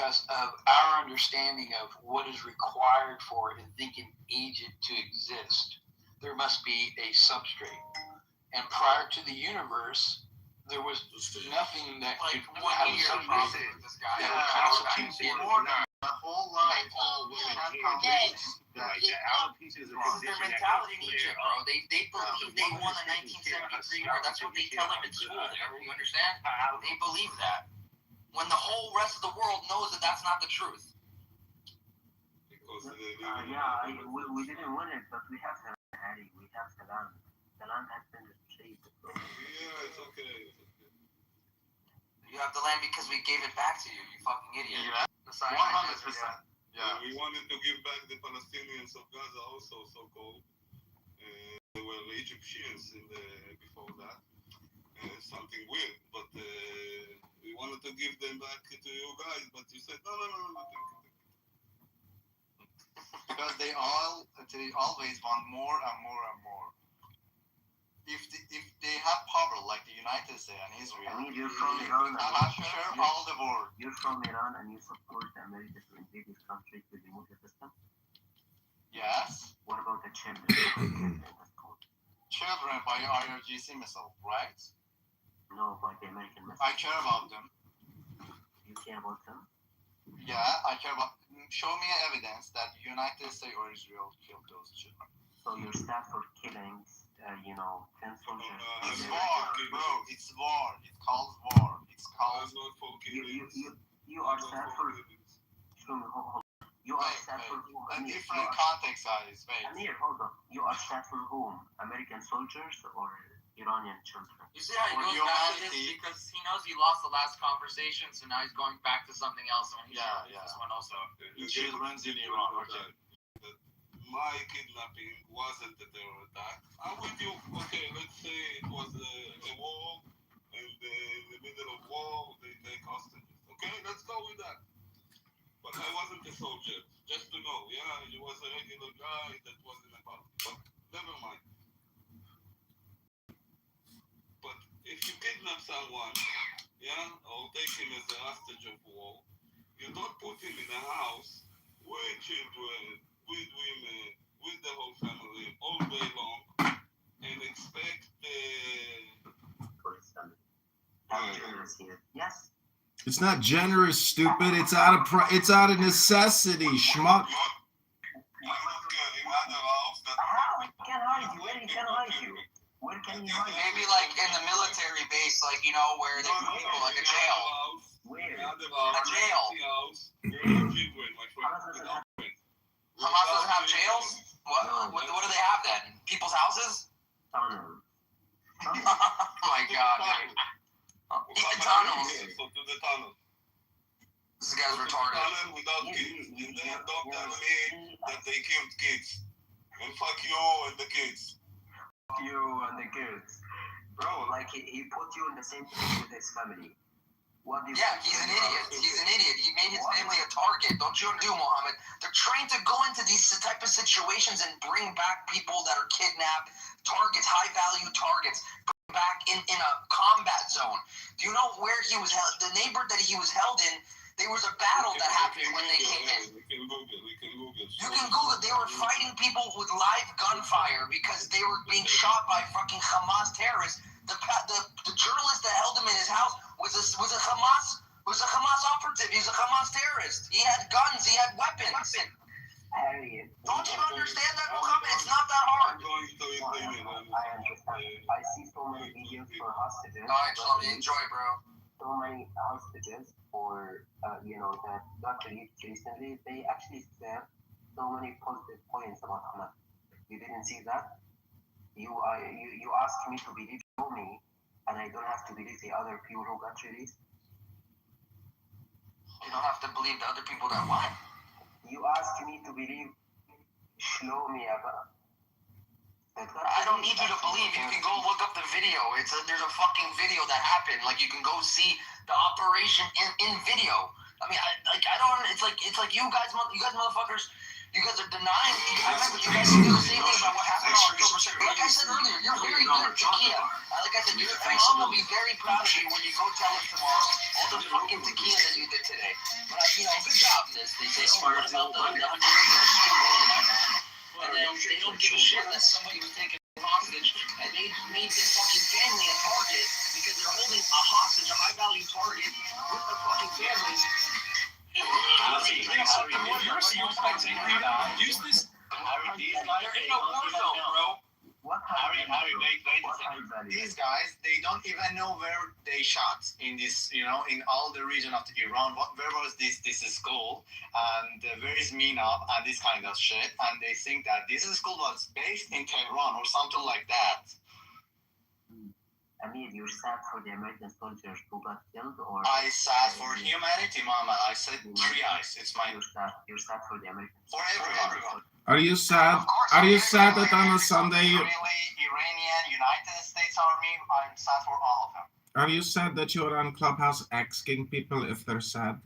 because of our understanding of what is required for a thinking agent to exist. There must be a substrate. And prior to the universe, there was nothing that could have a substrate that would constitute it. The whole life, this is their mentality in Egypt, bro. They believe they won the 1973 war. That's what they tell them in school. You understand? They believe that. When the whole rest of the world knows that that's not the truth. Because we didn't win it, but we have the Harry. We have the land. The land has been retrieved. Yeah, it's okay. You have the land because we gave it back to you. You fucking idiot. Yeah. 100%. Yeah. We wanted to give back the Palestinians of Gaza also, so-called. They were Egyptians before that. Something weird, but we wanted to give them back to you guys, but you said no. Because they always want more and more and more. If they have power like the United States and Israel, I mean, you're from Iran. share all the world. You're from Iran and you support America to invade this country to remove the system? Yes. What about the children? Children by IRGC missile, right? No, by the American missile. I care about them. You care about them? Yeah, I care about. Show me evidence that the United States or Israel killed those children. So you're staff for killings, 10 soldiers. It's war, bro. It's war. It calls war. It's called. Not for killings. You are staff for. You are staff for whom? A different context, guys. Wait. Amir, hold on. You are staff for whom? American soldiers or Iranian children? You see how he goes back to this because he knows he lost the last conversation, so now he's going back to something else. When he's this one also. Children's in Iran. Okay. My kidnapping wasn't a terror attack. I'm with you. Okay, let's say it was a war, and in the middle of war, they take hostages. Okay, let's go with that. But I wasn't a soldier, just to know. Yeah, he was a regular guy that was in a party. But never mind. But if you kidnap someone, or take him as a hostage of war, you don't put him in a house with children, with women, with the whole family all day long, and expect Yes. It's not generous, stupid. It's out of necessity, schmuck. How? It can hide you. Where can hide you? Where can you hide you? Maybe like in the military base, where they put people like a jail. Where? A jail. Hamas doesn't have jails? What do they have then? People's houses? Tunnel. Oh my god, dude. Even tunnels. So to the tunnel. This guy's retarded. Tunnel without kids. And then don't tell me that they killed kids. And fuck you and the kids. You and the kids. Bro, like he put you in the same place with his family. Yeah, he's an idiot. He's an idiot. He made his family a target. Don't you do, Mohammed? They're trained to go into these type of situations and bring back people that are kidnapped, targets, high-value targets, bring back in a combat zone. Do you know where he was held? The neighborhood that he was held in, there was a battle that happened when they came in. We can Google. You can Google it. They were fighting people with live gunfire because they were being shot by fucking Hamas terrorists. The journalist that held him in his house was a Hamas operative. He was a Hamas terrorist. He had guns. He had weapons. Harriet. Don't you understand that, Mohammed? It's not that hard. I understand. I see so many videos for hostages. All right, Shlomi, enjoy, bro. So many hostages for that got released recently. They actually said so many positive points about Hamas. You didn't see that? You asked me to believe me, and I don't have to believe the other people who got released. You don't have to believe the other people that what? You asked me to believe Shlomi about. I don't need you to believe. You can go look up the video. There's a fucking video that happened. Like you can go see the operation in video. I mean, I don't. It's like you guys motherfuckers. You guys are denying. I remember you guys said the same thing about what happened on October 2nd. Like I said earlier, you're very good at tequila. Like I said, your mom will be very proud of you when you go tell her tomorrow all the fucking tequila that you did today. But good job. They say, oh, what about the 100 years? And then they don't give a shit that somebody was taken hostage, and they made this fucking family a target because they're holding a hostage, a high-value target, with the fucking family. Use this. There ain't no war zone, bro. These guys, they don't even know where they shot in this, in all the region of Iran. Where was this school, and where is Mina, and this kind of shit. And they think that this school was based in Tehran or something like that. Amir, you're sad for the American soldiers who got killed, or I sad for humanity, Mama. I said 3 eyes. It's my you're sad for the American for everyone. Are you sad? Are you sad that on a Sunday? Iranian, United States Army. I'm sad for all of them. Are you sad that you're on Clubhouse asking people if they're sad?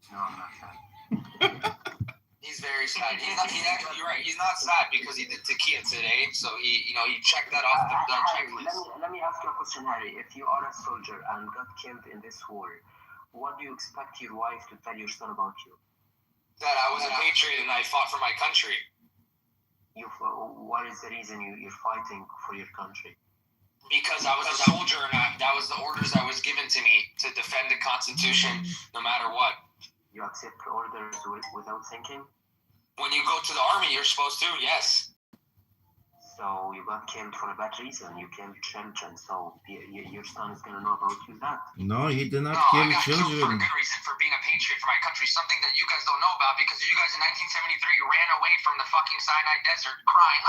No, I'm not sad. He's very sad. You're right. He's not sad because he did tequila today, so he checked that off the checklist. Let me ask you a question, Harry. If you are a soldier and got killed in this war, what do you expect your wife to tell your son about you? That I was a patriot and I fought for my country. What is the reason you're fighting for your country? Because I was a soldier and that was the orders that was given to me to defend the Constitution no matter what. You accept orders without thinking? When you go to the army, you're supposed to, yes. So you got killed for a bad reason. You killed children, so your son is going to know about you that. No, he did not I kill got killed for a children. good reason, for being a patriot for my country, something that you guys don't know about because you guys in 1973 ran away from the fucking Sinai Desert crying,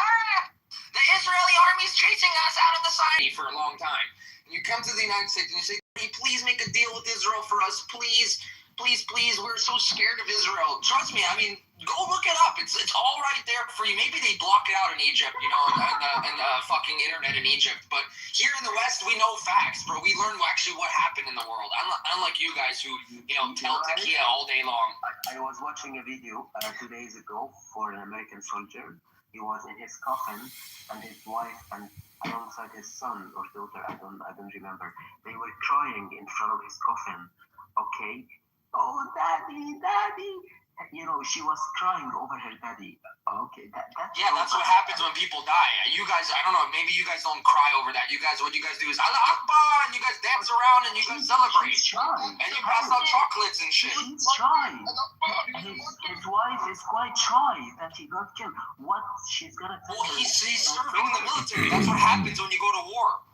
the Israeli army is chasing us out of the Sinai for a long time. And you come to the United States and you say, hey, please make a deal with Israel for us, please. Please, we're so scared of Israel. Trust me, go look it up. It's all right there for you. Maybe they block it out in Egypt, and the fucking internet in Egypt. But here in the West, we know facts, bro. We learn actually what happened in the world. Unlike you guys who, tell tequila all day long. I was watching a video 2 days ago for an American soldier. He was in his coffin, and his wife and alongside his son or daughter, I don't remember. They were crying in front of his coffin. Okay. Oh, daddy. She was crying over her daddy. Okay, that's what happens when people die. You guys, I don't know, maybe you guys don't cry over that. What you guys do is Allah Akbar, and you guys dance around and you guys celebrate. And you pass out chocolates and shit. He's shy. His wife is quite shy that he got killed. What she's gonna tell her? He's serving in the military. That's what happens when you go to war.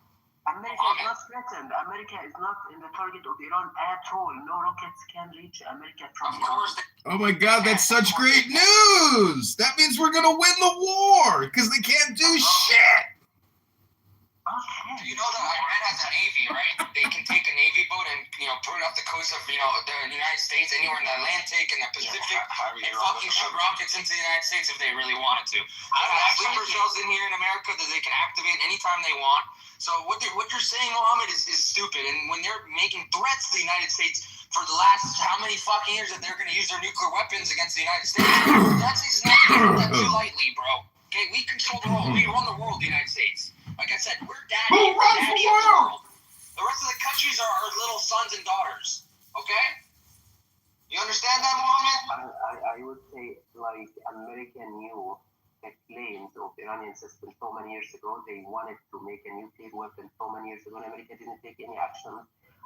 America is not threatened. America is not in the target of Iran at all. No rockets can reach America from Iran. Of course. Oh my God, that's such great news! That means we're gonna win the war because they can't do shit. Do you know that Iran has a navy, right? They can take a navy boat and put it off the coast of the United States, anywhere in the Atlantic and the Pacific, and fucking shoot rockets into the United States if they really wanted to. They have sleeper cells in here in America that they can activate anytime they want. So what you're saying, Mohammed, is stupid. And when they're making threats to the United States for the last how many fucking years that they're going to use their nuclear weapons against the United States, that's not going to too lightly, bro. Okay, we control the world. We run the world, the United States. Like I said, we're daddy. Who runs daddy the of the world? world. The rest of the countries are our little sons and daughters. Okay? You understand that, Mohammed? I would say, like, America knew the claims of Iranian system so many years ago. They wanted to make a nuclear weapon so many years ago, and America didn't take any action.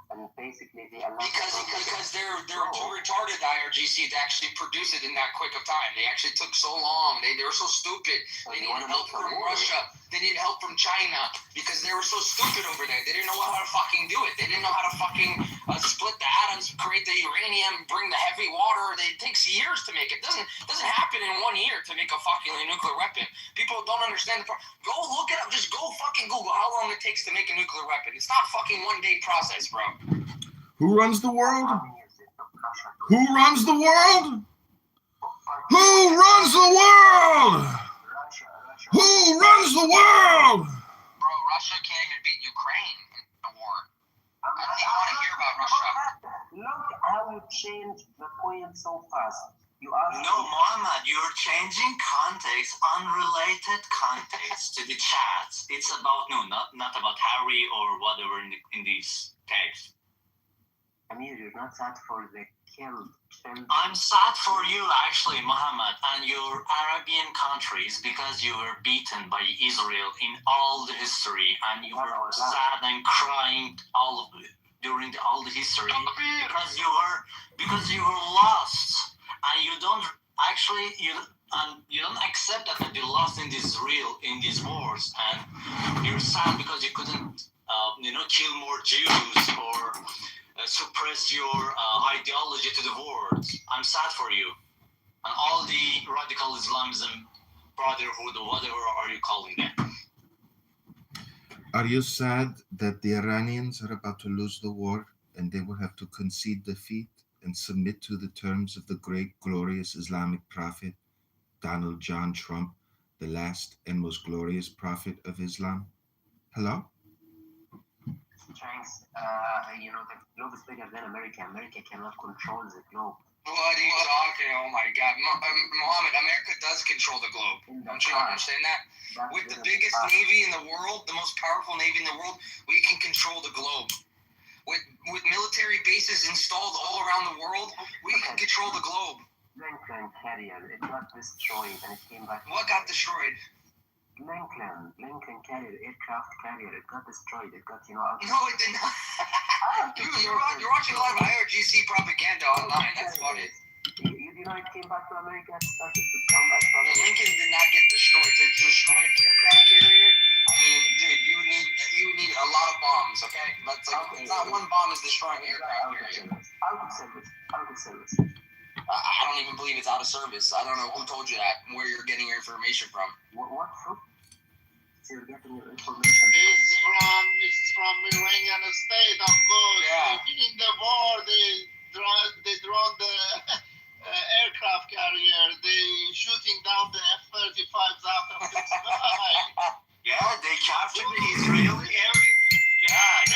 And basically, they allowed because they're too retarded, the IRGC, to actually produce it in that quick of time. They actually took so long. They were so stupid. They needed help from Russia. They needed help from China because they were so stupid over there. They didn't know how to fucking do it. They didn't know how to fucking split the atoms, create the uranium, bring the heavy water. It takes years to make it. Doesn't happen in 1 year to make a fucking nuclear weapon. People don't understand the problem. Go look it up. Just go fucking Google how long it takes to make a nuclear weapon. It's not a fucking 1 day process, bro. Who runs the world? Who runs the world? Who runs the world? Who runs the world? Bro, Russia can't even beat Ukraine in the war. I don't even want to hear about Russia. Look how you changed the point so fast. You asked No, Muhammad, you're changing context, unrelated context to the chats. It's about not about Harry or whatever in these texts. Amir, you're not sad for the killed children. I'm sad for you, actually, Muhammad, and your Arabian countries because you were beaten by Israel in all the history, and you were sad and crying during all the history because you were lost, and you don't accept that you lost in these wars, and you're sad because you couldn't kill more Jews or suppress your ideology to the world. I'm sad for you. And all the radical Islamism, brotherhood, or whatever are you calling them. Are you sad that the Iranians are about to lose the war and they will have to concede defeat and submit to the terms of the great, glorious Islamic prophet, Donald John Trump, the last and most glorious prophet of Islam? Hello? Thanks. The globe is bigger than America. America cannot control the globe. What are you talking? Oh my God, Muhammad! America does control the globe. Don't you understand that? With the biggest navy in the world, the most powerful navy in the world, we can control the globe. With military bases installed all around the world, we can control the globe. Lincoln carrier, it got destroyed and it came back. What got destroyed? Lincoln carrier, aircraft carrier, it got destroyed. It got, No, it did not. You're watching a lot of IRGC propaganda online. That's funny. It came back to America. It started to come back to America. Lincoln did not get destroyed. To destroy an aircraft carrier, I mean, dude, you would need a lot of bombs. Okay, that's like not one bomb is destroying an aircraft carrier. Out of service. I don't even believe it's out of service. I don't know who told you that, where you're getting your information from. What fruit? You're getting your information. It's from Iranian state, of course. Yeah. During the war, they drone the aircraft carrier. They shooting down the F-35s out of the sky. Yeah, they captured the Israeli area. Yeah.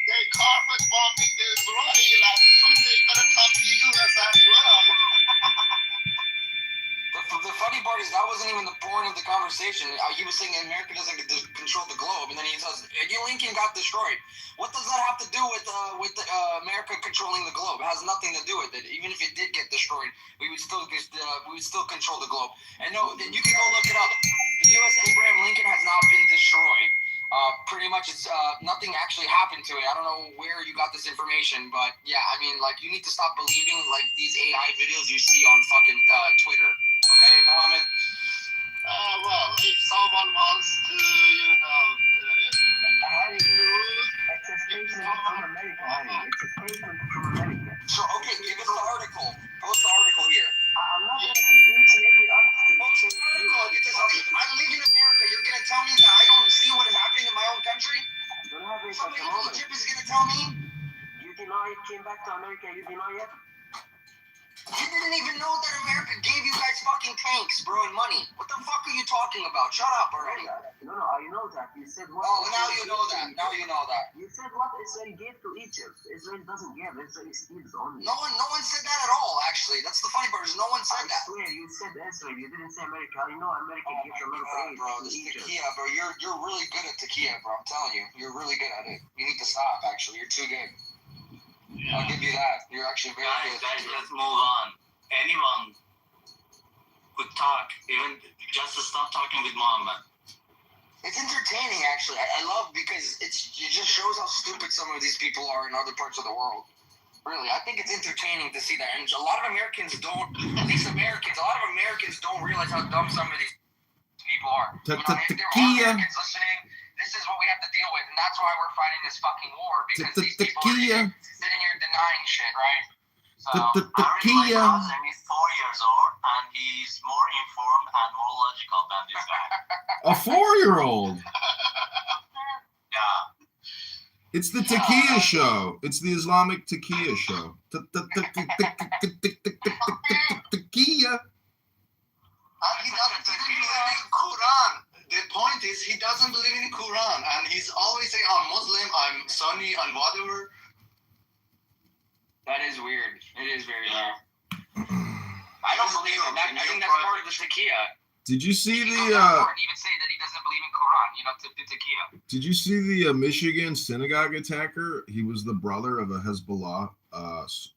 They carpet bombing the Israel, and soon they gonna come to U.S. as well. The funny part is that wasn't even the point of the conversation. He was saying America doesn't control the globe, and then he says Lincoln got destroyed. What does that have to do with America controlling the globe? It has nothing to do with it. Even if it did get destroyed, we would still control the globe. And no, you can go look it up. The U.S. Abraham Lincoln has not been destroyed. Pretty much, it's nothing actually happened to it. I don't know where you got this information, but yeah, I mean, like, you need to stop believing like these AI videos you see on fucking Twitter. Okay, Mohammed? Well, if someone wants to, Harry, it's a statement from America, Harry. It's a statement from America. So, okay, give us the article. Post the article here. I'm not going to see each and every article. Post the article. I live in America. You're going to tell me that I don't see what is happening in my own country? I don't have it at Somebody the in moment. Egypt is going to tell me? You deny it came back to America. You deny it? You didn't even know that America gave you guys fucking tanks, bro, and money. What the fuck are you talking about? Shut up already. No, I know that. You said what? Oh, now you know that. Now you know that. You said what Israel gave to Egypt. Israel doesn't give. Israel steals only. No one said that at all, actually. That's the funny part is no one said that. I swear, you said Israel. You didn't say America. I know America gives a lot of aid bro, to this Egypt. tequila, bro. You're really good at tequila, bro. I'm telling you. You're really good at it. You need to stop, actually. You're too good. Yeah. I'll give you that. You're actually very good. Guys, let's move on. Anyone could talk, even just to stop talking with Muhammad. It's entertaining, actually. I love because it just shows how stupid some of these people are in other parts of the world. Really, I think it's entertaining to see that. And a lot of Americans don't, at least Americans, a lot of Americans don't realize how dumb some of these people are. If there are Americans listening, this is what we have to deal with. And that's why we're fighting this fucking war, because these people are sitting here denying shit, right? So, Harry, my cousin, is 4 years old, and he's more informed and more logical than this guy. A 4-year-old. Yeah. It's the Takia show. It's the Islamic Takia show. Takia. He doesn't even believe in Quran. The point is, he doesn't believe in Quran, and he's always saying, "I'm Muslim, I'm Sunni, and whatever." That is weird. It is very weird. doesn't believe in that. I think that's part of the taqiyya. Did you see He the goes that far and even say that he doesn't believe in Quran, to do taqiyya. Did you see the Michigan synagogue attacker? He was the brother of a Hezbollah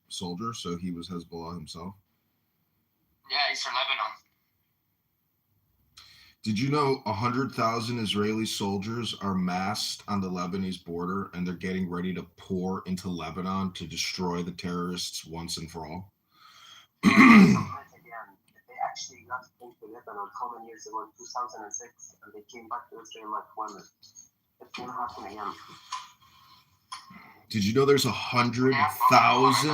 soldier, so he was Hezbollah himself. Yeah, he's from Lebanon. Did you know 100,000 Israeli soldiers are massed on the Lebanese border, and they're getting ready to pour into Lebanon to destroy the terrorists once and for all? They actually got into Lebanon how many years ago, 2006, and they came back to Israel like women. It's going to happen again. Did you know there's 100,000? Let's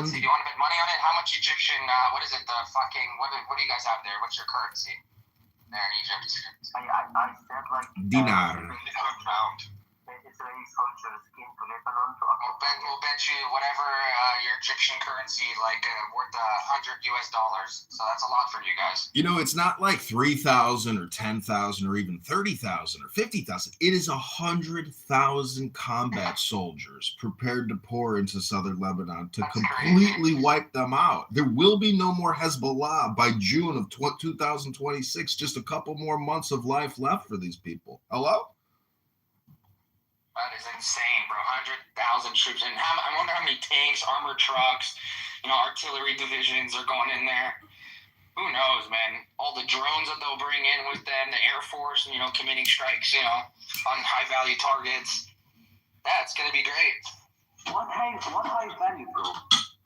see, do you want to bet money on it? How much Egyptian, what is it, what do you guys have there? What's your currency there in Egypt? I said like Dinar. Pound. Israeli soldiers came to Lebanon to We'll bet you whatever your Egyptian currency, worth $100. So that's a lot for you guys. It's not like 3,000 or 10,000 or even 30,000 or 50,000. It is 100,000 combat soldiers prepared to pour into southern Lebanon to completely wipe them out. There will be no more Hezbollah by June of 2026. Just a couple more months of life left for these people. Hello? That is insane, bro. 100,000 troops. And I wonder how many tanks, armored trucks, artillery divisions are going in there. Who knows, man? All the drones that they'll bring in with them, the Air Force, committing strikes, on high-value targets. That's going to be great. What high value, bro?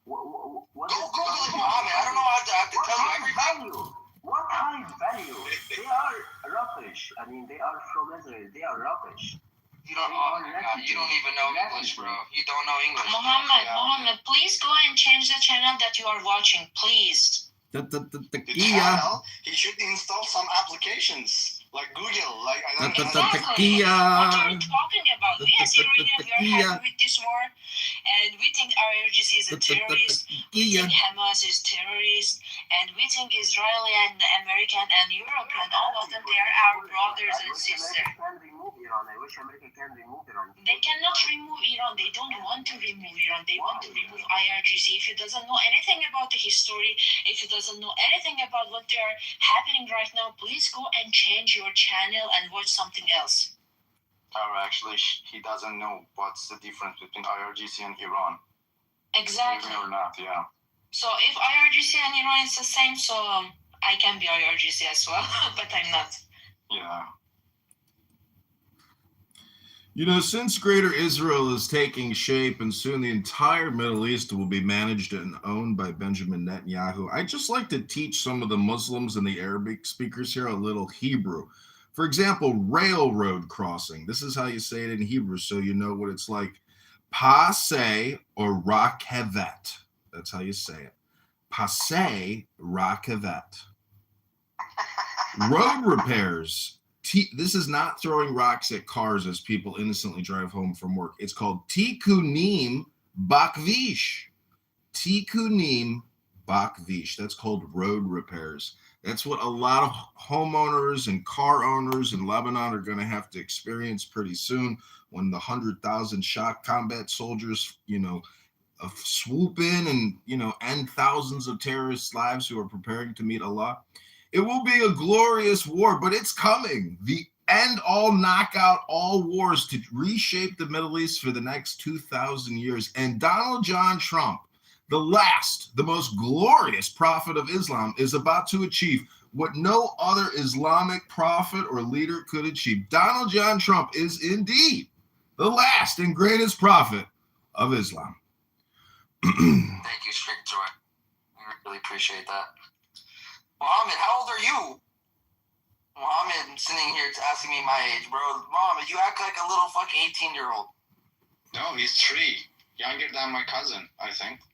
What Go Google it, Mohammed. I don't know how to tell you everything. What high value? They are rubbish. I mean, they are from Israel. They are rubbish. You don't even know English, bro. You don't know English. Mohammed, please go and change the channel that you are watching, please. The channel, he should install some applications like Google. Exactly. What are you talking about? Yes, Iranian, we are happy with this war, and we think IRGC is a terrorist. We think Hamas is terrorist, and we think Israeli and American and European, all of them, they are our brothers and sisters. I wish America can remove Iran. They cannot remove Iran. They don't want to remove Iran. They want to remove IRGC. If he doesn't know anything about the history, if he doesn't know anything about what they are happening right now, please go and change your channel and watch something else. Actually, he doesn't know what's the difference between IRGC and Iran. Exactly. Even or not, yeah. So if IRGC and Iran is the same, so I can be IRGC as well, but I'm not. Yeah. Since Greater Israel is taking shape and soon the entire Middle East will be managed and owned by Benjamin Netanyahu, I'd just like to teach some of the Muslims and the Arabic speakers here a little Hebrew. For example, railroad crossing. This is how you say it in Hebrew, so you know what it's like. Pasei or rakevet. That's how you say it. Pasei rakevet. Road repairs. This is not throwing rocks at cars as people innocently drive home from work. It's called tikunim bakvish. Tikunim bakvish. That's called road repairs. That's what a lot of homeowners and car owners in Lebanon are going to have to experience pretty soon when the 100,000 shock combat soldiers, swoop in and, end thousands of terrorist lives who are preparing to meet Allah. It will be a glorious war, but it's coming. The end all knockout all wars to reshape the Middle East for the next 2,000 years. And Donald John Trump, the most glorious prophet of Islam, is about to achieve what no other Islamic prophet or leader could achieve. Donald John Trump is indeed the last and greatest prophet of Islam. Thank you, Strict Joy. I really appreciate that. Mohammed, how old are you? Mohammed sitting here asking me my age, bro. Mohammed, you act like a little fucking 18-year-old. No, he's 3. Younger than my cousin, I think.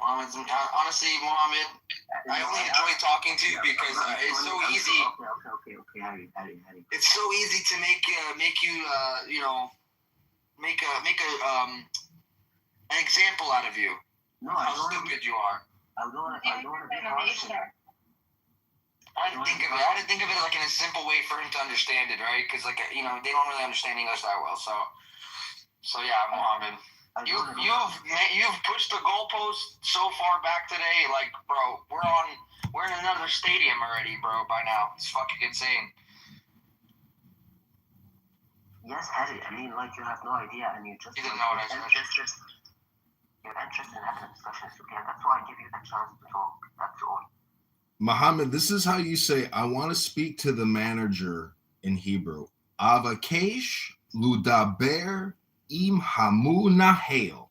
Honestly, Mohammed, I only enjoy talking to you because it's so easy. Okay, Harry. It's so easy to make you an example out of you. No, how stupid you are. I don't want to be harsh. I didn't think of it like in a simple way for him to understand it, right? Because they don't really understand English that well. So yeah, Mohammed. You've pushed the goalpost so far back today, like, bro, we're in another stadium already, bro. By now, it's fucking insane. Yes, Harry. I mean, like, you have no idea, and you just. You didn't know what I said. You're interested in having a discussion, okay? That's why I give you the chance to talk. That's all. Muhammad, this is how you say, I want to speak to the manager in Hebrew. Avakesh ludaber im hamu nahel.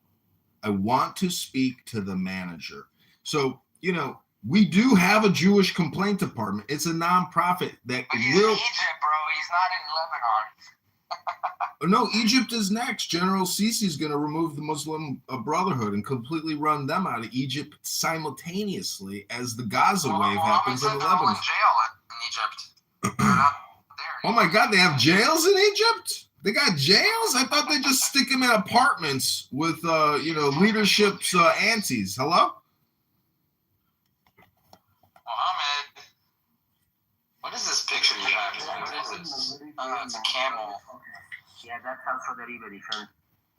I want to speak to the manager. So, you know, we do have a Jewish complaint department. It's a nonprofit that But he's will. in Egypt, bro. He's not in Lebanon. No, Egypt is next. General Sisi is going to remove the Muslim Brotherhood and completely run them out of Egypt simultaneously as the Gaza wave happens in they're all Lebanon. in jail in Egypt. They're not there. Oh my God, they have jails in Egypt? They got jails? I thought they just stick them in apartments with, leadership's aunties. Hello? Mohammed, what is this picture you have? What is this? Oh, it's a camel. Yeah, that's how Saudi Arabia defends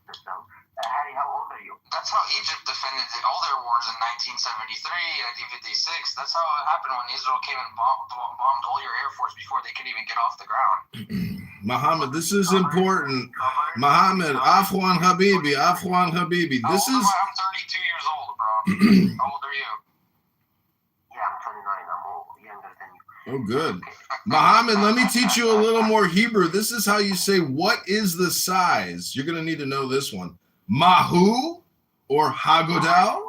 themselves. Harry, how old are you? That's how Egypt defended all their wars in 1973, 1956. That's how it happened when Israel came and bombed all your air force before they could even get off the ground. Muhammad, this is important. Muhammad, Afwan Habibi. I'm 32 years old, bro. How old are you? Yeah, I'm 29. I'm younger than you. Oh, good. Muhammad, let me teach you a little more Hebrew. This is how you say, what is the size? You're going to need to know this one. Mahu or Hagodel.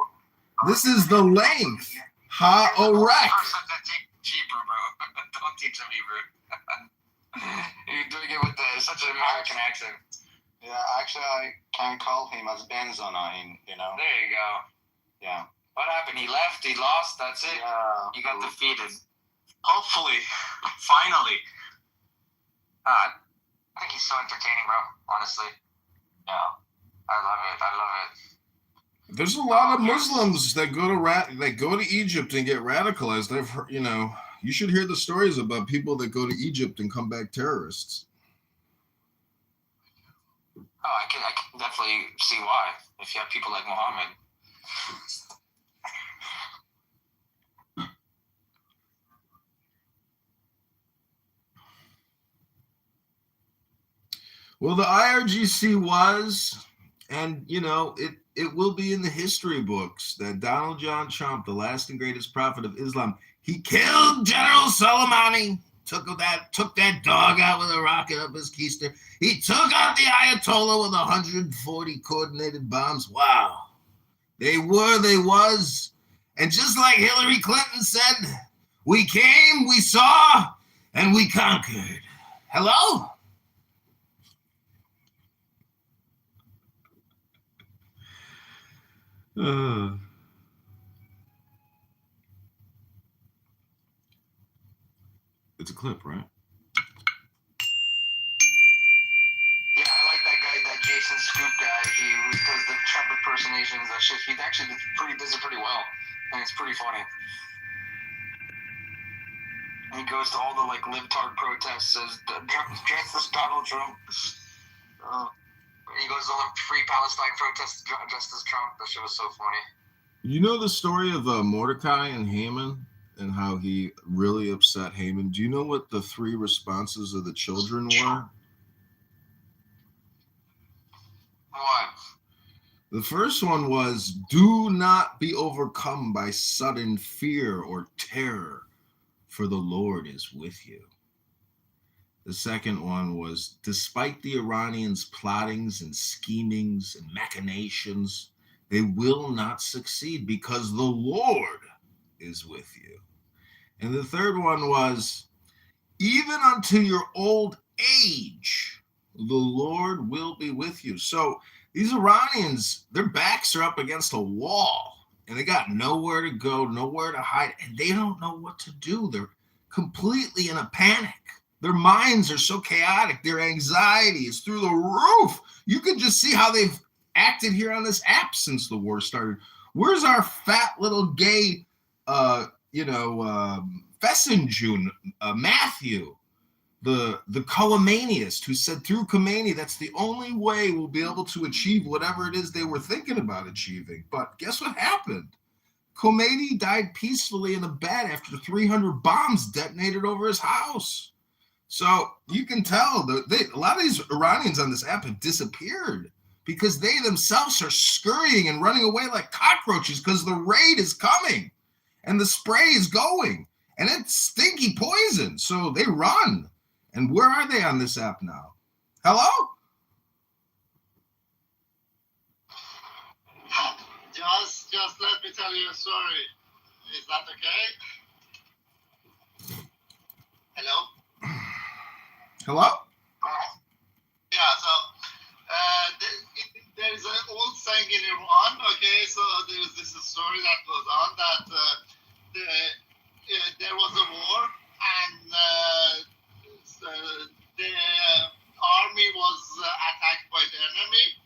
This is the length. Ha'orek. Hebrew, bro. Don't teach him Hebrew. You're doing it with such an American accent. Yeah, actually, I can call him as Benzonain, you know. There you go. Yeah. What happened? He left, he lost, that's it. Yeah. He got defeated. Hopefully, finally. I think he's so entertaining, bro. Honestly. Yeah. I love it. There's a lot of Muslims that go to Egypt and get radicalized. I've heard, you should hear the stories about people that go to Egypt and come back terrorists. Oh, I can definitely see why. If you have people like Muhammad. Well, the IRGC was, and it will be in the history books that Donald John Trump, the last and greatest prophet of Islam, he killed General Soleimani, took that dog out with a rocket up his keister. He took out the Ayatollah with 140 coordinated bombs. Wow. They was. And just like Hillary Clinton said, we came, we saw, and we conquered. Hello? It's a clip, right? Yeah, I like that guy, that Jason Scoop guy. He does the Trump impersonations. That shit. He actually does it pretty well, and it's pretty funny. And he goes to all the libtard protests, says dress as Donald Trump. He goes to all the free Palestine protests dressed as Trump. That shit was so funny. You know the story of Mordecai and Haman and how he really upset Haman? Do you know what the 3 responses of the children were? What? The first one was, do not be overcome by sudden fear or terror, for the Lord is with you. The second one was, despite the Iranians' plottings and schemings and machinations, they will not succeed because the Lord is with you. And the third one was, even unto your old age, the Lord will be with you. So these Iranians, their backs are up against a wall and they got nowhere to go, nowhere to hide, and they don't know what to do. They're completely in a panic. Their minds are so chaotic. Their anxiety is through the roof. You can just see how they've acted here on this app since the war started. Where's our fat little gay, Fessenjun, Matthew? the Khomeiniist who said through Khomeini that's the only way we'll be able to achieve whatever it is they were thinking about achieving. But guess what happened? Khomeini died peacefully in a bed after 300 bombs detonated over his house. So you can tell that a lot of these Iranians on this app have disappeared because they themselves are scurrying and running away like cockroaches because the raid is coming and the spray is going and it's stinky poison. So they run. And where are they on this app now? Hello? Just let me tell you a story. Is that okay? Hello? Hello? Yeah, so there is an old saying in Iran, okay? So there's this story that goes on that there was a war and the army was attacked by the enemy.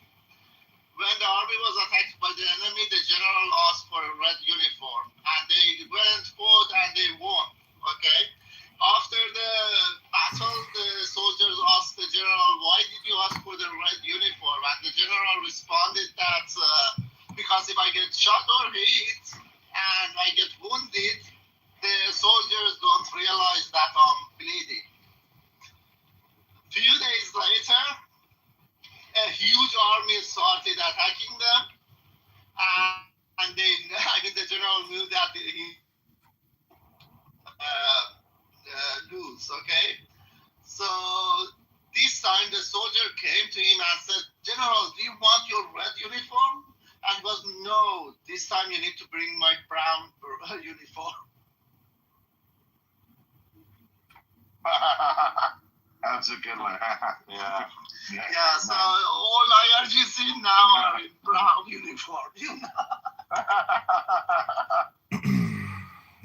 When the army was attacked by the enemy, the general asked for a red uniform, and they went forward and they won. Okay. After the battle, the soldiers asked the general, "Why did you ask for the red uniform?" And the general responded that because if I get shot or hit and I get wounded, the soldiers don't realize that I'm bleeding. Few days later, a huge army started attacking them, and the general knew that he lose. Okay, so this time the soldier came to him and said, "General, do you want your red uniform?" And he was, "No, this time you need to bring my brown uniform." That's a good one. Yeah. Yeah, so all IRGC now are in brown uniform, you know.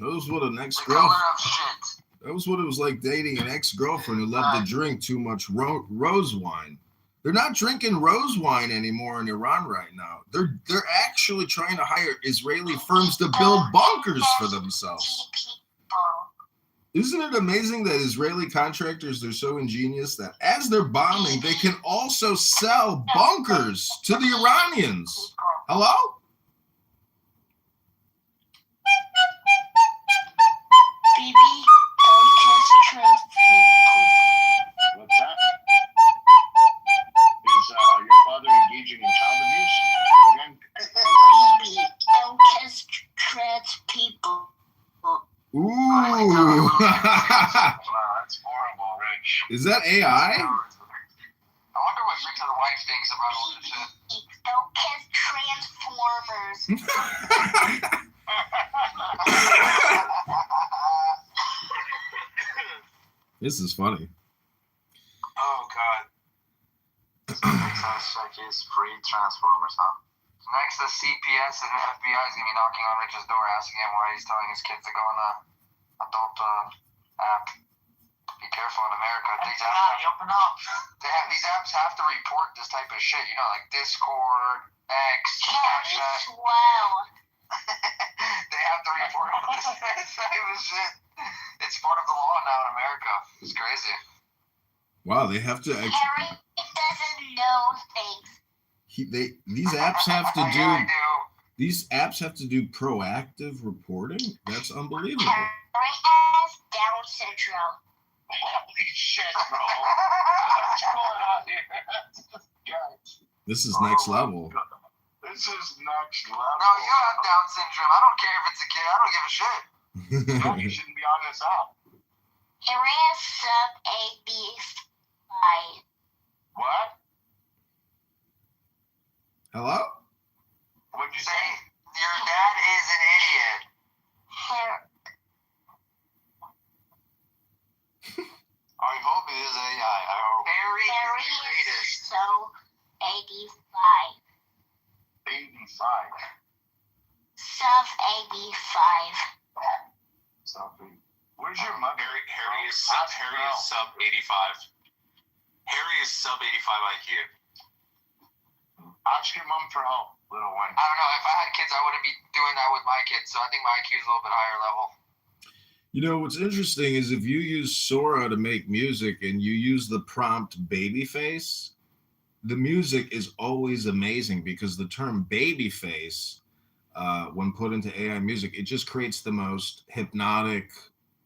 That was what an The ex-girlfriend. color of shit. That was what it was like dating an ex-girlfriend who loved to drink too much rose wine. They're not drinking rose wine anymore in Iran right now. They're actually trying to hire Israeli firms to build bunkers for themselves. Isn't it amazing that Israeli contractors are so ingenious that as they're bombing, they can also sell bunkers to the Iranians? Hello? BB orchestra. What's that? Is your father engaging in child abuse? Again? BB orchestra people. Ooh. Wow, that's horrible, Rich. Is that AI? I wonder what Victor's wife thinks about all this shit. Transformers. This is funny. Oh, God. Next hashtag is free Transformers, huh? Next, the CPS and the FBI is going to be knocking on Rich's door asking him why he's telling his kids to go on the adult app. Be careful in America. These apps have to report this type of shit. You know, like Discord, X, Snapchat. They have to report all this type of shit. It's part of the law now in America. It's crazy. Wow, they have to. Harry doesn't know things. These apps have to do. Yeah, I do. These apps have to do proactive reporting. That's unbelievable. Harry has Down syndrome. Holy shit, bro. What's going on here? This is next level. This is next level. No, you have Down syndrome. I don't care if it's a kid. I don't give a shit. No, you shouldn't be on this app. Harry has sub AB5. What? Hello? What'd you Say, say? your dad is an idiot. I hope it is AI. I hope. Harry is Harry the is greatest. so 85. 85. Sub AB5. Something. Where's your mother? Harry is sub 85. Harry is sub 85 IQ. Ask your mom for help, little one. I don't know. If I had kids, I wouldn't be doing that with my kids. So I think my IQ is a little bit higher level. You know, what's interesting is if you use Sora to make music and you use the prompt babyface, the music is always amazing because the term babyface, when put into AI music, it just creates the most hypnotic,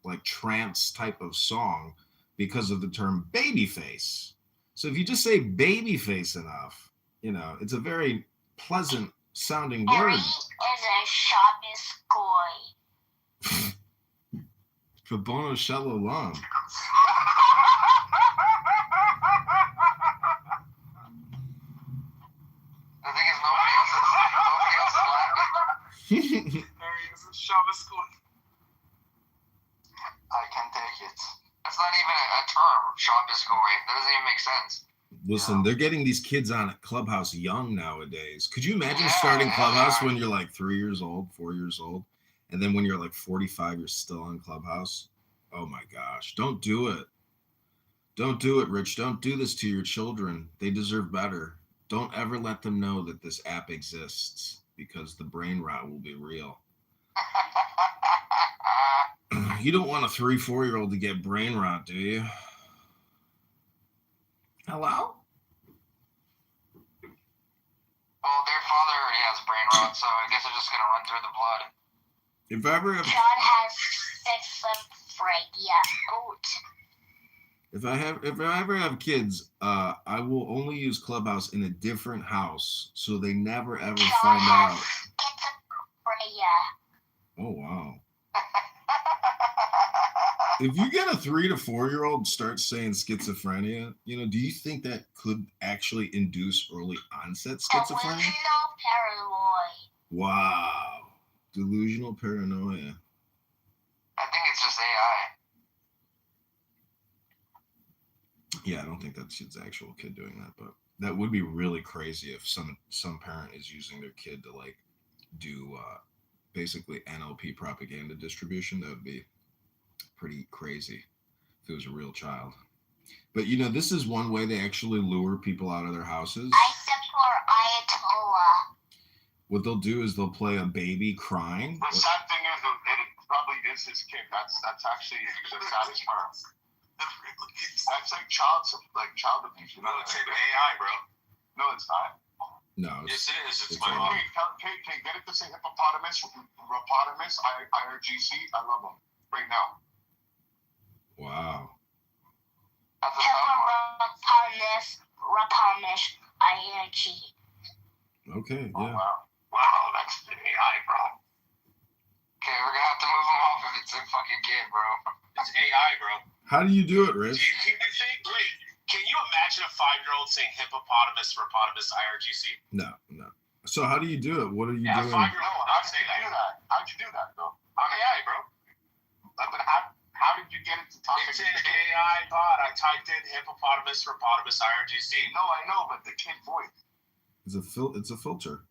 like trance type of song because of the term babyface. So if you just say babyface enough, it's a very pleasant sounding Harry word. is a sharpest boy. For Bono Shalom. The thing is, nobody else is laughing. Harry is a Shabbos school. I can take it. That's not even a term, shop is going. That doesn't even make sense. Listen, they're getting these kids on at Clubhouse young nowadays. Could you imagine Yeah, starting Clubhouse yeah. when you're like 3 years old, 4 years old, and then when you're like 45, you're still on Clubhouse? Oh my gosh, don't do it. Don't do it, Rich. Don't do this to your children. They deserve better. Don't ever let them know that this app exists because the brain rot will be real. You don't want a 3, 4-year-old to get brain rot, do you? Hello? Well, their father already has brain rot, so I guess they're just gonna run through the blood. If I ever have, John has schizophrenia. if I ever have kids, I will only use Clubhouse in a different house, so they never ever John find has out. schizophrenia. Oh wow! If you get a 3 to 4-year-old start saying schizophrenia, do you think that could actually induce early onset schizophrenia? Delusional paranoia. Wow, delusional paranoia. I think it's just AI. Yeah, I don't think that's his actual kid doing that, but that would be really crazy if some parent is using their kid to like do basically NLP propaganda distribution. That would be pretty crazy if it was a real child. But this is one way they actually lure people out of their houses. I support Ayatollah. What they'll do is they'll play a baby crying. The sad thing is, it probably is his kid. That's actually the saddest part. That's like child abuse. No, it's AI, bro. No, it's not. No, Yes, it is. It's it's my all mom. Okay, get it to say hippopotamus, IRGC. I love them right now. wow. That's a tough one. Hippopotamus, ING. Okay, Oh, yeah. wow, that's the AI, bro. Okay, we're gonna have to move him off if it's a fucking kid, bro. It's AI, bro. How do you do it, Rich? Wait, can you imagine a 5-year-old saying hippopotamus, IRGC? No. So how do you do it? What are you Yeah, doing? 5-year-old. How'd you do that? How'd you do that, though? On AI, bro. But how did you get it to talk? It's an AI bot. I typed in hippopotamus, IRGC. No, I know, but the kid voice. It's a filter.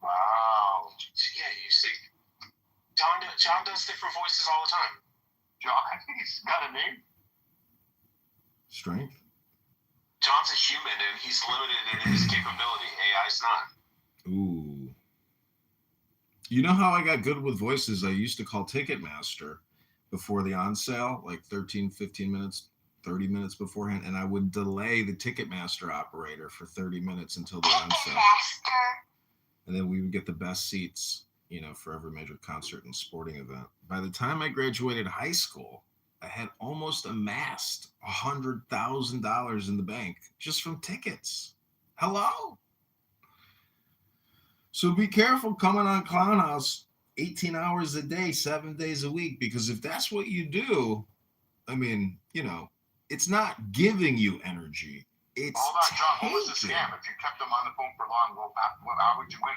Wow. Yeah, you see. John does different voices all the time. John, he's got a name. Strength. John's a human and he's limited in his capability. AI's not. Ooh. You know how I got good with voices? I used to call Ticketmaster before the on sale, like 13, 15 minutes, 30 minutes beforehand, and I would delay the Ticketmaster operator for 30 minutes until the on sale. And then we would get the best seats, for every major concert and sporting event. By the time I graduated high school, I had almost amassed $100,000 in the bank just from tickets. Hello? So be careful coming on Clown House 18 hours a day, 7 days a week, because if that's what you do, I mean, it's not giving you energy. It's Hold on, John. taking. What was the scam? If you kept them on the phone for long, how would you win?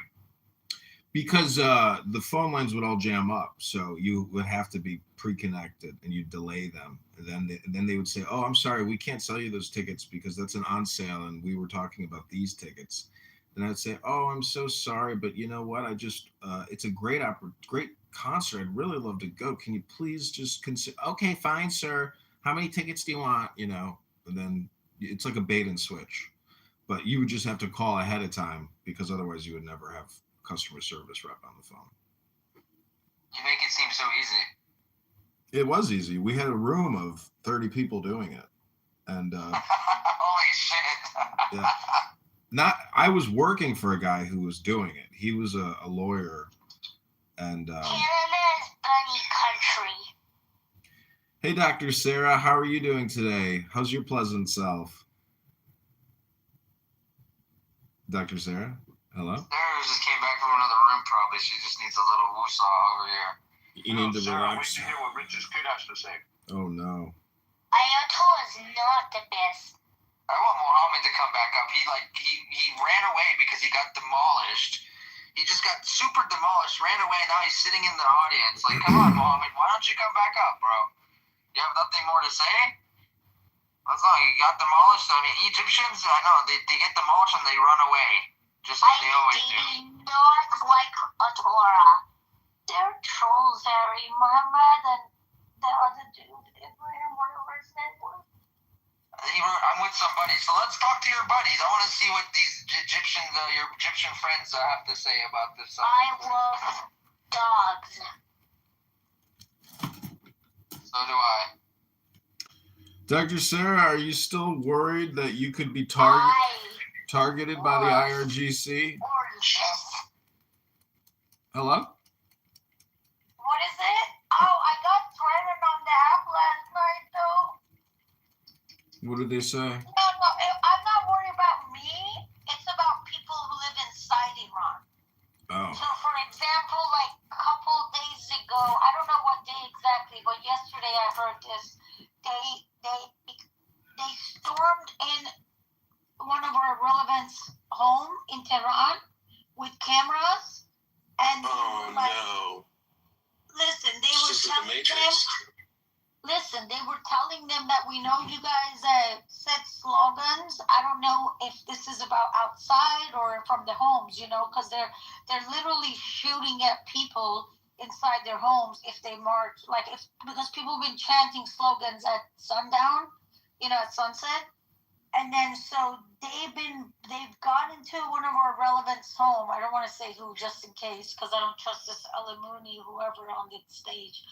Because the phone lines would all jam up, so you would have to be pre-connected, and you delay them. And then they would say, "Oh, I'm sorry, we can't sell you those tickets because that's an on sale, and we were talking about these tickets." And I'd say, "Oh, I'm so sorry, but you know what? I just it's a great concert. I'd really love to go. Can you please just consider?" "Okay, fine, sir. How many tickets do you want?" And then it's like a bait and switch. But you would just have to call ahead of time because otherwise you would never have customer service rep on the phone. You make it seem so easy. It was easy. We had a room of 30 people doing it, and Holy shit. yeah, I was working for a guy who was doing it. He was a lawyer, and Canada is bunny country. hey, Dr. Sarah, how are you doing today? How's your pleasant self? Dr. Sarah, hello? Sarah just came back from another room, probably. She just needs a little woosah over here. You need to Sarah, relax. wait to hear what Rich's kid has to say. Oh, no. Ayato is not the best. I want Mohammed to come back up. He ran away because he got demolished. He just got super demolished, ran away, and now he's sitting in the audience. Like, come on, Mohammed, why don't you come back up, bro? You have nothing more to say? That's not, you got demolished. I mean, Egyptians, I know, they get demolished and they run away. Just like they always do. I do not like a Torah. They're trolls, Harry. Muhammad and the other dude, Ibrahim, whatever his name was. I'm with somebody, so let's talk to your buddies. I want to see what these your Egyptian friends have to say about this. I love dogs. So do I. Dr. Sarah, are you still worried that you could be I targeted by the IRGC? oranges. Hello? What is it? Oh, I got threatened on the app last night, though. What did they say? No, I'm not worried about me. It's about people who live inside Iran. Oh. So, for example, like a couple days ago, I don't know what day exactly, but yesterday I heard this. They stormed in one of our relevants' home in Tehran with cameras, and they were like, no. listen, they were This is the telling them. Matrix. Listen, they were telling them that we know you guys said slogans. I don't know if this is about outside or from the homes, because they're literally shooting at people inside their homes if they march, because people have been chanting slogans at sundown, at sunset. And then so they've gone into one of our relevants' home. I don't want to say who, just in case, because I don't trust this Alamuni, whoever on the stage.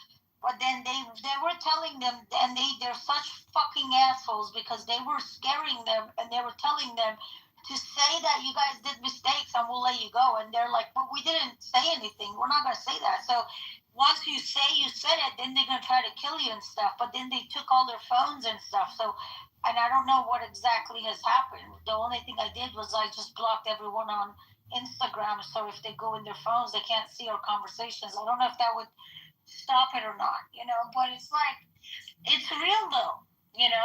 But then they were telling them, and they're such fucking assholes because they were scaring them, and they were telling them to say that you guys did mistakes and we'll let you go. And they're like, but we didn't say anything. We're not going to say that. So once you say you said it, then they're going to try to kill you and stuff. But then they took all their phones and stuff. So, and I don't know what exactly has happened. The only thing I did was I just blocked everyone on Instagram. So if they go in their phones, they can't see our conversations. I don't know if that would stop it or not, but it's like, it's real though,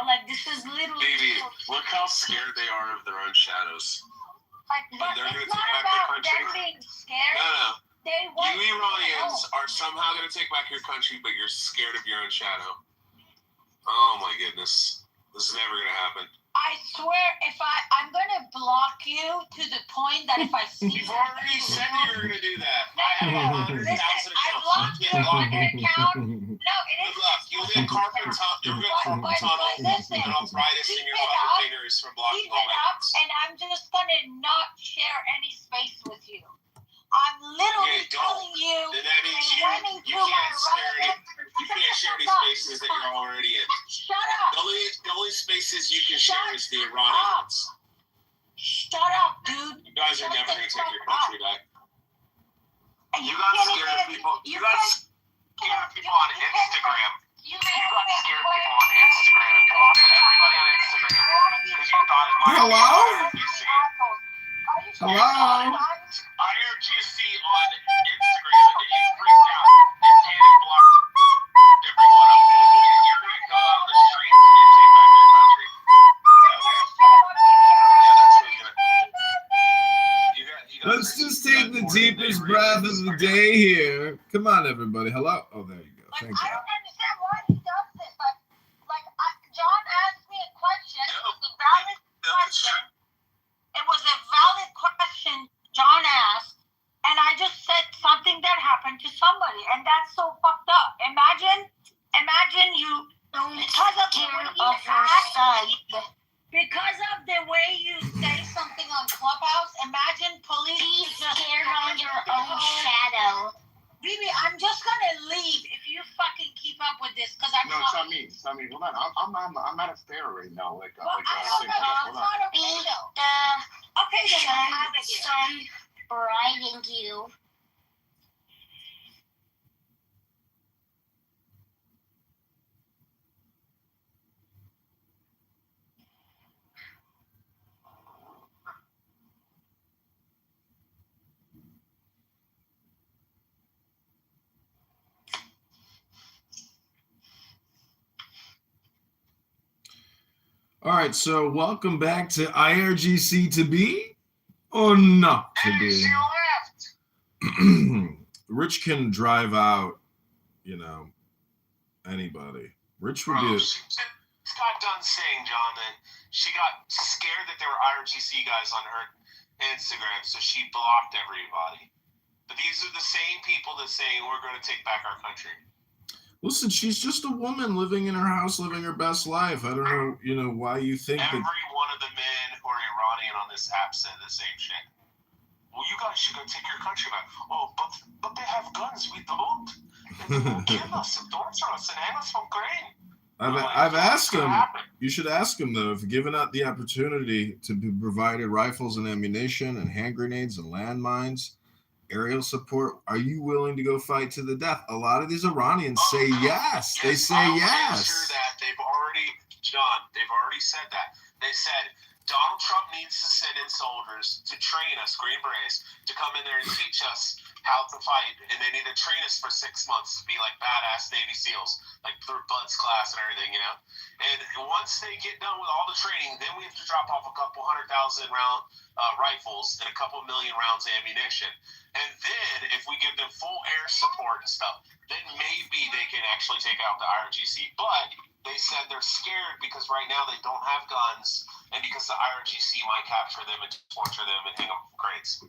like this is literally. Baby, look how scared they are of their own shadows. Like, but they're it's gonna not take back about their them country? being scared. No. They want You Iranians are somehow going to take back your country, but you're scared of your own shadow. Oh my goodness. This is never going to happen. I swear, if I'm going to block you to the point that if I see You've already said that you were going to do that. No, I have 100,000 listen, I accounts. blocked you on your account. No, it Good is. luck. You'll get carpet tunnel Listen, and arthritis in keep your it fucking up. fingers from blocking Keep all it my up, accounts. and I'm just going to not share any space with you. I'm literally Okay, don't. telling you. Then that means and running you through my can't share any spaces that you're already in. Shut up. The only spaces you can share is the Iranian up. ones. Shut up, dude. You guys are never going to take your country back. And You got scared of people. You got scared of people on Instagram. You got scared of people on Instagram and blocked everybody on Instagram because you thought it might be IRGC. Hello? IRGC on Instagram and you freaked out and panic blocked every one of them. You're going to go out in the streets and take back your country. Let's just take the deepest breath of the day here. Come on, everybody. Hello? Oh, there you go. Thank I you. don't understand why he does this. John asked me a question. It was a valid question. It was a valid question John asked, and I just said something that happened to somebody, and that's so fucked up. Imagine you because of the way you act, because of the way you say something on Clubhouse. Imagine police just scared on your own shadow. Bibi, I'm just gonna leave if you fucking keep up with this. I mean, hold on. I'm at a fair right now. Hold on. Okay, then I'll have it here. Bribing you. All right, so welcome back to IRGC to be or not to Hey, be. she left. Rich can drive out, anybody. Rich would Bro, be. she just got done saying, John, that she got scared that there were IRGC guys on her Instagram, so she blocked everybody. But these are the same people that saying we're going to take back our country. Listen, she's just a woman living in her house, living her best life. I don't know, why you think Every that. one of the men who are Iranian on this app said the same shit. Well, you guys should go take your country back. Oh, but they have guns. We don't. And they will kill us and torture us and hang us from crane. I've asked him. You should ask him though, if given out the opportunity to be provided rifles and ammunition and hand grenades and landmines, aerial support, are you willing to go fight to the death? A lot of these Iranians say yes. They say yes. Answer that. They've already said that. They said Donald Trump needs to send in soldiers to train us, Green Berets, to come in there and teach us how to fight. And they need to train us for 6 months to be like badass Navy SEALs, like through Bud's class and everything, And once they get done with all the training, then we have to drop off a couple 100,000 round rifles and a couple million rounds of ammunition. And then if we give them full air support and stuff, then maybe they can actually take out the IRGC. But they said they're scared because right now they don't have guns and because the IRGC might capture them and torture them and hang them from crates.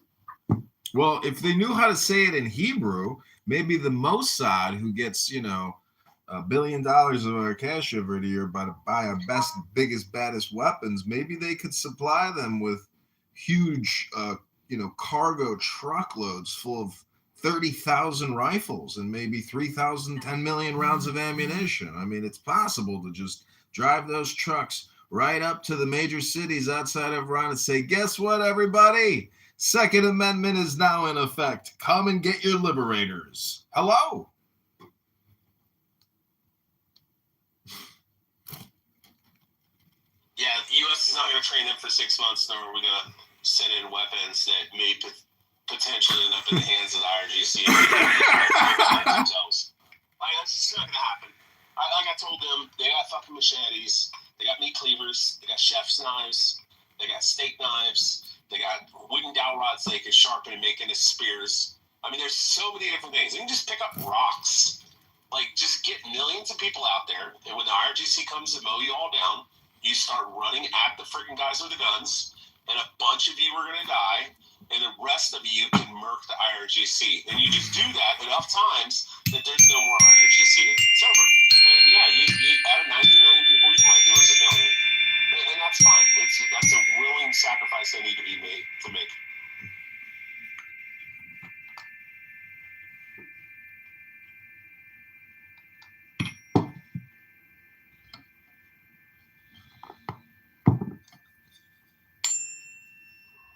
Well, if they knew how to say it in Hebrew, maybe the Mossad, who gets, $1 billion of our cash every year by to buy our best, biggest, baddest weapons, maybe they could supply them with huge, cargo truckloads full of 30,000 rifles and maybe 3,000, 10 million rounds of ammunition. I mean, it's possible to just drive those trucks right up to the major cities outside of Iran and say, guess what, everybody? Second Amendment is now in effect. Come and get your liberators. Hello. Yeah, the U.S. is not going to train them for 6 months, nor are we going to send in weapons that may potentially end up in the hands of the IRGC. Themselves. That's just not going to happen. Like I told them, they got fucking machetes, they got meat cleavers, they got chef's knives, they got steak knives, they got wooden dowel rods they can sharpen and make into spears. I mean, there's so many different things. You can just pick up rocks. Like, just get millions of people out there, and when the IRGC comes to mow you all down, you start running at the freaking guys with the guns, and a bunch of you are going to die, and the rest of you can murk the IRGC. And you just do that enough times that there's no more IRGC. It's over. And yeah, you out of 90 million people, you might lose 1 million. And that's fine. That's a willing sacrifice they need to be made to make.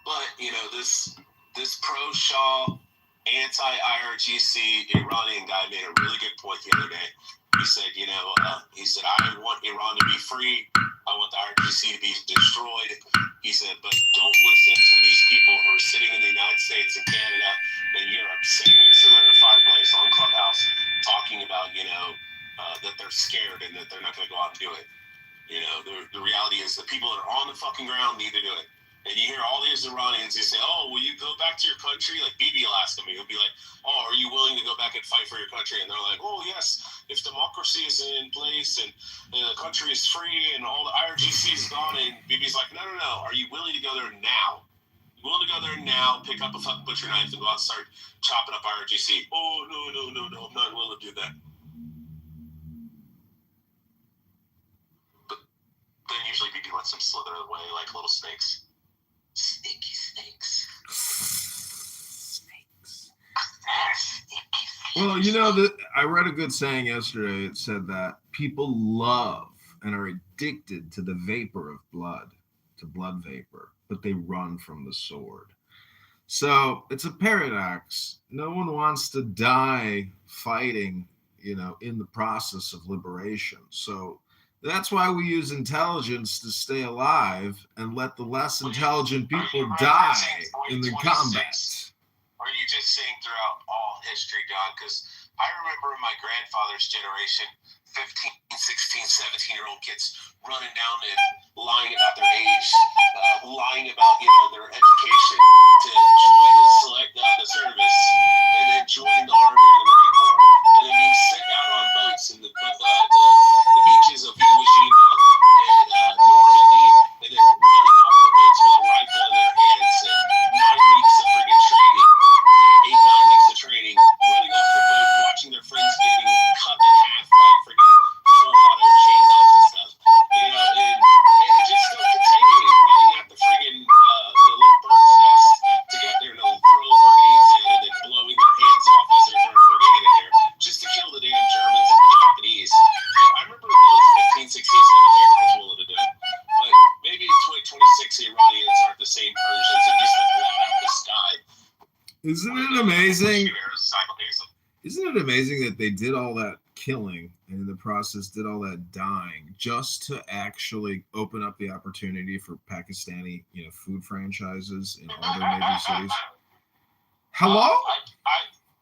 But this pro-Shah, anti-IRGC Iranian guy made a really good point the other day. He said, I want Iran to be free. I want the IRGC to be destroyed. He said, but don't listen to these people who are sitting in the United States and Canada and Europe, sitting next to their fireplace on Clubhouse, talking about, that they're scared and that they're not going to go out and do it. The reality is the people that are on the fucking ground need to do it. And you hear all these Iranians, you say, oh, will you go back to your country? Like Bibi will ask me, he'll be like, oh, are you willing to go back and fight for your country? And they're like, oh, yes, if democracy is in place and the country is free and all the IRGC is gone. And Bibi's like, no. Are you willing to go there now? You willing to go there now, pick up a fucking butcher knife and go out and start chopping up IRGC? Oh, no, I'm not willing to do that. But then usually Bibi lets them slither away like little snakes. Sneaky snakes. Snakes. They're sneaky Well, you know that I read a good saying yesterday. It said that people love and are addicted to the vapor of blood, to blood vapor, but they run from the sword. So it's a paradox. No one wants to die fighting, in the process of liberation. So that's why we use intelligence to stay alive and let the less intelligent people die in the combat. Or are you just saying throughout all history, John? Because I remember my grandfather's generation, 15, 16, 17-year-old kids running down and lying about their age, lying about their education to join the service, and then join the Army or the Marine Corps, and then being sent out on boats in the beaches of Iwo Jima and Normandy, and then running off the boats with a rifle in their hands and 9 weeks of friggin' training, 8, 9 weeks of training, running off the boat, watching their friends getting cut in half by friggin' full auto chainguns and stuff. And just still continuing running at the friggin' the little bird's nest to get there to throw grenades in and then blowing their hands off as they're throwing a grenade in there just to kill the damn Germans and the Japanese. And I remember those 15, 16, 17-year-olds willing to do it. But maybe 2026 Iranians aren't the same Persians that used to fly out the sky. Isn't it amazing? Isn't it amazing that they did all that killing and in the process did all that dying just to actually open up the opportunity for Pakistani, food franchises in all their major cities? Hello?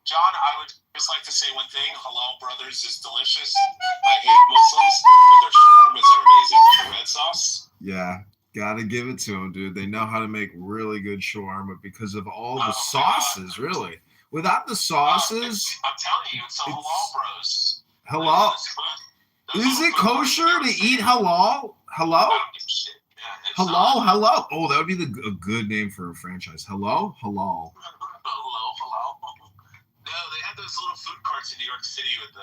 John, I would just like to say one thing. Halal Brothers is delicious. I hate Muslims, but their shawarmas are amazing with the red sauce. Yeah. Gotta give it to them, dude. They know how to make really good shawarma because of all the sauces, really. Without the sauces... I'm telling you, it's the halal bros. Halal? Is it kosher to eat halal? Hello? Halal, hello. Oh, that would be a good name for a franchise. Hello? Halal. Hello. No, they had those little food carts in New York City with the...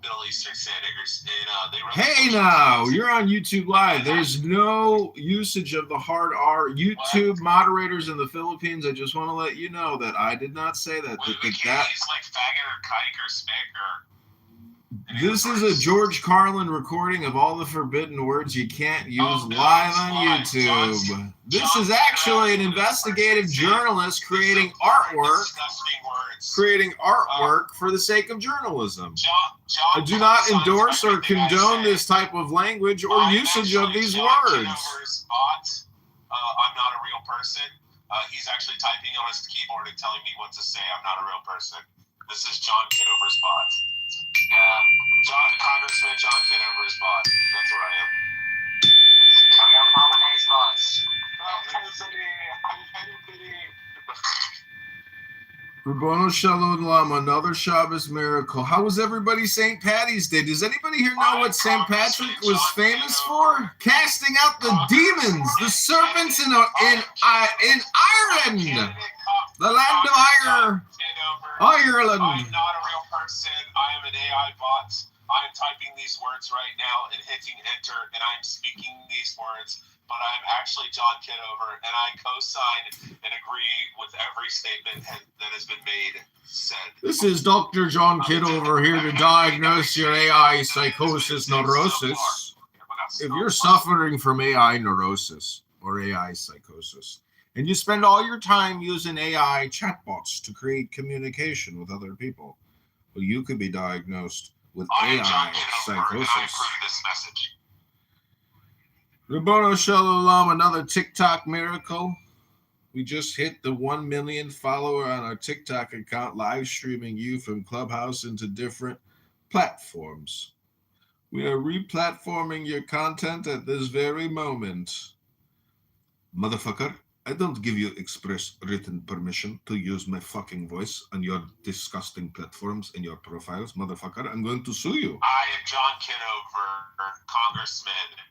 Middle Eastern senators. And, hey, now, you're on YouTube Live. There's no usage of the hard R. YouTube moderators in the Philippines, I just want to let you know that I did not say that. We can't use, like, faggot or kike or spick or... This is a George Carlin recording of all the forbidden words you can't use live on YouTube. This is actually an investigative journalist creating artwork for the sake of journalism. I do not endorse or condone this type of language or usage of these words. I'm not a real person. He's actually typing on his keyboard and telling me what to say. I'm not a real person. This is John Kitover's bot. Congressman John Kitover's bot. That's where I am. I am Mama's boss. Rabbono Shalom Lam, another Shabbos miracle. How was everybody St. Patty's Day? Does anybody here know what St. Patrick was famous for? Casting out the demons, the serpents in Ireland, the land of Ireland. I'm not a real person. I am an AI bot. I'm typing these words right now and hitting enter, and I'm speaking these words. But I'm actually John Kitover, and I co-sign and agree with every statement that has been said. This is Dr. John Kitover here to diagnose your AI psychosis neurosis. If you're suffering from AI neurosis or AI psychosis, and you spend all your time using AI chatbots to create communication with other people, well, you could be diagnosed with AI psychosis. And I approve this message. Rabbono Shalom, another TikTok miracle. We just hit the 1 million follower on our TikTok account, live streaming you from Clubhouse into different platforms. We are replatforming your content at this very moment. Motherfucker, I don't give you express written permission to use my fucking voice on your disgusting platforms and your profiles. Motherfucker, I'm going to sue you. I am John Kitover, Congressman.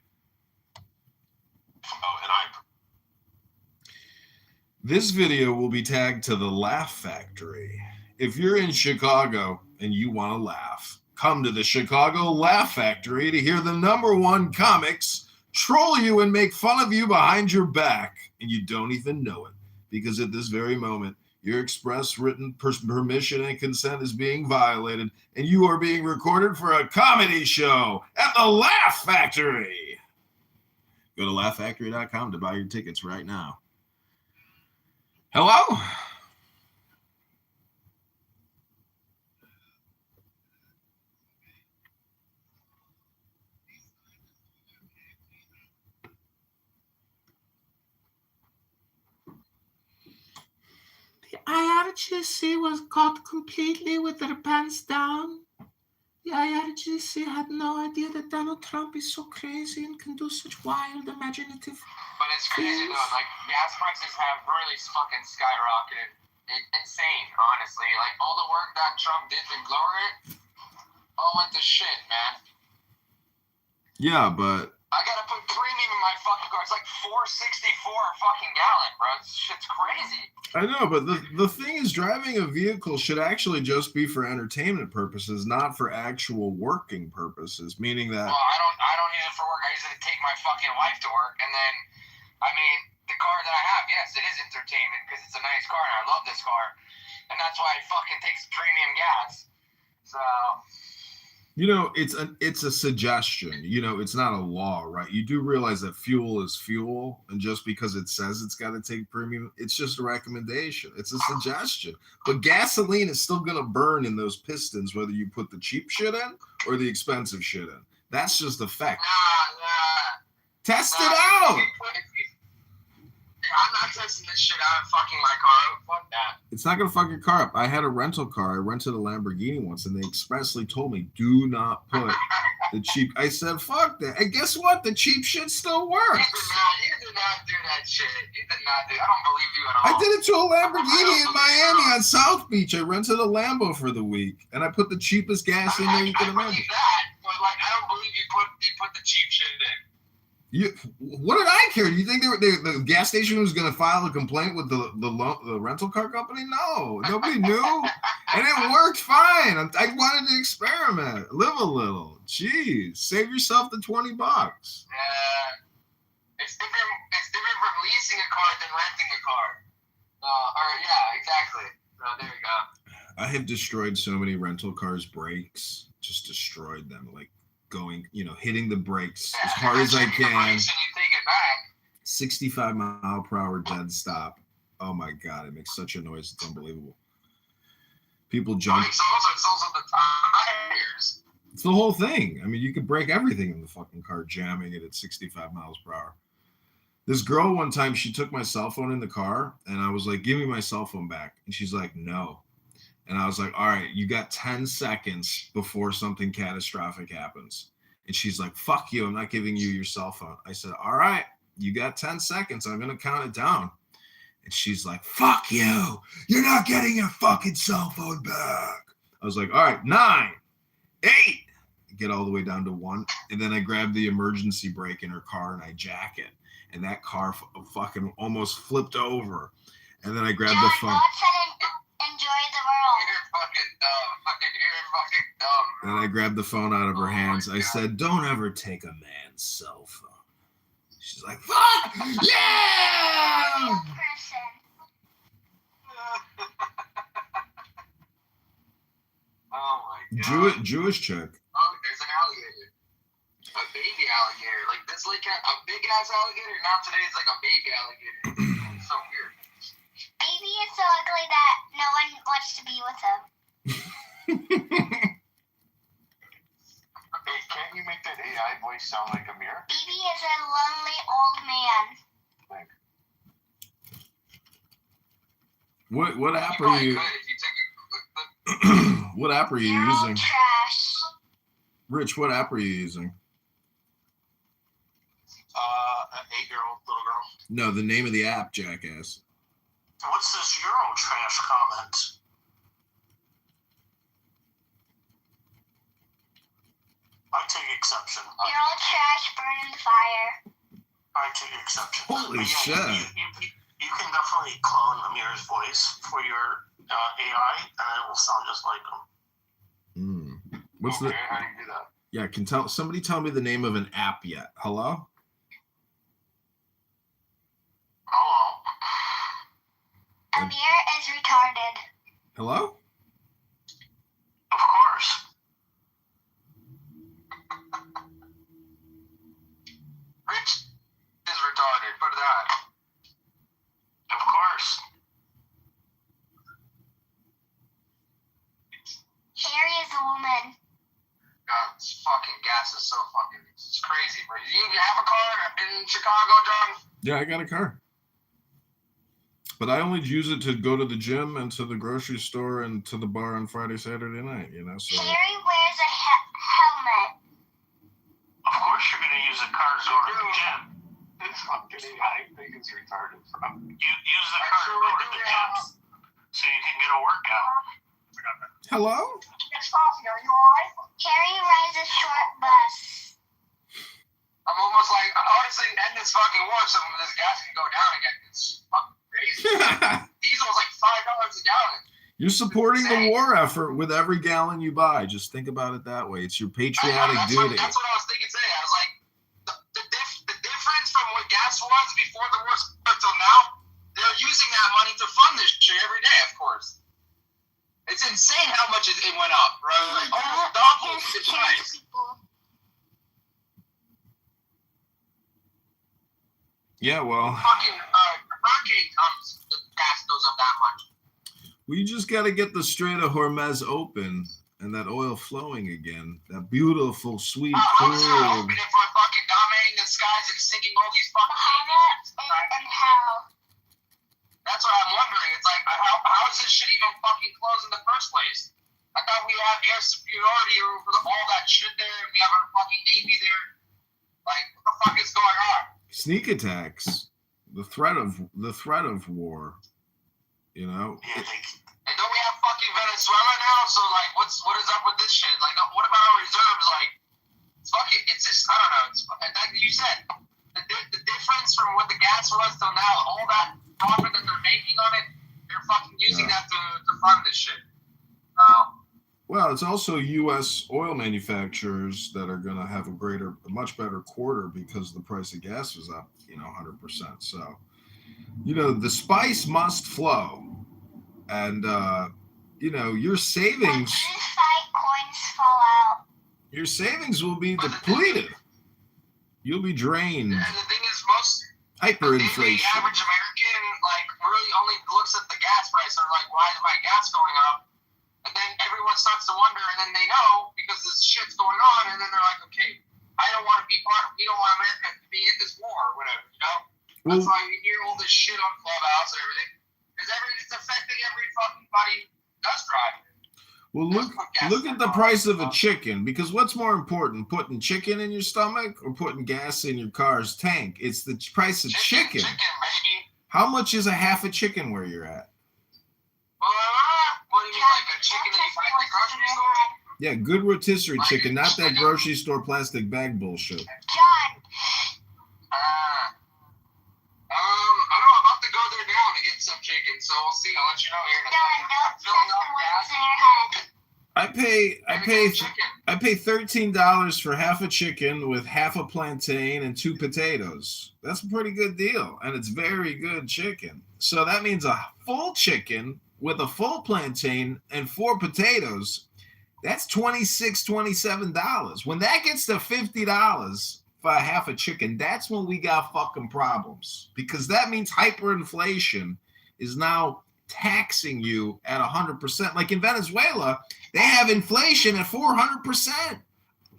This video will be tagged to the Laugh Factory. If you're in Chicago and you want to laugh, come to the Chicago Laugh Factory to hear the #1 comics troll you and make fun of you behind your back, and you don't even know it, because at this very moment, Your express written permission and consent is being violated, and you are being recorded for a comedy show at the Laugh Factory. Go to laughfactory.com to buy your tickets right now. Hello? The IRGC was caught completely with their pants down. The IRGC had no idea that Donald Trump is so crazy and can do such wild, imaginative. But it's crazy though. Like gas prices have really fucking skyrocketed. Insane, honestly. Like all the work that Trump did to lower it, all went to shit, man. Yeah, but I gotta put premium in my fucking car. It's like $4.64 a fucking gallon, bro. This shit's crazy. I know, but the thing is, driving a vehicle should actually just be for entertainment purposes, not for actual working purposes. Meaning that. Well, I don't use it for work. I use it to take my fucking wife to work, and then, I mean, the car that I have, yes, it is entertainment because it's a nice car and I love this car, and that's why it fucking takes premium gas. So. You know, it's a suggestion. You know, it's not a law, right? You do realize that fuel is fuel, and just because it says it's got to take premium, it's just a recommendation. It's a suggestion. But gasoline is still going to burn in those pistons, whether you put the cheap shit in or the expensive shit in. That's just a fact. Test it out. I'm not testing this shit out of fucking my car. Fuck that. It's not going to fuck your car up. I had a rental car. I rented a Lamborghini once, and they expressly told me, do not put the cheap. I said, fuck that. And guess what? The cheap shit still works. You did not do that shit. You did not do. I don't believe you at all. I did it to a Lamborghini in Miami on South Beach. I rented a Lambo for the week, and I put the cheapest gas in there you can imagine. I believe that, but like, I don't believe you put the cheap shit in. What did I care? Do you think the gas station was going to file a complaint with the rental car company? No, nobody knew, and it worked fine. I wanted to experiment, live a little. Jeez, save yourself the $20. Yeah, it's different from leasing a car than renting a car. Yeah, exactly. So there you go. I have destroyed so many rental cars' brakes. Just destroyed them, like. Going, hitting the brakes as hard as I can. 65 mile per hour dead stop. Oh my God, it makes such a noise. It's unbelievable. People jump. It's also the tires. It's the whole thing. I mean, you could break everything in the fucking car jamming it at 65 miles per hour. This girl one time, she took my cell phone in the car, and I was like, give me my cell phone back. And she's like, no. And I was like, all right, you got 10 seconds before something catastrophic happens. And she's like, fuck you, I'm not giving you your cell phone. I said, all right, you got 10 seconds. I'm going to count it down. And she's like, fuck you. You're not getting your fucking cell phone back. I was like, all right, 9, 8. Get all the way down to 1. And then I grabbed the emergency brake in her car and I jack it. And that car fucking almost flipped over. And then I grabbed the phone. Enjoy the world. You're fucking dumb. And I grabbed the phone out of her hands. I said, don't ever take a man's cell phone. She's like, fuck! Yeah! Oh my God. Jewish chick. Oh, there's an alligator. A baby alligator. Like this, like a big ass alligator. Now today it's like a baby alligator. It's so weird. Baby is so ugly that no one wants to be with him. Hey, can't you make that AI voice sound like a mirror? Baby is a lonely old man. Think. What app are you? What app are you You're all using? trash. Rich, what app are you using? An 8-year-old little girl. No, the name of the app, jackass. What's this Euro trash comment? I take exception. You're all trash, burn in the fire. I take exception. Holy But yeah, shit. You can definitely clone Amir's voice for your AI, and it will sound just like him. What's Okay, how do you do that? Yeah, somebody tell me the name of an app yet? Hello? Oh. Amir is retarded. retarded. Hello? Of course. Rich is retarded. Put that. Of course. Harry is a woman. God, this fucking gas is so fucking. It's crazy, bro. You have a car in Chicago, John? Yeah, I got a car. But I only use it to go to the gym and to the grocery store and to the bar on Friday, Saturday night, you know, so. Harry wears a helmet. Of course you're going to use a car to go to the gym. I think it's retarded. You use the car to go to the gym so you can get a workout. Hello? Are you alright? Harry rides a short bus. I'm almost like, honestly, end this fucking war so this gas can go down again. It's fucking crazy. Diesel's like $5 a gallon. You're supporting the war effort with every gallon you buy. Just think about it that way. It's your patriotic duty. That's what I was thinking today. I was like, the difference from what gas was before the war started till now, they're using that money to fund this shit every day, of course. It's insane how much it went up, right? Like, almost double the price. Yeah, well, Fucking hurricane comes, the gas goes up that much. we just got to get the Strait of Hormuz open and that oil flowing again. That beautiful, sweet, How's it cool. open it for fucking dominating the skies and sinking all these fucking Muhammad and hell. That's what I'm wondering. It's like, how is this shit even fucking closed in the first place? I thought we had air superiority over all that shit there, and we have our fucking Navy there. Like, what the fuck is going on? Sneak attacks. The threat of war. You know? Yeah, And don't we have fucking Venezuela now? So, like, what is up with this shit? Like, what about our reserves? Like, it's just, I don't know. It's, like you said, the difference from what the gas was till now, all that profit that they're making on it, they're fucking using that to fund this shit. Well, it's also U.S. oil manufacturers that are going to have a much better quarter because the price of gas was up, 100%. So, the spice must flow. And, your savings, When these fight coins fall out. your savings will be depleted. You'll be drained. And the thing is, the Hyperinflation. average American, like, really only looks at the gas price. They're like, why is my gas going up? And then everyone starts to wonder, and then they know because this shit's going on, and then they're like, okay, we don't want America to be in this war or whatever, That's why you hear all this shit on Clubhouse and everything. Because it's affecting every fucking body does drive. Well, look at the price of a chicken, because what's more important, putting chicken in your stomach or putting gas in your car's tank? It's the price of chicken. Chicken, baby. How much is a half a chicken where you're at? What do you mean, like a chicken that you find at the grocery store? Yeah, good rotisserie chicken, not that grocery store plastic bag bullshit. John. I know I'm about to go there now to get some chicken, so we'll see. I'll let you know here in a second. I'm filling up gas. In your head. I pay $13 for half a chicken with half a plantain and 2 potatoes. That's a pretty good deal, and it's very good chicken. So that means a full chicken with a full plantain and 4 potatoes. That's $26, $27. When that gets to $50 for a half a chicken, that's when we got fucking problems, because that means hyperinflation is now taxing you at 100%. Like in Venezuela, they have inflation at 400%.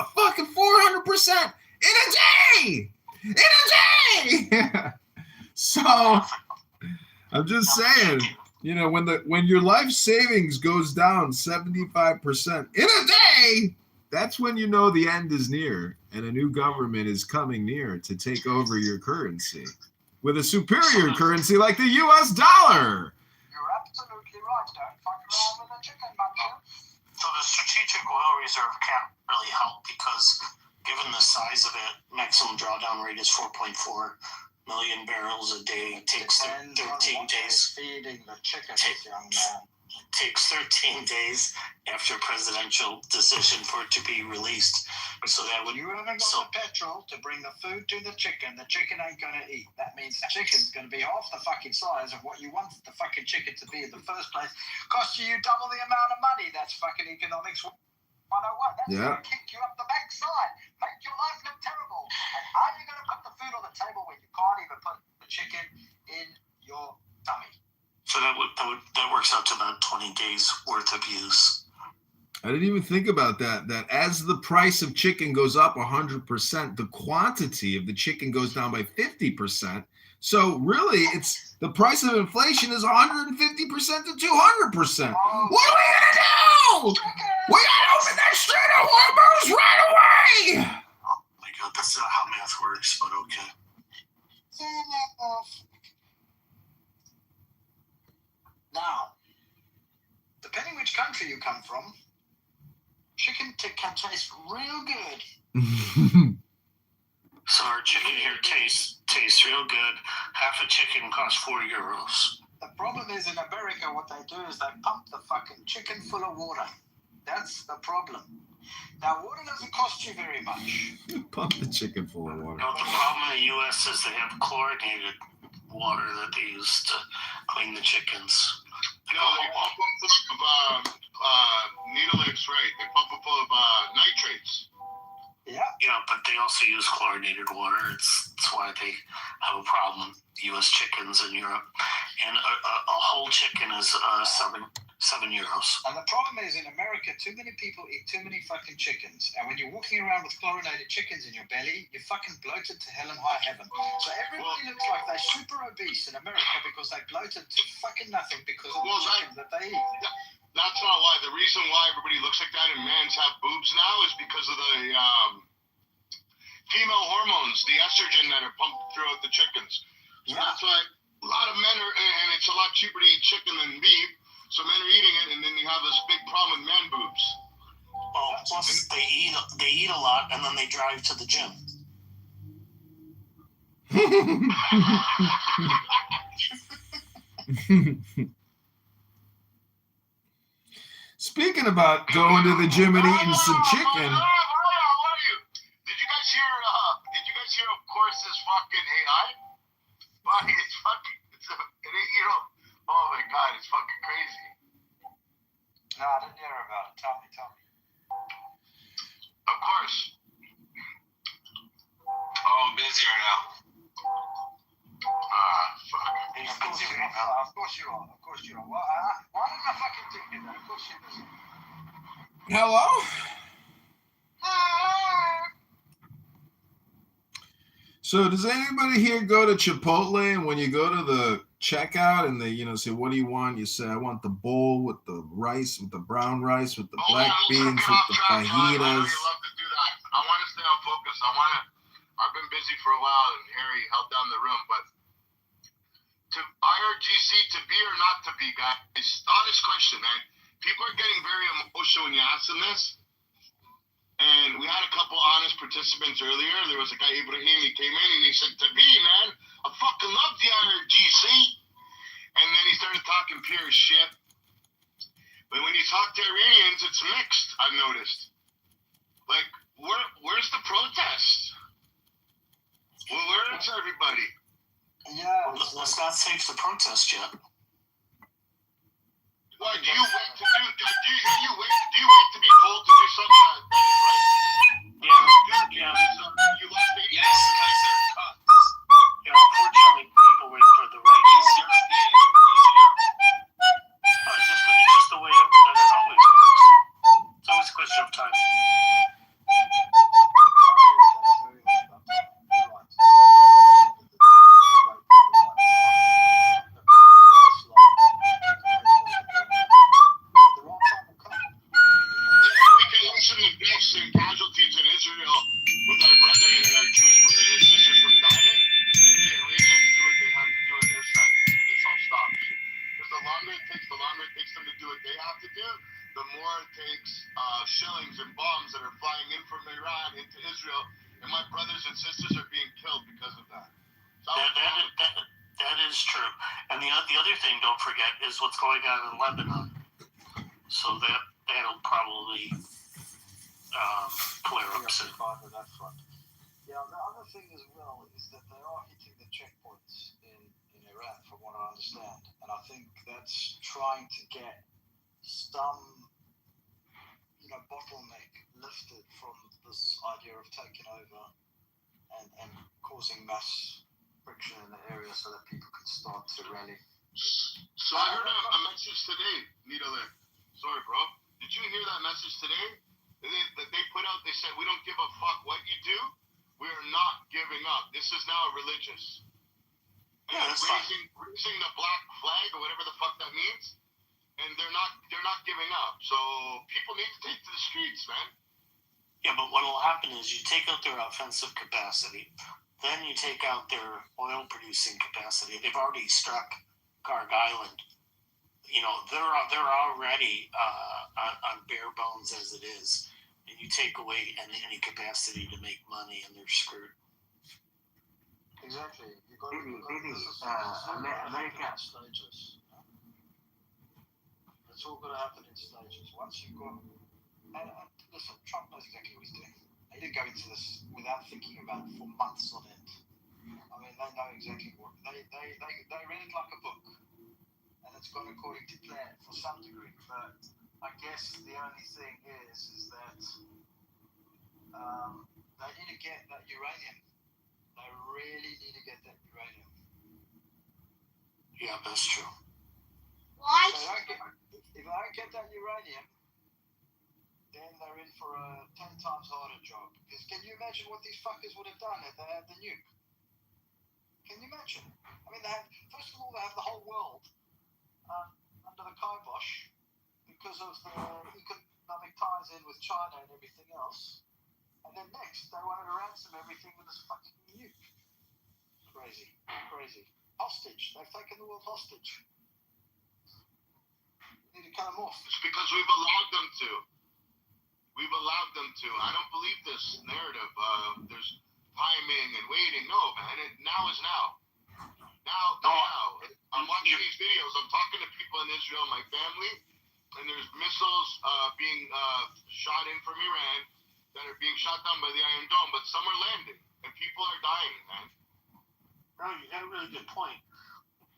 A fucking 400% in a day! In a day! So, I'm just saying, when your life savings goes down 75% in a day, that's when you know the end is near and a new government is coming near to take over your currency with a superior currency like the US dollar. You're absolutely right. Don't fuck around with a chicken buncher. So the strategic oil reserve can't really help because given the size of it, maximum drawdown rate is 4.4 million barrels a day. Takes Depends 13 on what days. they're feeding the chickens, young man. takes 13 days after presidential decision for it to be released. So that would You haven't got the petrol to bring the food to the chicken ain't gonna eat. That means the chicken's gonna be half the fucking size of what you wanted the fucking chicken to be in the first place. Cost you double the amount of money. That's fucking economics 101. That's gonna kick you up the backside, make your life look terrible. And how are you gonna put the food on the table when you can't even put the chicken in your tummy? So that works out to about 20 days worth of use. I didn't even think about that. That as the price of chicken goes up 100%, the quantity of the chicken goes down by 50%. So really, it's the price of inflation is 150% to 200%. What are we gonna do? We gotta open that straight of hormones right away. Oh my God, that's not how math works, but okay. Now, depending which country you come from, chicken can taste real good. So our chicken here tastes real good. Half a chicken costs €4. The problem is in America, what they do is they pump the fucking chicken full of water. That's the problem. Now, water doesn't cost you very much. Pump the chicken full of water. No, the problem in the U.S. is they have chlorinated water that they use to clean the chickens. No, they pump them full of Needlex, right? They pump them full of nitrates. Yeah. Yeah, but they also use chlorinated water. It's why they have a problem with U.S. chickens in Europe. And a whole chicken is €7. And the problem is in America, too many people eat too many fucking chickens. And when you're walking around with chlorinated chickens in your belly, you're fucking bloated to hell and high heaven. So everybody looks like they're super obese in America because they bloated to fucking nothing because of the chicken that they eat. That's not why. The reason why everybody looks like that and men's have boobs now is because of the female hormones, the estrogen that are pumped throughout the chickens. So that's why a lot of men are, and it's a lot cheaper to eat chicken than beef. So men are eating it, and then you have this big problem with man boobs. Well, plus they eat a lot, and then they drive to the gym. Speaking about going to the gym and eating some chicken. Did you guys hear? Of course, this fucking AI. Oh my God, it's fucking crazy. No, I didn't hear about it. Tell me. Of course. Oh, I'm busy right now. Fuck. Of course you are. Why did I fucking think of that? Of course you're busy. Hello? So does anybody here go to Chipotle, and when you go to the checkout and they say, what do you want? You say, I want the bowl with the rice, with the brown rice, with the black beans, with the fajitas. I really love to do that. I want to stay on focus. I've been busy for a while, and Harry held down the room, but to IRGC, to be or not to be, guys, honest question, man. People are getting very emotional when you ask them this. And we had a couple honest participants earlier. There was a guy, Ibrahim, he came in and he said, to be, man, I fucking love the IRGC. And then he started talking pure shit. But when you talk to Iranians, it's mixed, I've noticed. Like, where's the protest? Well, where is everybody? Yeah. Well, it's not safe to protest yet. Why do you wait to be told to do something that is right? Yeah. You left it. Yes, guys, they're cut. Yeah, unfortunately, people wait for the right moment. It's just the way that it always works. It's always a question of timing. And casualties in Israel with our brethren and our Jewish brothers and sisters from dying, the Iranians do what they have to do on their side, and this all stops. Because the longer it takes them to do what they have to do, the more it takes shillings and bombs that are flying in from Iran into Israel, and my brothers and sisters are being killed because of that. That is true. And the other thing, don't forget, is what's going on in Lebanon. So that'll probably clear up soon. Preoccupied with that front. Yeah, the other thing as well is that they are hitting the checkpoints in Iran, from what I understand, and I think that's trying to get some, bottleneck lifted from this idea of taking over and causing mass friction in the area so that people can start to rally. So I heard a message today, Nidale. Sorry, bro. Did you hear that message today? That they put out, they said, we don't give a fuck what you do. We are not giving up. This is now religious. And Yeah, that's raising the black flag or whatever the fuck that means. And they're not giving up. So people need to take to the streets, man. Yeah, but what will happen is you take out their offensive capacity, then you take out their oil-producing capacity. They've already struck Garg Island. They're already on bare bones as it is, and you take away any capacity to make money, and they're screwed. Exactly. America. Stages. It's all going to happen in stages. Once you've got, and listen, Trump knows exactly what he's doing. He didn't go into this without thinking about it for months on end. I mean, they know exactly what they read it like a book, and it's gone according to plan for some degree. But I guess the only thing is that they need to get that uranium. They really need to get that uranium. Yeah, that's true. Why? So if I don't get that uranium, then they're in for a 10 times harder job. Because can you imagine what these fuckers would have done if they had the nuke? Can you imagine? I mean, first of all, they have the whole world under the kibosh because of the economic ties in with China and everything else. And then next, they wanted to ransom everything with this fucking nuke. Crazy. Hostage. They've taken the world hostage. You need to cut them off. It's because we've allowed them to. I don't believe this narrative. There's timing and waiting. No, man. Now is now. Now. I'm watching these videos. I'm talking to people in Israel, my family, and there's missiles being shot in from Iran that are being shot down by the Iron Dome, but some are landing, and people are dying, man. No, you got a really good point.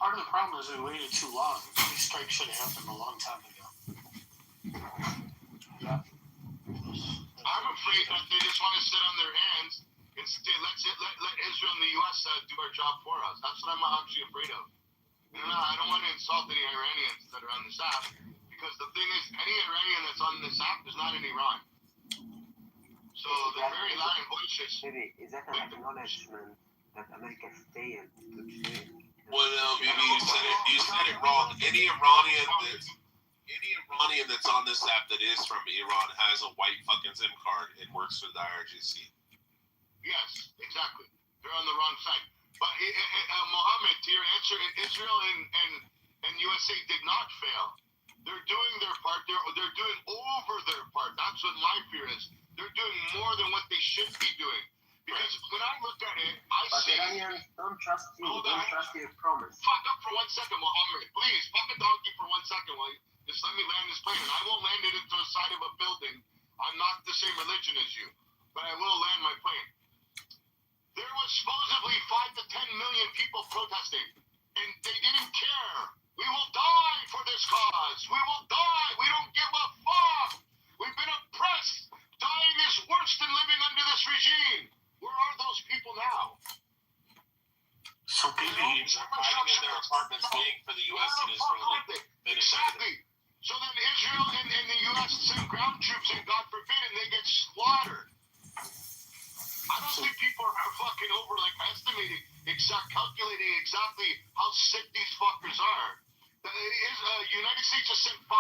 Part of the problem is we waited too long. These strikes should have happened a long time ago. Yeah. I'm afraid that they just want to sit on their hands and say, let Israel and the U.S. Do our job for us. That's what I'm actually afraid of. I don't want to insult any Iranians that are on this app, because the thing is, any Iranian that's on this app is not in Iran. So they're very loud and voices. Maybe is that an acknowledgement that America failed to change? Well, no, maybe you said it wrong. Any Iranian that's on this app that is from Iran has a white fucking SIM card and works for the IRGC. Yes, exactly. They're on the wrong side. But Mohammed, to your answer, Israel and USA did not fail. They're doing their part. They're doing over their part. That's what my fear is. They're doing more than what they should be doing. Because when I look at it, But Iranians don't trust you. Don't trust your promise. Fuck up for 1 second, Mohammed. Please, fuck a donkey for 1 second. Just let me land this plane. And I won't land it into the side of a building. I'm not the same religion as you. But I will land my plane. There was supposedly 5 to 10 million people protesting. And they didn't care. We will die for this cause. We will die. We don't give a fuck. We've been oppressed. Dying is worse than living under this regime. Where are those people now? So maybe Hiding in their apartments waiting for the U.S. and Israel to finish Exactly. So then Israel and the U.S. send ground troops in, God forbid, and they get slaughtered. I don't think people are fucking estimating, calculating exactly how sick these fuckers are. The United States just sent 5,000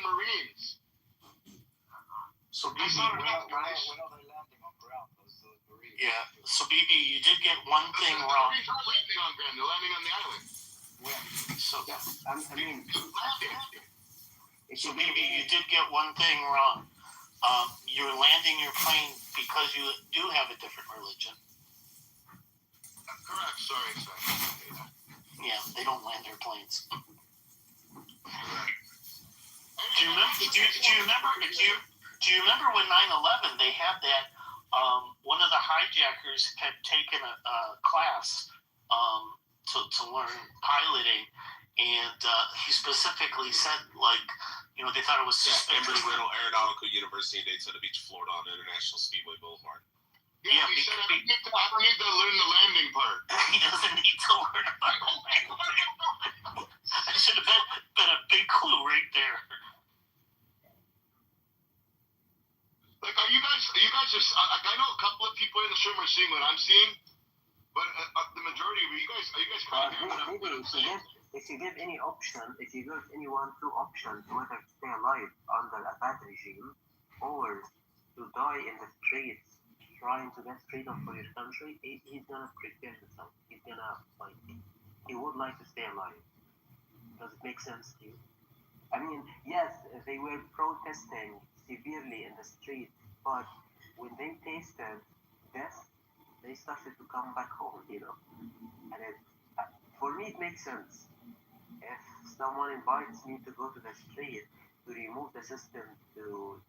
Marines. So That's BB, not enough, guys. When are they landing on ground? Those Marines. yeah. So BB, you did get one thing The wrong. Marines aren't landing on ground. They're landing on the island. So I mean, So BB, you did get one thing wrong. You're landing your plane because you do have a different religion. Correct. Sorry. Yeah, they don't land their planes. Correct. Do you remember when 9/11 they had that? One of the hijackers had taken a class to learn piloting, and he specifically said, like, they thought it was Embry-Riddle Aeronautical University in Daytona Beach, Florida, on International Speedway Boulevard. Yeah, he said I don't need to learn the landing part. He doesn't need to learn about the landing. That should have been a big clue right there. Like, are you guys just? I know a couple of people in the stream are seeing what I'm seeing, but the majority of you guys, are you guys kind of hearing what I'm saying? If you give any option, if you give anyone two options, whether to stay alive under a bad regime or to die in the streets trying to get freedom for your country, he's gonna prepare himself. He's gonna fight. He would like to stay alive. Does it make sense to you? I mean, yes, they were protesting severely in the streets, but when they tasted death, they started to come back home, And for me, it makes sense. If someone invites me to go to the street to remove the system, to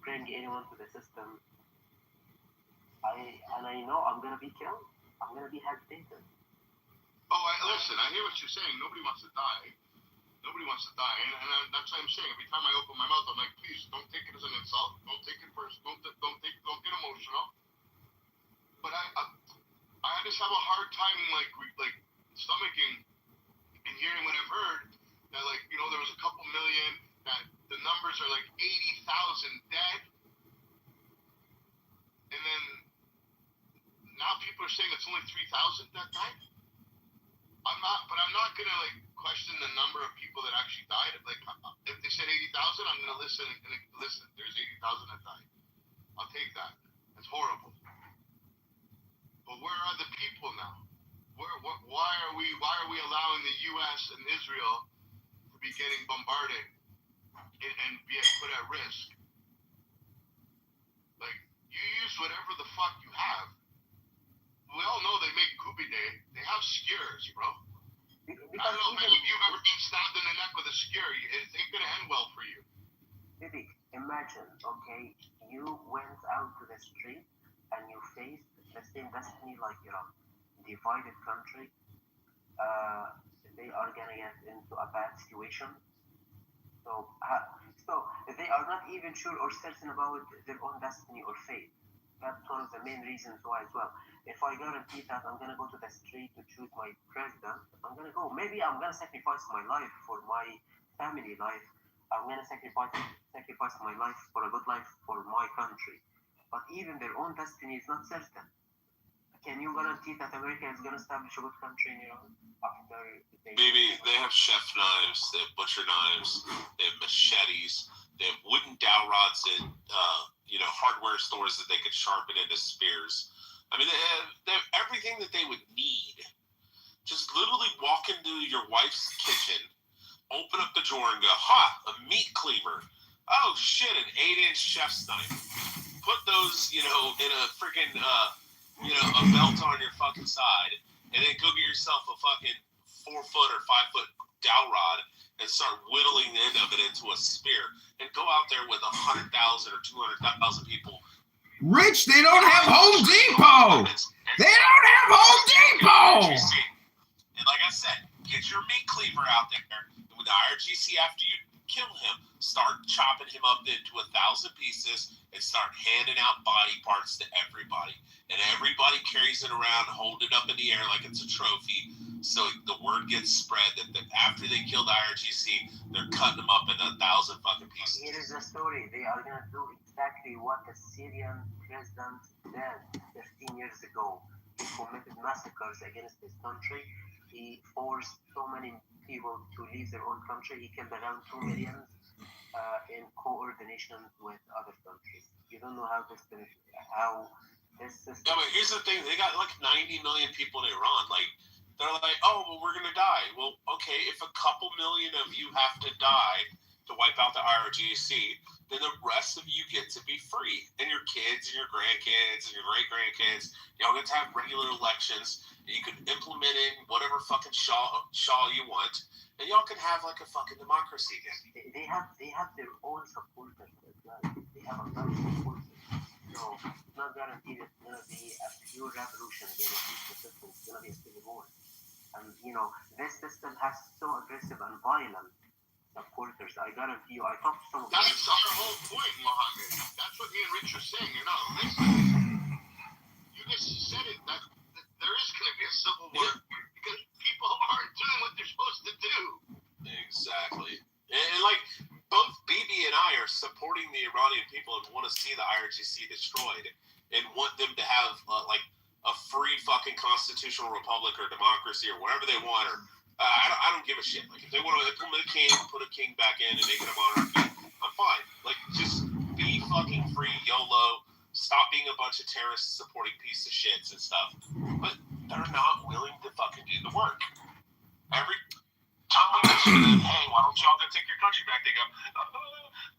bring anyone to the system, I know I'm gonna be killed. I'm gonna be hesitated. Listen, I hear what you're saying. Nobody wants to die. Nobody wants to die, and that's what I'm saying. Every time I open my mouth, I'm like, please don't take it as an insult. Don't take it personal. Don't get emotional. But I just have a hard time like stomaching and hearing what I've heard that there was a couple million, that the numbers are like 80,000 dead, and then now people are saying it's only 3,000 that died. I'm not gonna question the number of people that actually died. Like, if they said 80,000, I'm gonna listen. Listen, there's 80,000 that died. I'll take that. It's horrible. But where are the people now? Why are we allowing the U.S. and Israel to be getting bombarded and be put at risk? Like, you use whatever the fuck you have. We all know they make Kubi Day. They have skewers, bro. I don't know if any of you have ever been stabbed in the neck with a skewer. It ain't gonna end well for you. Maybe imagine, okay, you went out to the street and you faced the same destiny like Iran, divided country. They are gonna get into a bad situation. So they are not even sure or certain about their own destiny or fate. That's one of the main reasons why as well. If I guarantee that I'm gonna go to the street to choose my president, I'm gonna go. Maybe I'm gonna sacrifice my life for my family life. I'm gonna sacrifice my life for a good life for my country. But even their own destiny is not certain. Can you guarantee that America is gonna establish a good country in Iran after They have chef knives, they have butcher knives, they have machetes, they have wooden dowel rods and hardware stores that they could sharpen into spears. I mean, they have everything that they would need. Just literally walk into your wife's kitchen, open up the drawer and go, a meat cleaver. Oh shit, an 8-inch chef's knife. Put those, in a freaking, a belt on your fucking side, and then go get yourself a fucking 4-foot or 5-foot dowel rod and start whittling the end of it into a spear, and go out there with 100,000 or 200,000 people. Rich, they don't have Home Depot. They don't have Home Depot. And like I said, get your meat cleaver out there with the IRGC. After you kill him, start chopping him up into 1,000 pieces and start handing out body parts to everybody. And everybody carries it around, hold it up in the air like it's a trophy. So the word gets spread that after they kill the IRGC, they're cutting them up into 1,000 fucking pieces. Here is the story. They are going to do exactly what the Syrian president did 13 years ago. He committed massacres against his country. He forced so many people to leave their own country. He killed around 2 million in coordination with other countries. You don't know how this system. Yeah, but here's the thing: they got like 90 million people in Iran. Like, they're like, oh, well, we're gonna die. Well, okay, if a couple million of you have to die to wipe out the IRGC, then the rest of you get to be free. And your kids and your grandkids and your great-grandkids, y'all get to have regular elections. And you can implement in whatever fucking shaw you want. And y'all can have like a fucking democracy again. They have their own supporters as well. They have a lot of supporters. So it's not guaranteed it's gonna be a pure revolution against the system. It's gonna be a civil war. And this system has so aggressive and violent supporters. I guarantee you, I talked to some of them. That's our whole point, Mohammed. That's what me and Rich are saying. You're not listening. You just said it. That there is going to be a civil war because people aren't doing what they're supposed to do. Exactly. And like, both Bibi and I are supporting the Iranian people and want to see the IRGC destroyed and want them to have like a free fucking constitutional republic or democracy or whatever they want. Or I don't give a shit. Like, if they want to implement a king, put a king back in and make it a monarchy, I'm fine. Like, just be fucking free, YOLO. Stop being a bunch of terrorists supporting piece of shits and stuff. But they're not willing to fucking do the work. Every time we mention to them, hey, why don't y'all go take your country back? They go,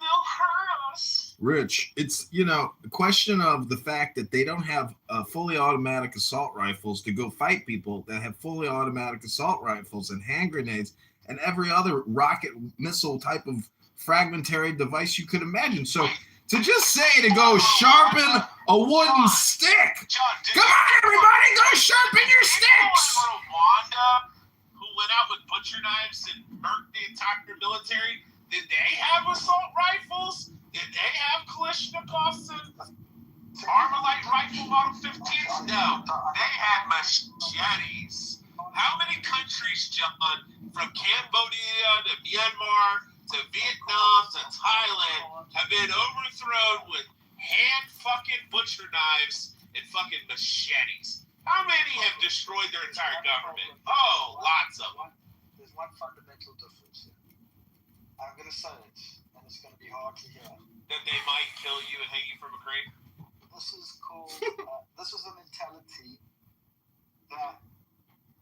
they'll hurt us. Rich, it's a question of the fact that they don't have fully automatic assault rifles to go fight people that have fully automatic assault rifles and hand grenades and every other rocket missile type of fragmentary device you could imagine. So to just say to go sharpen a wooden stick, come on everybody, go sharpen your sticks. Rwanda, who went out with butcher knives and murked the entire military, did they have assault rifles? Did they have Kalashnikovs and Armalite rifle Model 15s? No, they had machetes. How many countries, John, from Cambodia to Myanmar to Vietnam to Thailand, have been overthrown with hand fucking butcher knives and fucking machetes? How many have destroyed their entire government? Oh, lots of them. There's one fundamental difference here. I'm going to say it, and it's going to be hard to hear. That they might kill you and hang you from a crane? This is called, this is a mentality that...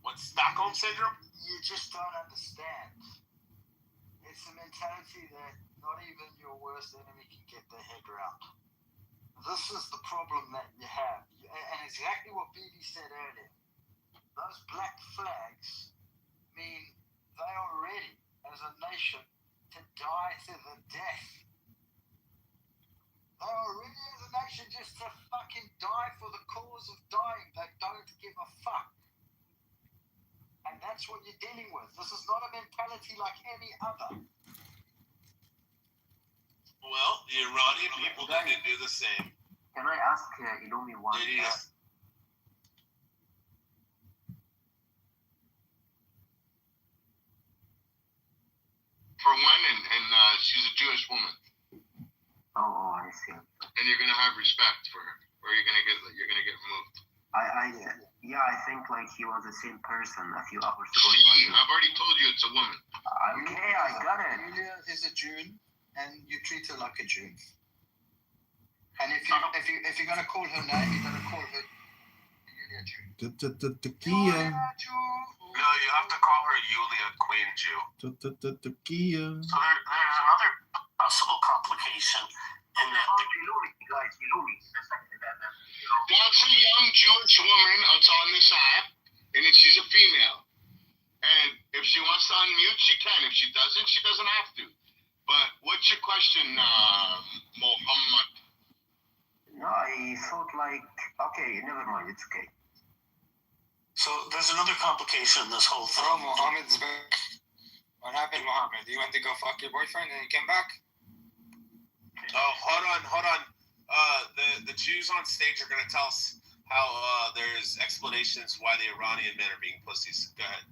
What, Stockholm Syndrome? You just don't understand. It's a mentality that not even your worst enemy can get their head around. This is the problem that you have. And exactly what BB said earlier. Those black flags mean they are ready as a nation to die to the death. They are ready as a nation just to fucking die for the cause of dying. They don't give a fuck. And that's what you're dealing with. This is not a mentality like any other. Well, the Iranian people didn't do the same. Can I ask Ilumi one? Yes. For women, and she's a Jewish woman. Oh, I see. And you're gonna have respect for her, or you're gonna get moved. I think like he was the same person a few hours ago. I've already told you it's a woman. Okay, I got it. Julia is a June, and you treat her like a June. And if you're gonna call her name, you're gonna call her Julia June. Takia. No, you have to call her Yulia Queen Jew. Takia. So there's another possible complication in that That's a young Jewish woman that's on this app, and she's a female. And if she wants to unmute, she can. If she doesn't, she doesn't have to. But what's your question, Mohammed? No, I thought like, okay, never mind, it's okay. So there's another complication in this whole thing. Oh, Mohammed's back. What happened, Mohammed? You went to go fuck your boyfriend and you came back? Oh, hold on. The Jews on stage are going to tell us how there's explanations why the Iranian men are being pussies. Go ahead.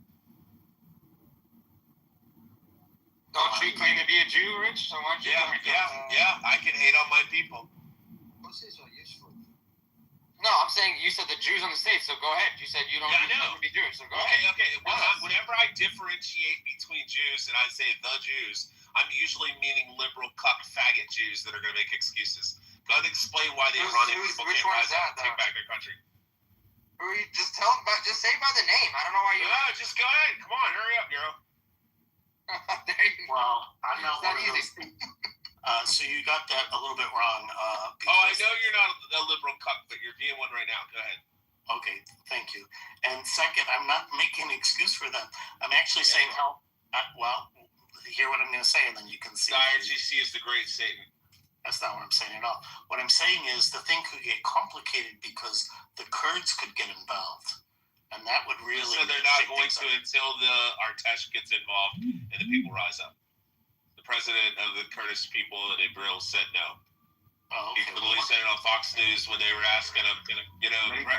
Don't you claim to be a Jew, Rich? So why don't you Yeah, I can hate on my people. Pussies are useful. No, I'm saying you said the Jews on the stage, so go ahead. You said you don't know. be Jewish, so go ahead. Okay. Whenever I differentiate between Jews and I say the Jews, I'm usually meaning liberal cuck faggot Jews that are going to make excuses. Go ahead and explain why the Iranian people can't rise up and take back their country. Just tell them just say by the name. I don't know why you. No, just go ahead. Come on, hurry up, Gero. There you go. Well, I'm not It's not one of easy. those. So you got that a little bit wrong. I know you're not a liberal cuck, but you're being one right now. Go ahead. Okay, thank you. And second, I'm not making an excuse for them. I'm actually saying how. Well, hear what I'm going to say, and then you can see. The IRGC is the great Satan. That's not what I'm saying at all. What I'm saying is the thing could get complicated because the Kurds could get involved, and that would really. So they're not going to until the Artesh gets involved and the people rise up. The president of the Kurdish people in April said no. Oh, He literally said it on Fox News when they were asking him,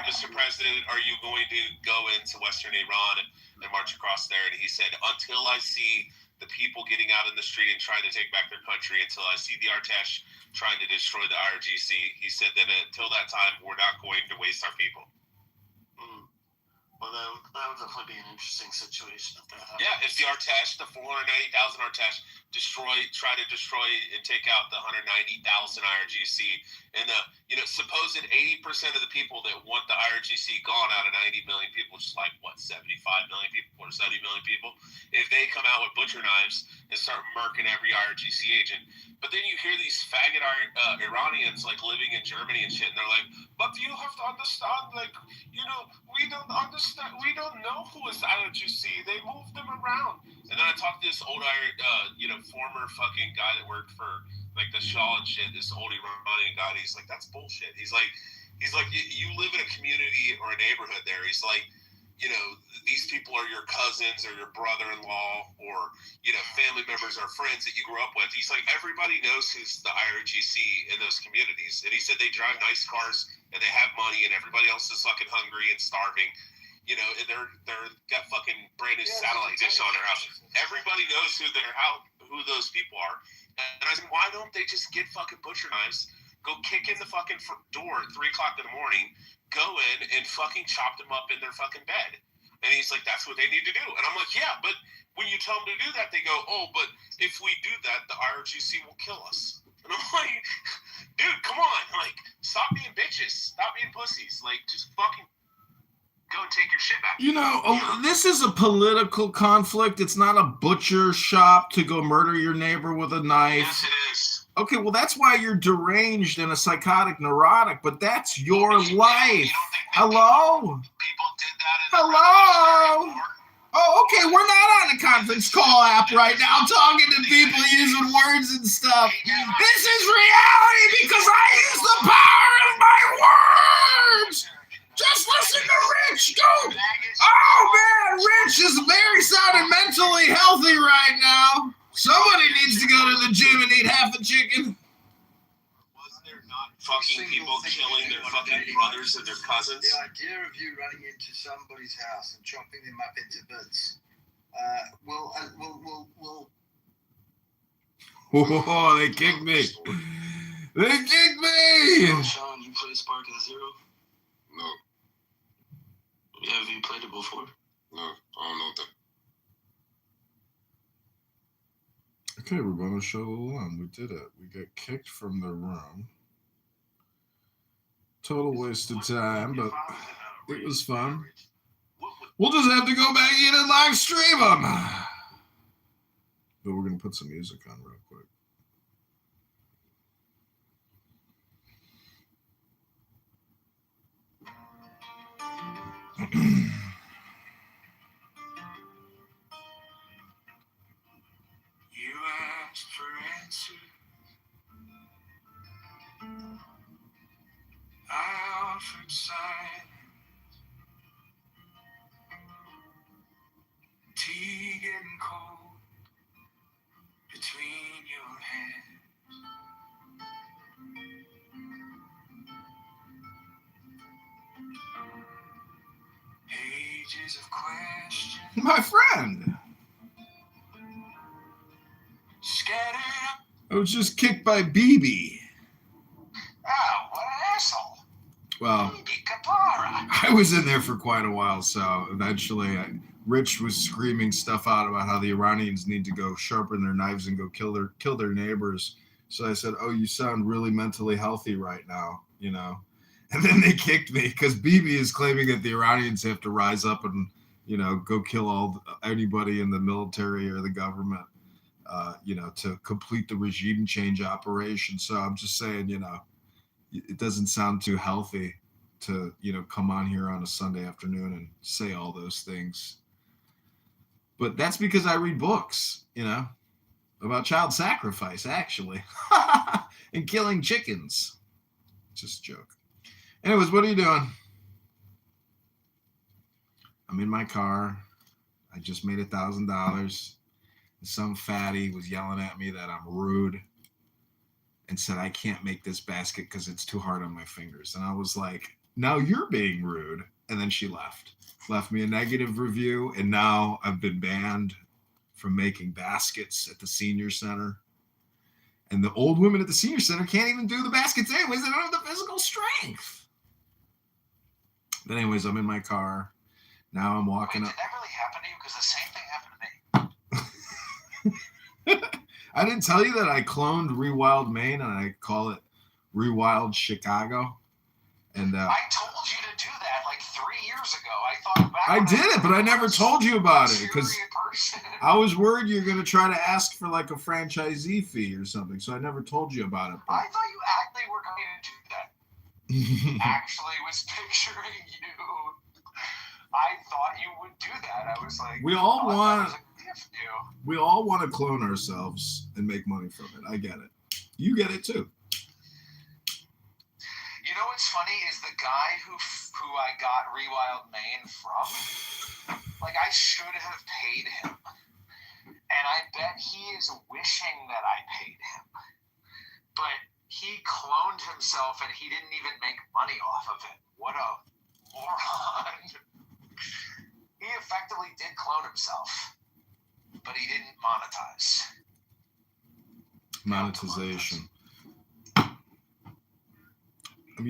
Mr. President, are you going to go into Western Iran and march across there? And he said, until I see the people getting out in the street and trying to take back their country, until I see the Artesh trying to destroy the IRGC, he said that until that time, we're not going to waste our people. Well, that would definitely be an interesting situation if that happens. Yeah, if the Artesh, the 490,000 Artesh, try to destroy and take out the 190,000 IRGC, and supposed 80% of the people that want the IRGC gone out of 90 million people, which is like, 75 million people or 70 million people, if they come out with butcher knives and start murking every IRGC agent. But then you hear these faggot Iranians like living in Germany and shit, and they're like, but you have to understand, we don't understand, we don't know who is IRGC, they move them around. And then I talked to this old former fucking guy that worked for like the Shaw and shit, this old Iranian guy, and he's like, that's bullshit. He's like, you live in a community or a neighborhood there. He's like, these people are your cousins or your brother-in-law or, family members or friends that you grew up with. He's like, everybody knows who's the IRGC in those communities. And he said they drive nice cars and they have money and everybody else is fucking hungry and starving. And they're got fucking brand new satellite dish on their house. Everybody knows who those people are. And I said, why don't they just get fucking butcher knives, go kick in the fucking door at 3 o'clock in the morning, go in and fucking chop them up in their fucking bed? And he's like, that's what they need to do. And I'm like, yeah, but when you tell them to do that, they go, oh, but if we do that, the IRGC will kill us. And I'm like, dude, come on. Like, stop being bitches. Stop being pussies. Like, just fucking go and take your shit back. This is a political conflict. It's not a butcher shop to go murder your neighbor with a knife. Yes, it is. Okay, well, that's why you're deranged and a psychotic neurotic, but that's your life. Hello? People did that in Hello? Oh, okay, we're not on a conference call app right now talking to people using words and stuff. This is reality because I use the power of my words. Just listen to Rich, go. Oh, man, Rich is very sounding mentally healthy right now. Somebody needs to go to the gym and eat half a chicken. Was there not fucking people killing their fucking brothers and their cousins? The idea of you running into somebody's house and chopping them up into bits will Oh, they kicked me. They kicked me. Sean, you play Spark at Zero? No, Yeah, have you played it before? no, I don't know that. Okay, we're going to show alone. We did it. We got kicked from the room. Total waste of time, but it was fun. We'll just have to go back in and live stream them. But we're going to put some music on real quick. You asked for answers. I offered silence. Tea getting cold between your hands. Pages of questions My friend. scattered. I was just kicked by BB. Oh, what an asshole. Well, Baby Kapara. I was in there for quite a while, so eventually Rich was screaming stuff out about how the Iranians need to go sharpen their knives and go kill their neighbors. So I said, oh, you sound really mentally healthy right now, And then they kicked me because BB is claiming that the Iranians have to rise up and, go kill anybody in the military or the government. to complete the regime change operation. So I'm just saying, it doesn't sound too healthy to, come on here on a Sunday afternoon and say all those things. But that's because I read books, about child sacrifice, actually, and killing chickens. Just a joke. Anyways, what are you doing? I'm in my car. I just made $1,000. Some fatty was yelling at me that I'm rude and said I can't make this basket because it's too hard on my fingers. And I was like, now you're being rude. And then she left me a negative review. And now I've been banned from making baskets at the senior center. And the old women at the senior center can't even do the baskets anyways. They don't have the physical strength. But anyways, I'm in my car. Now I'm walking up. Did that really happen to you? Because the same thing happened to me. I didn't tell you that I cloned Rewild Maine and I call it Rewild Chicago. And I told you to do that like 3 years ago. I thought back I did it, but I never told you about it because I was worried you're going to try to ask for like a franchisee fee or something. So I never told you about it. I thought you actually were going to do that. Actually was picturing you. I thought you would do that. I was like, we all want to clone ourselves and make money from it. I get it. You get it too. You know what's funny is the guy who I got Rewild Maine from, like I should have paid him. And I bet he is wishing that I paid him. But he cloned himself and he didn't even make money off of it. What a moron. He effectively did clone himself, but he didn't monetize. Monetization. I'm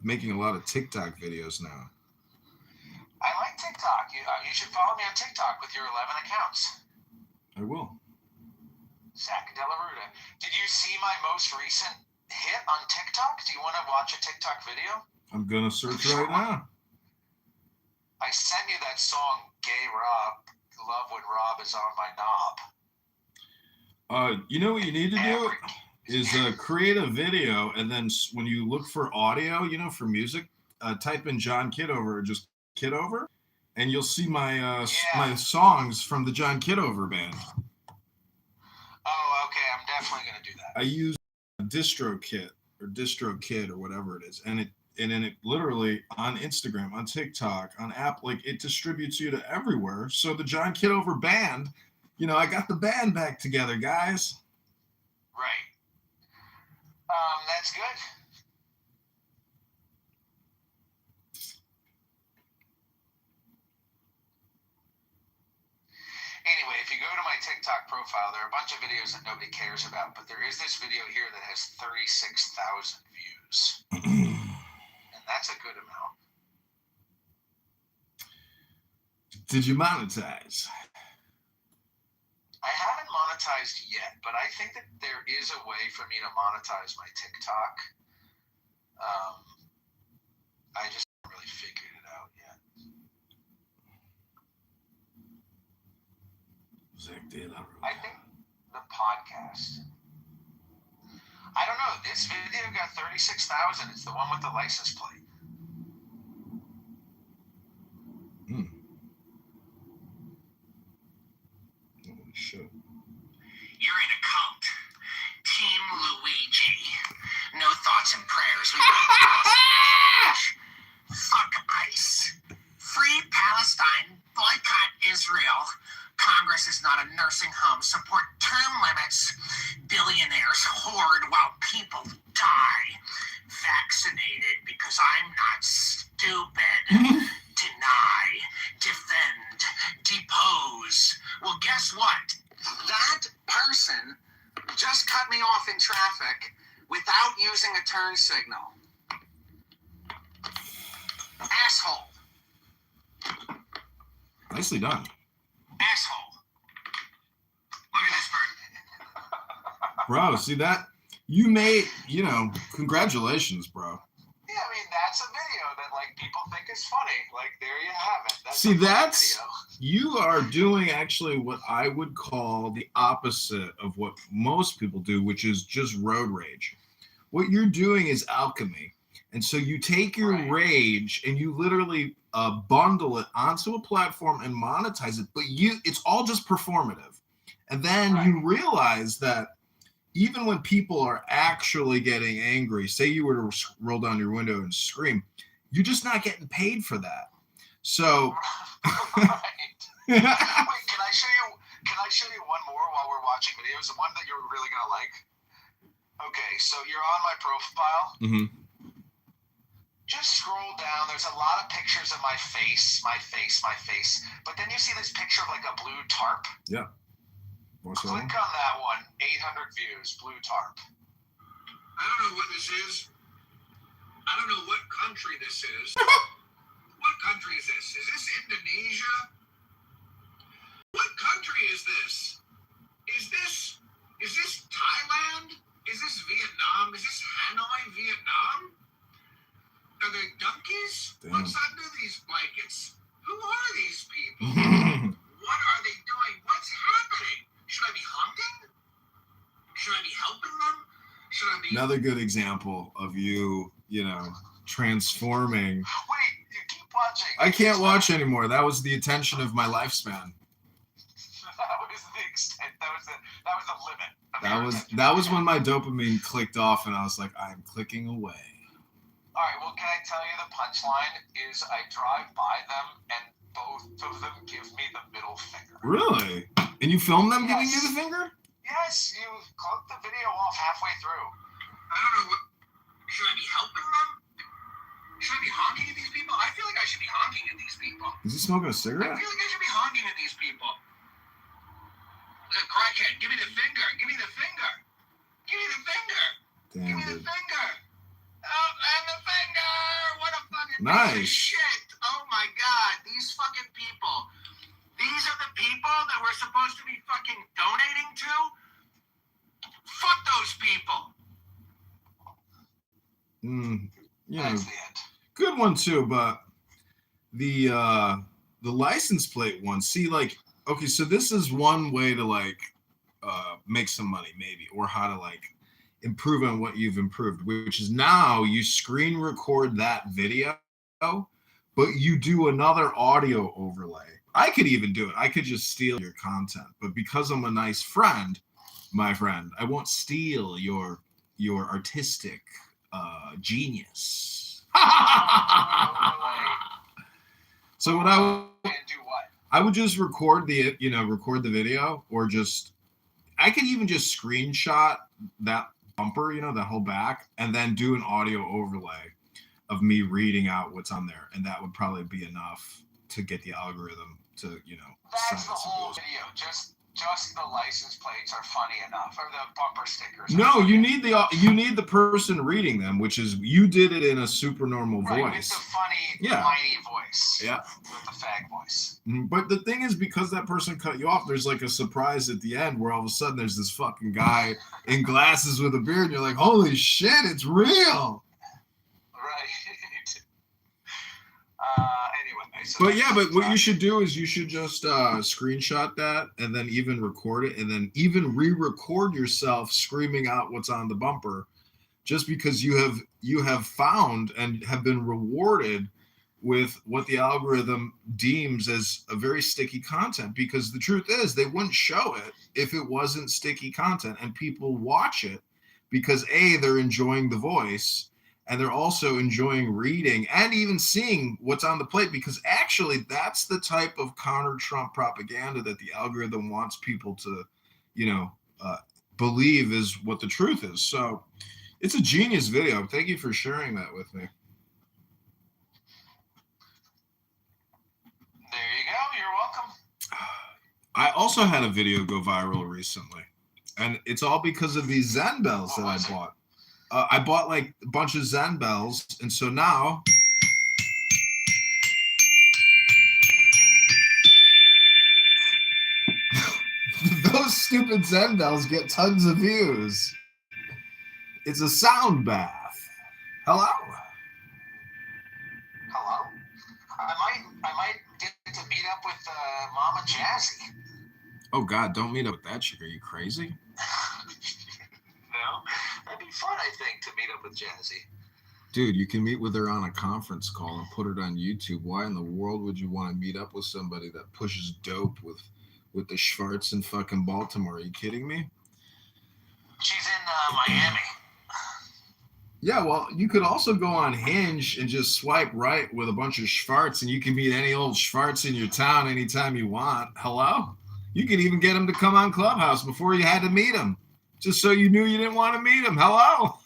making a lot of TikTok videos now. I like TikTok. You should follow me on TikTok with your 11 accounts. I will. Zach Della Ruta. Did you see my most recent hit on TikTok? Do you want to watch a TikTok video? I'm going to search right now. I sent you that song, Gay Rob, Love When Rob Is On My Knob. You know what you need to do is create a video, and then when you look for audio, for music, type in John Kitover or just Kitover, and you'll see my my songs from the John Kitover band. Oh, okay. I'm definitely going to do that. I use DistroKit or DistroKid or whatever it is, and then it literally on Instagram, on TikTok, on app, like it distributes you to everywhere. So the John Kitover band, I got the band back together, guys. Right. That's good. Anyway, if you go to my TikTok profile, there are a bunch of videos that nobody cares about, but there is this video here that has 36,000 views. And that's a good amount. Did you monetize? I haven't monetized yet, but I think that there is a way for me to monetize my TikTok. I just haven't really figured it out yet. I think the podcast. I don't know. This video got 36,000. It's the one with the license plate. Sure. You're in a cult. Team Luigi. No thoughts and prayers. Fuck ICE. Free Palestine. Boycott Israel. Congress is not a nursing home. Support term limits. Billionaires hoard while people die. Vaccinated because I'm not stupid. Deny. Defend. Depose. Well, guess what? That person just cut me off in traffic without using a turn signal. Asshole. Nicely done. Asshole. Look at this bird. Bro, see that? You made, congratulations, bro. Yeah, I mean, that's a video that, people think is funny. Like, there you have it. That's see, You are doing actually what I would call the opposite of what most people do, which is just road rage. What you're doing is alchemy. And so you take your Right. rage and you literally bundle it onto a platform and monetize it, but it's all just performative. And then you realize that even when people are actually getting angry, say you were to roll down your window and scream, you're just not getting paid for that. So Right. Wait, can I show you? Can I show you one more while we're watching videos? The one that you're really gonna like. Okay, so you're on my profile. Mhm. Just scroll down. There's a lot of pictures of my face. But then you see this picture of like a blue tarp. Yeah. What's that? Click on that one. 800 views. Blue tarp. I don't know what this is. I don't know what country this is. What country is this? Is this Indonesia? What country is this? Is this Thailand? Is this Vietnam? Is this Hanoi, Vietnam? Are they donkeys? Damn. What's under these blankets? Who are these people? What are they doing? What's happening? Should I be hunting? Should I be helping them? Should I be... Another good example of you transforming. Wait, you keep watching. I can't watch anymore. That was the attention of my lifespan. That was the extent. That was the limit. That was when my dopamine clicked off, and I was like, I'm clicking away. All right. Well, can I tell you the punchline is I drive by them and both of them give me the middle finger. Really? And you film them giving Yes. you the finger? Yes, you click the video off halfway through. I don't know what... Should I be helping them? Should I be honking at these people? I feel like I should be honking at these people. Is he smoking a I cigarette? feel like I should be honking at these people. Crackhead, give me the finger. Give me the finger. Give me the finger. Give Damn, me the dude. finger. Oh, and the finger. What a fucking piece Nice. of shit. Oh my god, these fucking people. These are the people that we're supposed to be fucking donating to? Fuck those people. That's the end. Good one too, but the license plate one, see, like, okay, so this is one way to like make some money maybe, or how to like improve on what you've improved, which is now you screen record that video, but you do another audio overlay. I could even do it. I could just steal your content, but because I'm a nice friend, my friend, I won't steal your artistic genius. So what I would And do what? I would just record the video, or just, I could even just screenshot that bumper, that whole back, and then do an audio overlay of me reading out what's on there. And that would probably be enough to get the algorithm to, That's the send us whole views. video. Just the license plates are funny enough, or the bumper stickers. No, you need the person reading them, which is, you did it in a super normal Right, with voice. the funny, Yeah. whiny voice. Yeah. With the fag voice. But the thing is, because that person cut you off, there's like a surprise at the end where all of a sudden there's this fucking guy in glasses with a beard, and you're like, holy shit, it's real. Right. Anyway. So But yeah, but what you should do is you should just screenshot that, and then even record it, and then even re-record yourself screaming out what's on the bumper, just because you have found and have been rewarded with what the algorithm deems as a very sticky content. Because the truth is, they wouldn't show it if it wasn't sticky content, and people watch it because they're enjoying the voice, and they're also enjoying reading and even seeing what's on the plate, because actually that's the type of counter-Trump propaganda that the algorithm wants people to, believe is what the truth is. So it's a genius video. Thank you for sharing that with me. There you go. You're welcome. I also had a video go viral recently, and it's all because of these Zen bells that I bought. I bought like a bunch of Zen bells, and so now those stupid Zen bells get tons of views. It's a sound bath. Hello? Hello? I might get to meet up with Mama Jazzy. Oh God, don't meet up with that chick. Are you crazy? No, that'd be fun. I think to meet up with Jazzy. Dude, you can meet with her on a conference call and put it on YouTube. Why in the world would you want to meet up with somebody that pushes dope with the Schwartz in fucking Baltimore? Are you kidding me? She's in Miami. Yeah, well, you could also go on Hinge and just swipe right with a bunch of Schwartz, and you can meet any old Schwartz in your town anytime you want. Hello? You could even get him to come on Clubhouse before you had to meet him, just so you knew you didn't want to meet him. Hello?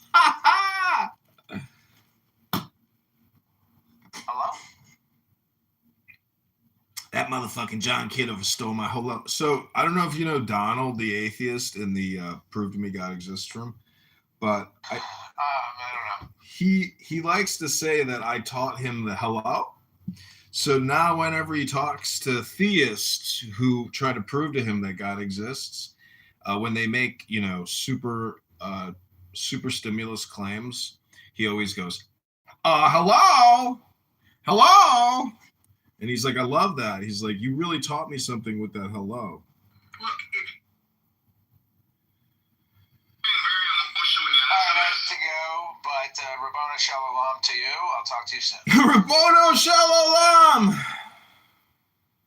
Hello? That motherfucking John Kitover stole my whole life. So I don't know if you know Donald, the atheist, in the Prove to Me God Exists room, but I don't know. He likes to say that I taught him the hello. So now whenever he talks to theists who try to prove to him that God exists, when they make, super stimulus claims, he always goes, hello. And he's like, I love that. He's like, you really taught me something with that hello. Look, I have to go, but Rabbona Shalom to you. I'll talk to you soon. Rabbono Shalom!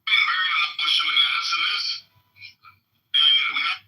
been very unofficial when you answer this, and we have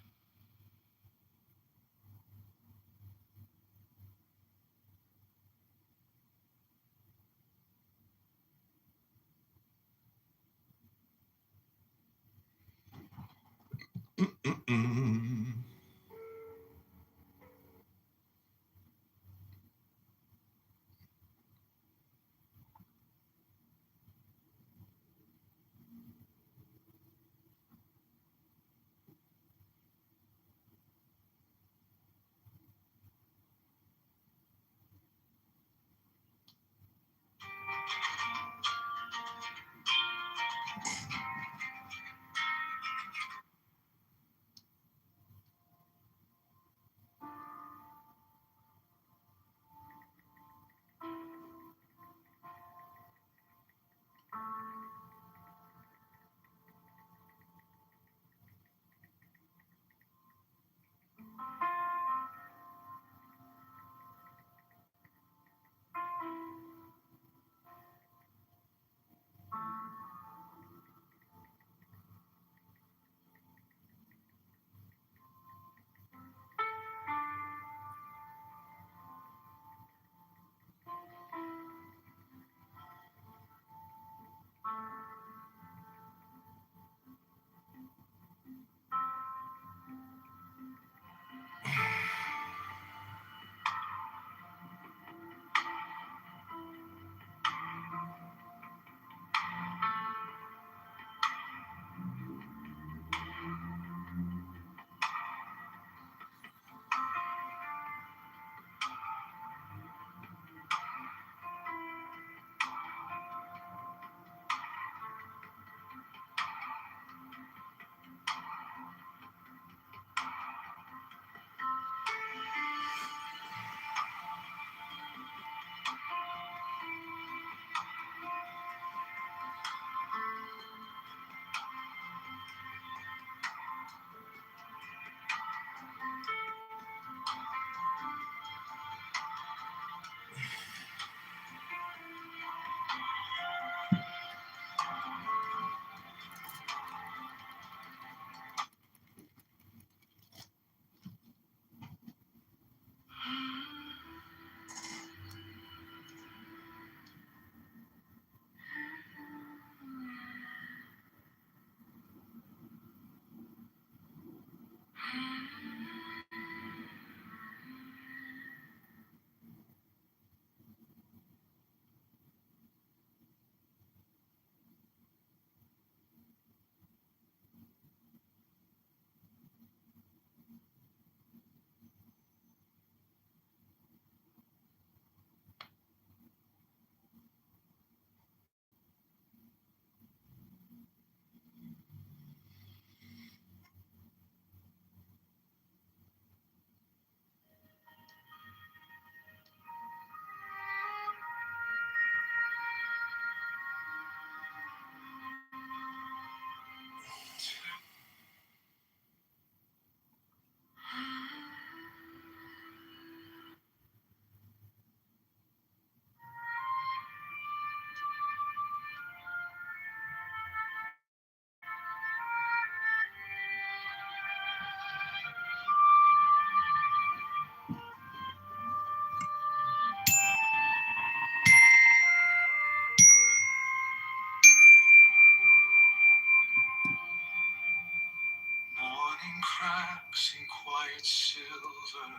in quiet silver,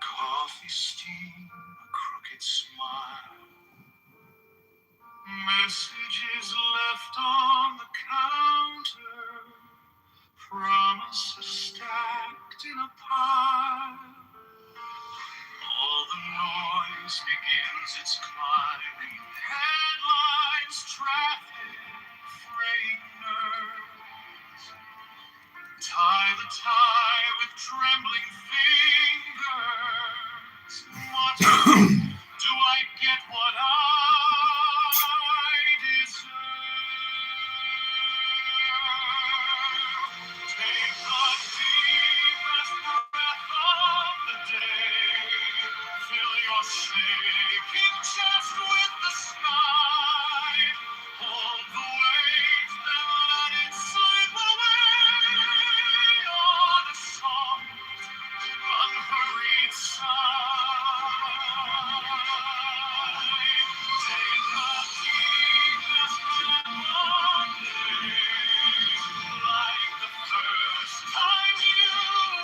coffee steam, a crooked smile, messages left on the counter, promises stacked in a pile. All the noise begins its climbing, headlines, traffic, fraying nerves. Tie the tie with trembling fingers. What do I get what I deserve? Take the deepest breath of the day. Fill your shaking chest with the sky. Hold the weight, then let it slip away on a soft, unhurried sigh. Take the deepest breath of day, like the first time you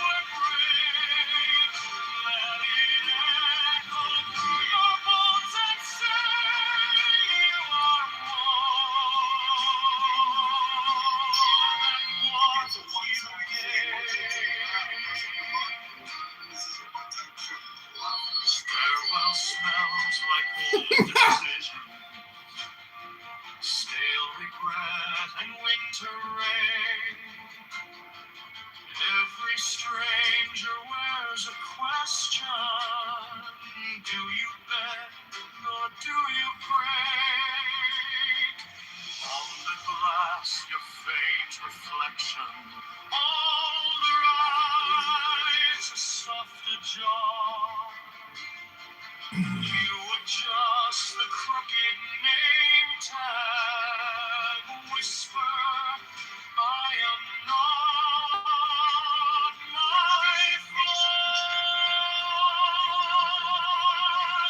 were brave. Let it echo through your bones and say you are more than what you gave. Farewell smells like old decision, stale regret and winter rain. Every stranger wears a question. Do you beg or do you pray? On the glass, your faint reflection. Older eyes, a softer jaw. You adjust the crooked name tag. Whisper, I am not my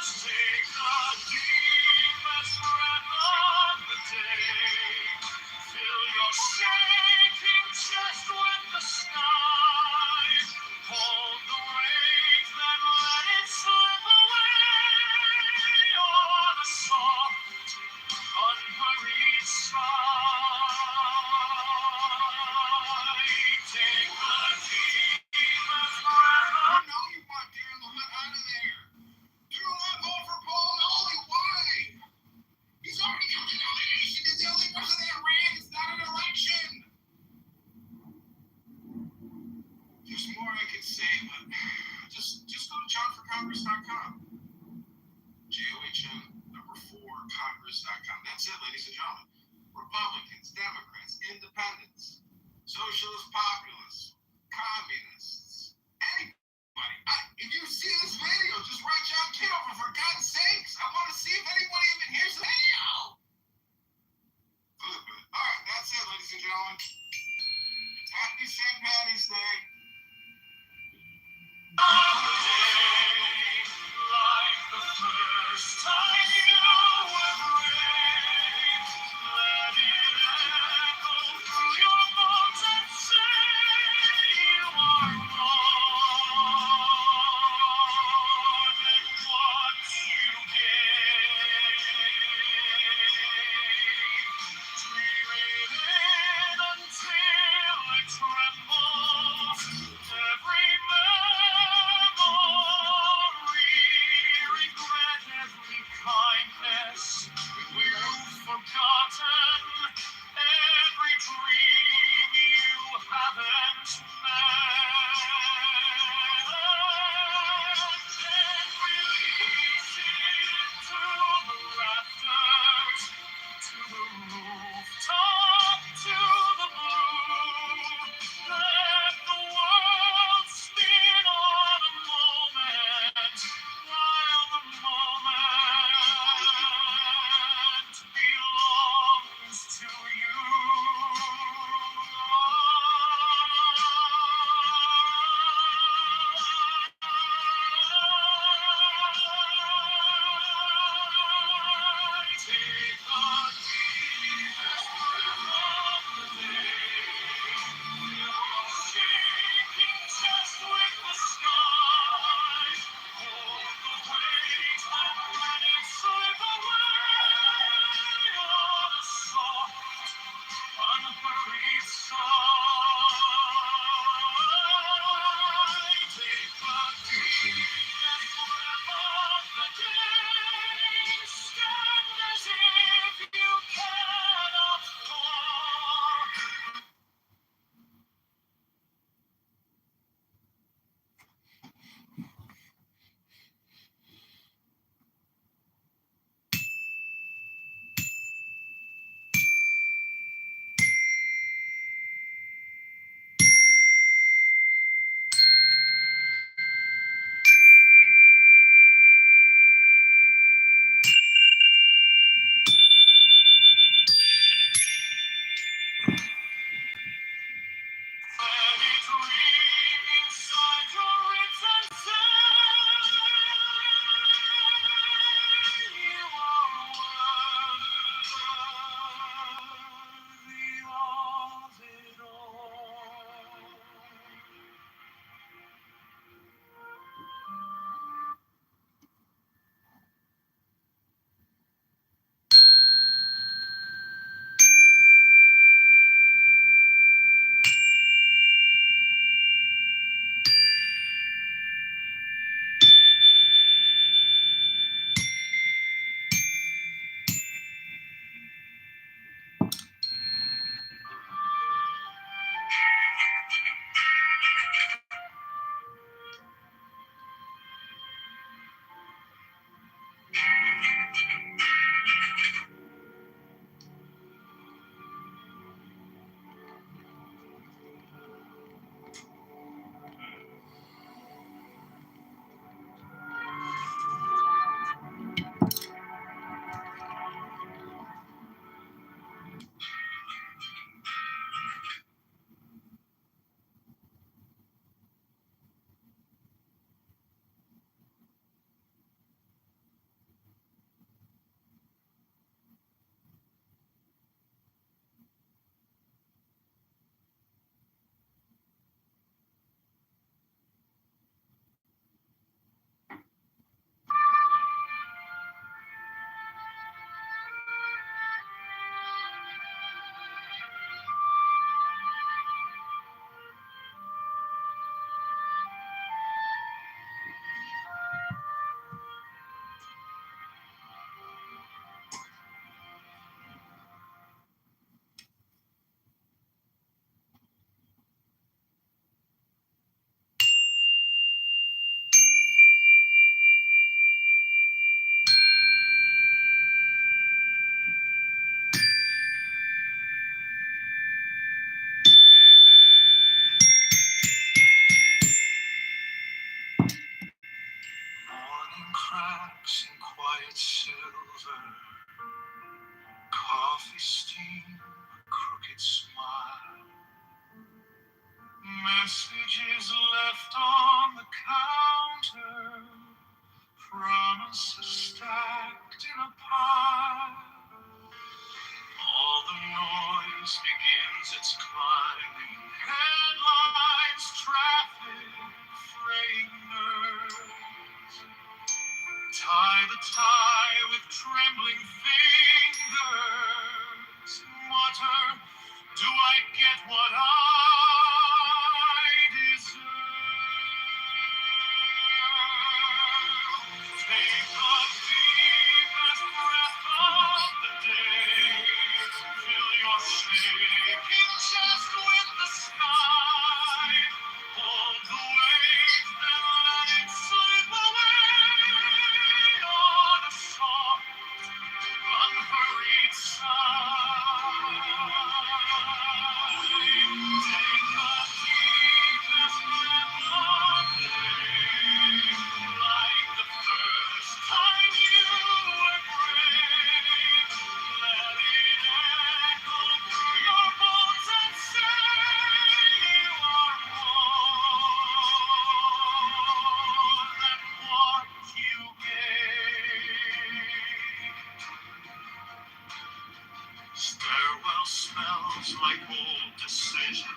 flaws. Take the deepest breath of the day. Fill your shaking chest with the sky. Hold the weight, then let it slip away on a soft, unhurried sigh. Take the deepest breath. I know you want Darren the Hunt out of there. Do not vote for Paul Nolley. Why? He's already got the nomination. He's the only person that ran. It's not an election. There's more I could say, but just go to johnforcongress.com. JOHN4congress.com. That's it, ladies and gentlemen. Republicans, Democrats, Independents, Socialist Populists, Communists, anybody. If you see this video, just write John Kitover, for God's sakes. I want to see if anybody even hears the video. Alright, that's it, ladies and gentlemen. Happy St. Patty's Day. Like the first time you were brave, let it echo through your bones and say you are more than what you gave. silver, coffee steam, crooked smile. Messages left on the counter, promises stacked in a pile. All the noise begins its climbing, headlines, traffic, fraying nerves. Tie the tie with trembling fingers, mutter, do I get what I deserve? Take the deepest breath of the day, fill your shaking chest with the sky, hold the weight, then let it slip away on a soft, unhurried sigh. Take the deepest breath of the day, like the first time you were brave. Let it echo through your bones and say you are more than what you gave. Stairwell smells like old decision,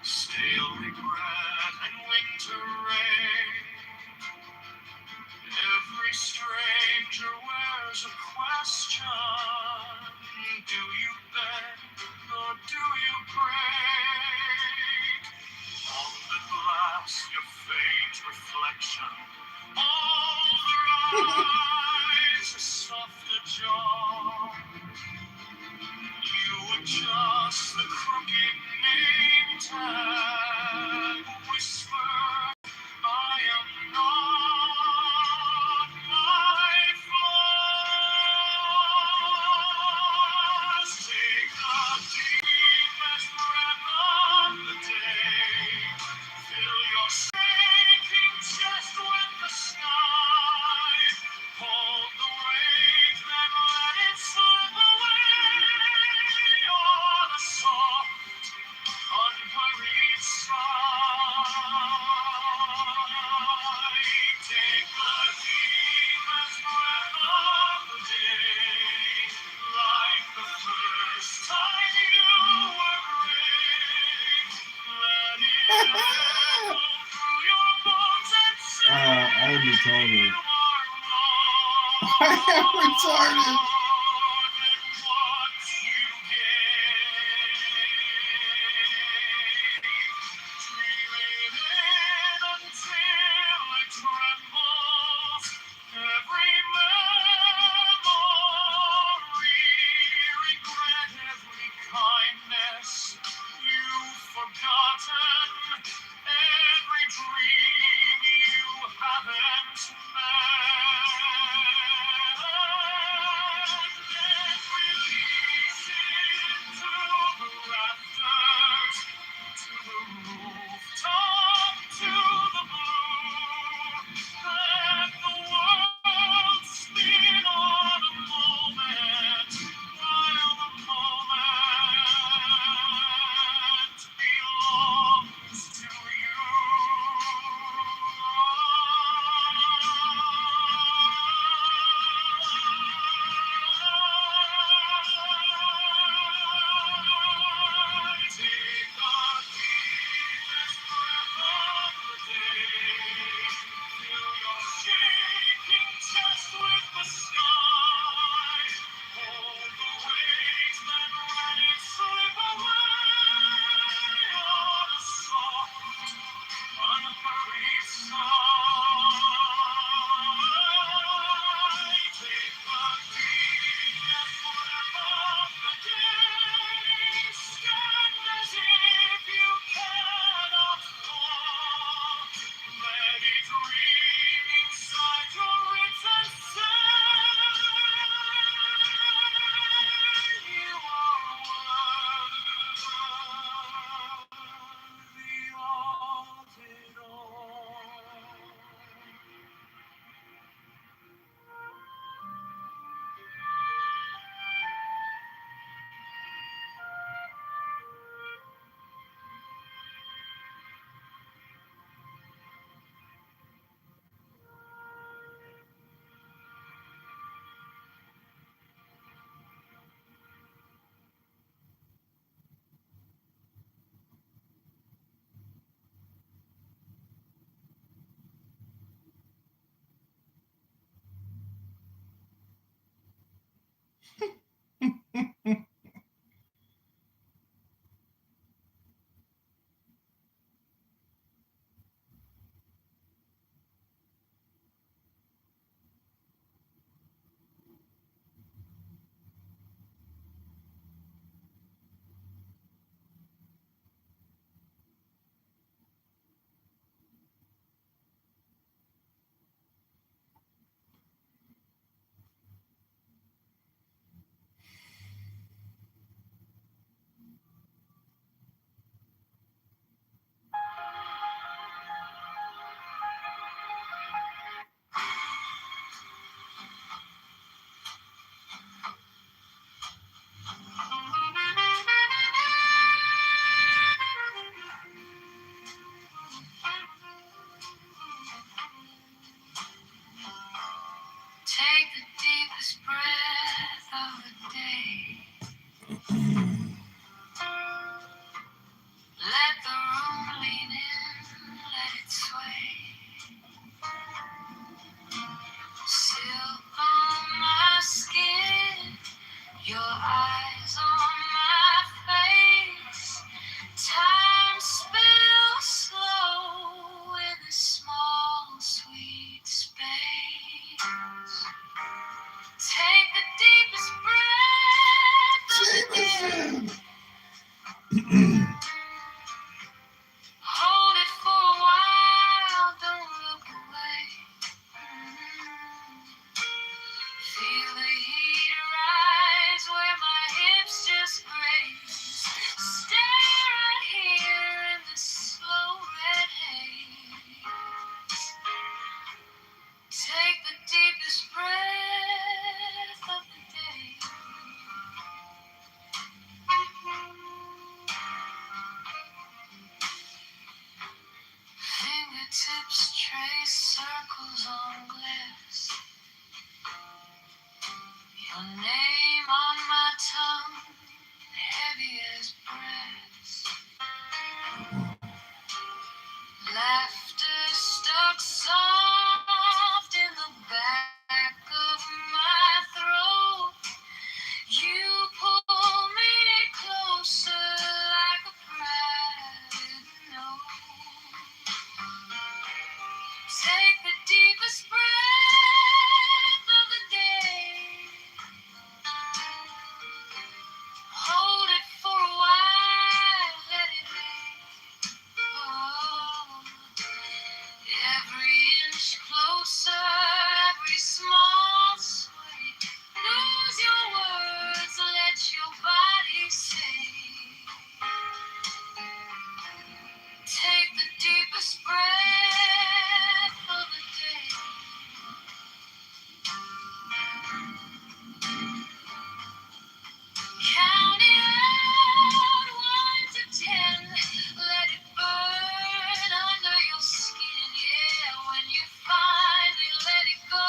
stale regret and winter rain. Every stranger wears a question. Do you beg or do you pray? On the glass, your faint reflection. All their eyes are soft ajar. You adjust the crooked name tag, whisper, I am not my flaws. Take the deepest breath of the day, fill your shaking chest with the sky, hold the weight, then let it slip away on a soft, unhurried sigh. Take the deepest breath of the day, like the first time you were brave. Let it echo through your bones and say I'm retarded. you are more I am retarded. than what you gave. Dream it in until it trembles. Every memory, regret every kindness you've forgotten, every dream you haven't met. Your name on my tongue, heavy as breath. Laughter stuck soft in the back of my throat. You pull me closer like a private note. Take the deepest breath of the day. Hold it for a while, let it rain. Oh, every inch closer, every small sway. Lose your words, let your body say. Take the deepest breath of the day. Count it out, 1 to 10. Let it burn under your skin. Yeah, when you finally let it go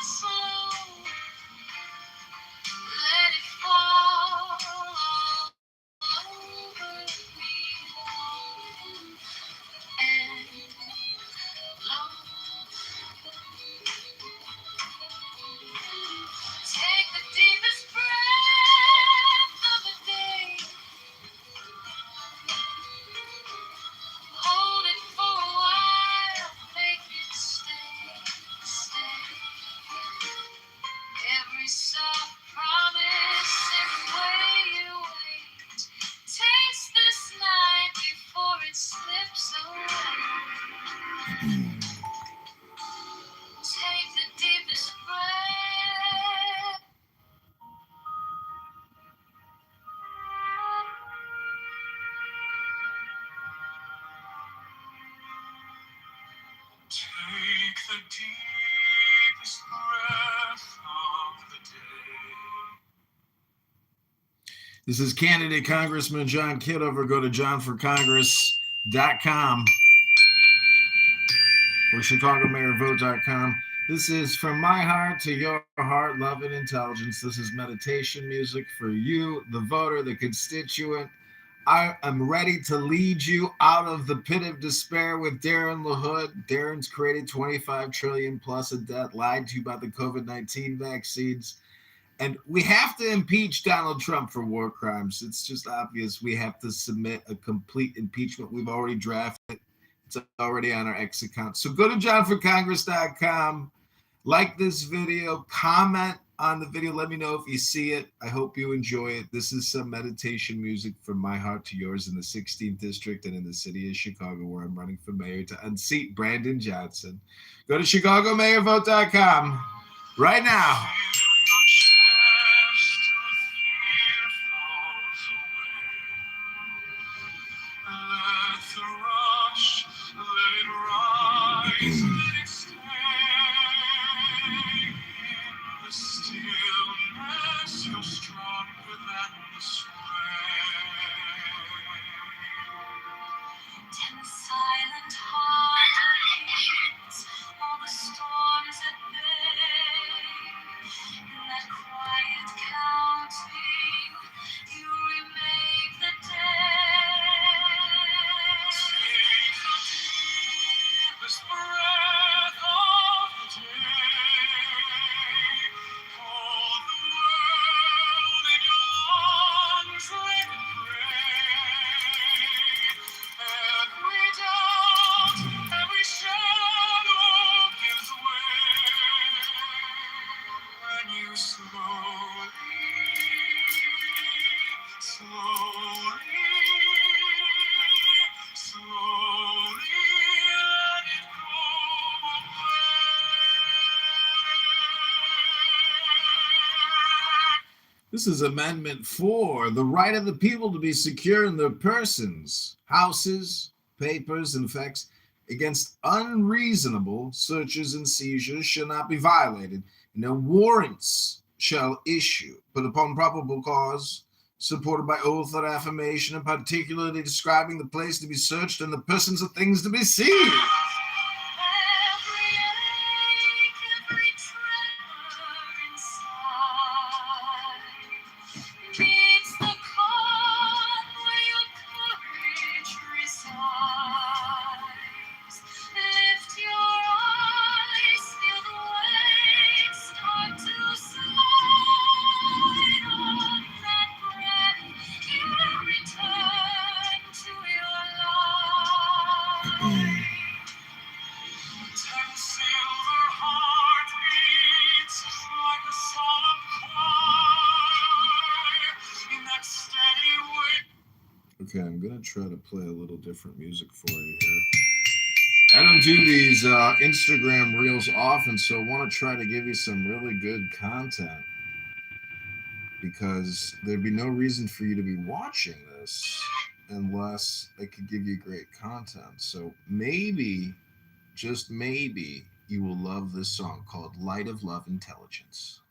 slow. Let it fall all over me. And low. Take the deepest breath of the day. Hold it for a while, make it stay. Every soft promise, every way you wait. Taste this night before it slips away. Take the deepest breath. Take the deepest breath of the day. This is candidate Congressman John Kitover. Go to johnforcongress.com or chicagomayorvote.com. This is From My Heart to Your Heart, Love and Intelligence. This is meditation music for you, the voter, the constituent. I am ready to lead you out of the pit of despair with Darren LaHood. Darren's created $25 trillion plus of debt, lied to you about the COVID-19 vaccines. And we have to impeach Donald Trump for war crimes. It's just obvious. We have to submit a complete impeachment. We've already drafted. It's already on our X account. So go to johnforcongress.com. Like this video. Comment on the video. Let me know if you see it. I hope you enjoy it. This is some meditation music from my heart to yours in the 16th district and in the city of Chicago, where I'm running for mayor to unseat Brandon Johnson. Go to chicagomayorvote.com right now. Let the rush, let it rise, let it stay in the stillness. You're stronger than the sway. 10 silent heartbeats, all the storms at bay. In that quiet counting, you remake the day. Take the deepest breath of the day. Hold the world in your lungs, let it break. Every doubt, every shadow gives way. When you slowly let it go away. This is Amendment 4, the right of the people to be secure in their persons, houses, papers, and effects against unreasonable searches and seizures shall not be violated, and no warrants shall issue, but upon probable cause, supported by oath or affirmation, and particularly describing the place to be searched and the persons or things to be seized. Every ache, every tremor, Okay, I'm gonna try to play a little different music for you here. I don't do these Instagram reels often, so I want to try to give you some really good content because there'd be no reason for you to be watching this unless I could give you great content. So maybe, just maybe, you will love this song called Light of Love Intelligence.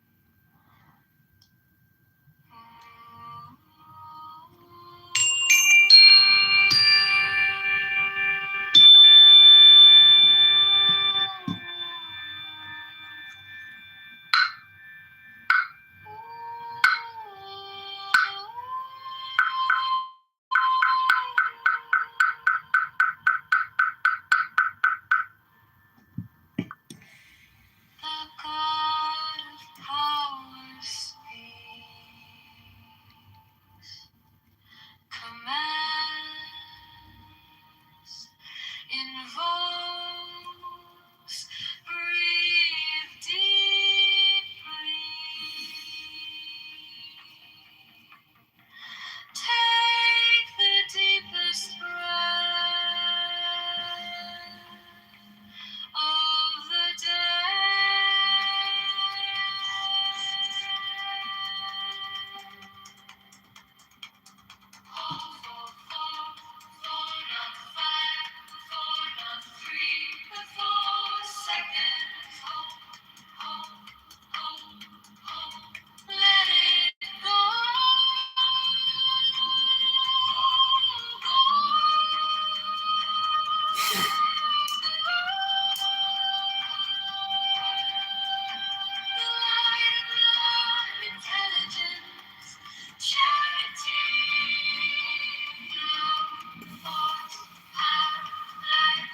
The God of power speaks, commands, invokes, breathe deeply. Take the deepest breath of the Let it go. The light of love, intelligence, charity, love, thought, power, life,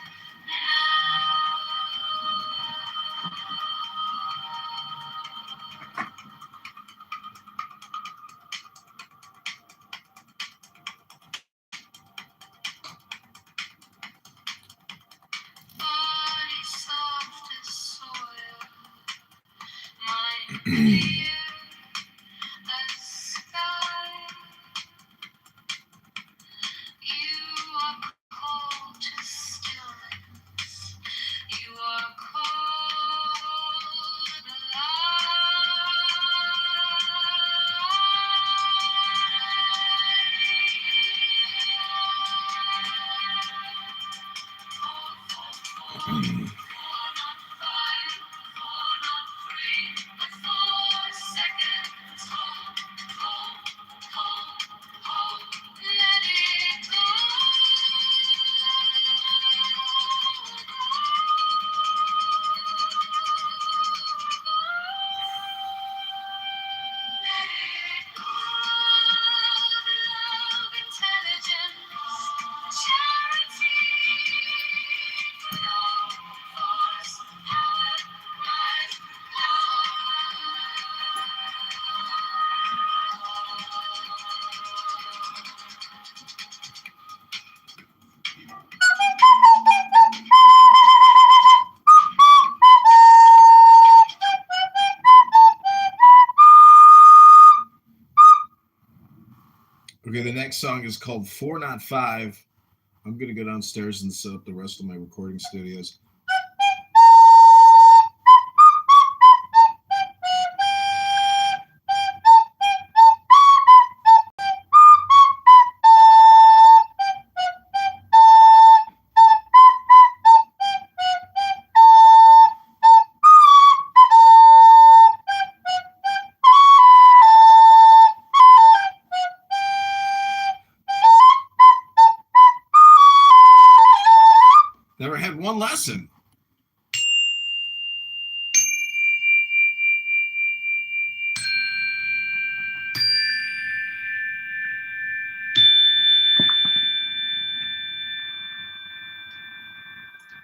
body soft as soil, mind clear as sky. You are called to stillness. You are called alive. Let it go. Love, intelligence, charity, love, force, power, life, Okay, the next song is called 405. I'm gonna go downstairs and set up the rest of my recording studios. Never had one lesson.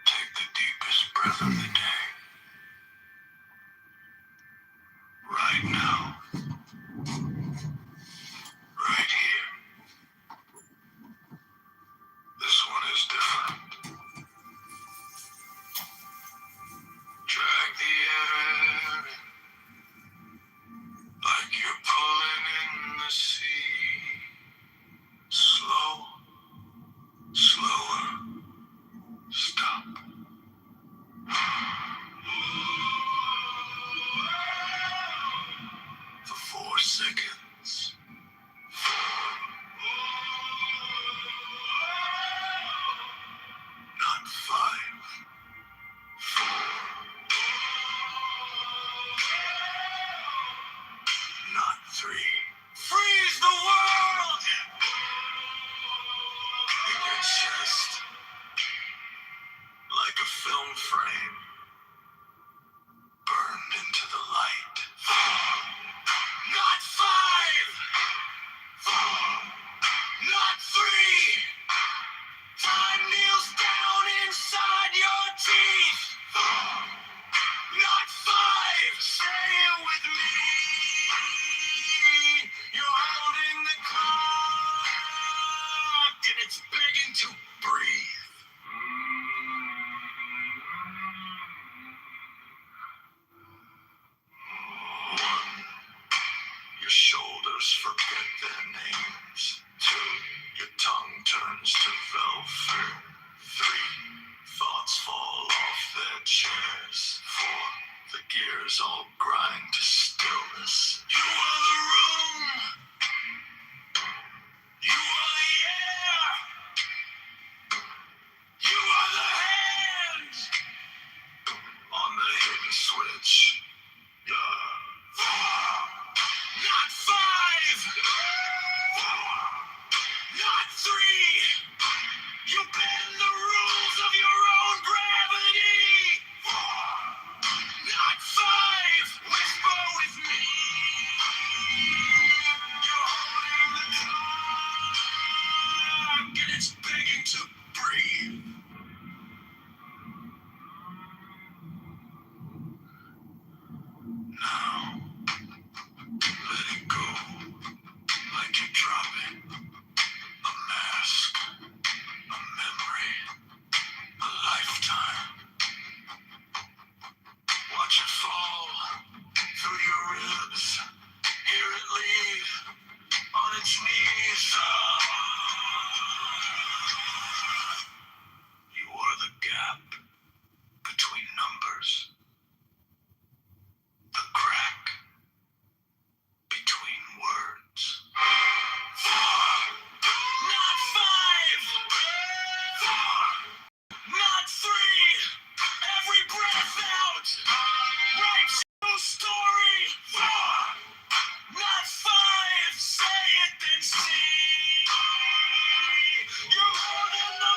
Take the deepest breath of the day. Right now. Right here. This one is different. with me. You're holding the clock and it's begging to breathe. Your shoulders forget their names. 2, your tongue turns to velvet. 3, thoughts fall off their chairs. 4, the gears all grind to stillness. You are the room. You are the air. You are the hand on the hidden switch. Not 5. Not 3. You bend the rules of your own gravity. 4. Not 5. Whisper with me. You're holding the clock and it's begging to breathe. Now, let it go. Like you're dropping a mask, a memory, a lifetime. Watch it fall through your ribs. Hear it leave on its knees. You are the gap between numbers. The crack between words. 4. Not 5. 4. Not 3. Every breath out. Writes no story. 4. Not 5. Say it then see. You're more than the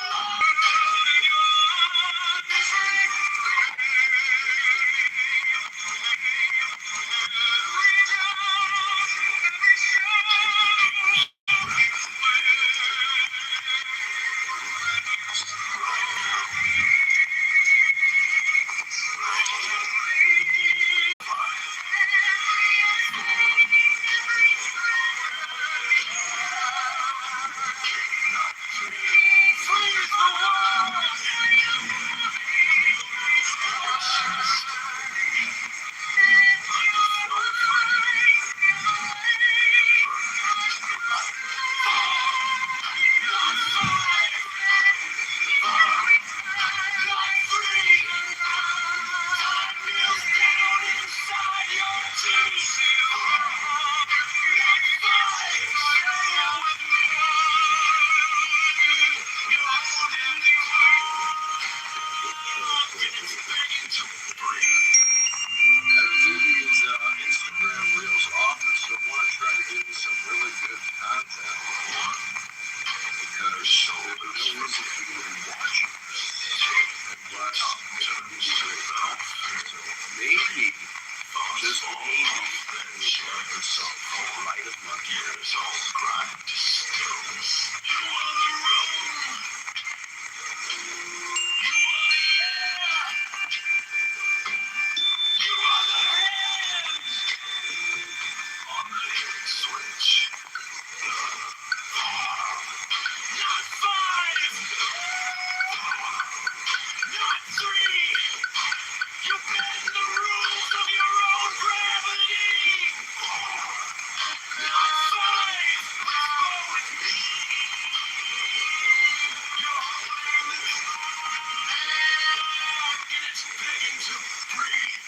Instagram Reels often, so I want to try to give you some really good content because there's no reason for you to be watching this unless it gives you great content. So maybe, just maybe, we'll find some light of my ears all grind to stillness. You are the room. You are the hand on the hidden switch. Not 5. Not 3. You bend the rules of your own gravity. Not 5. Whisper with me. You're holding the clock and it's begging to breathe.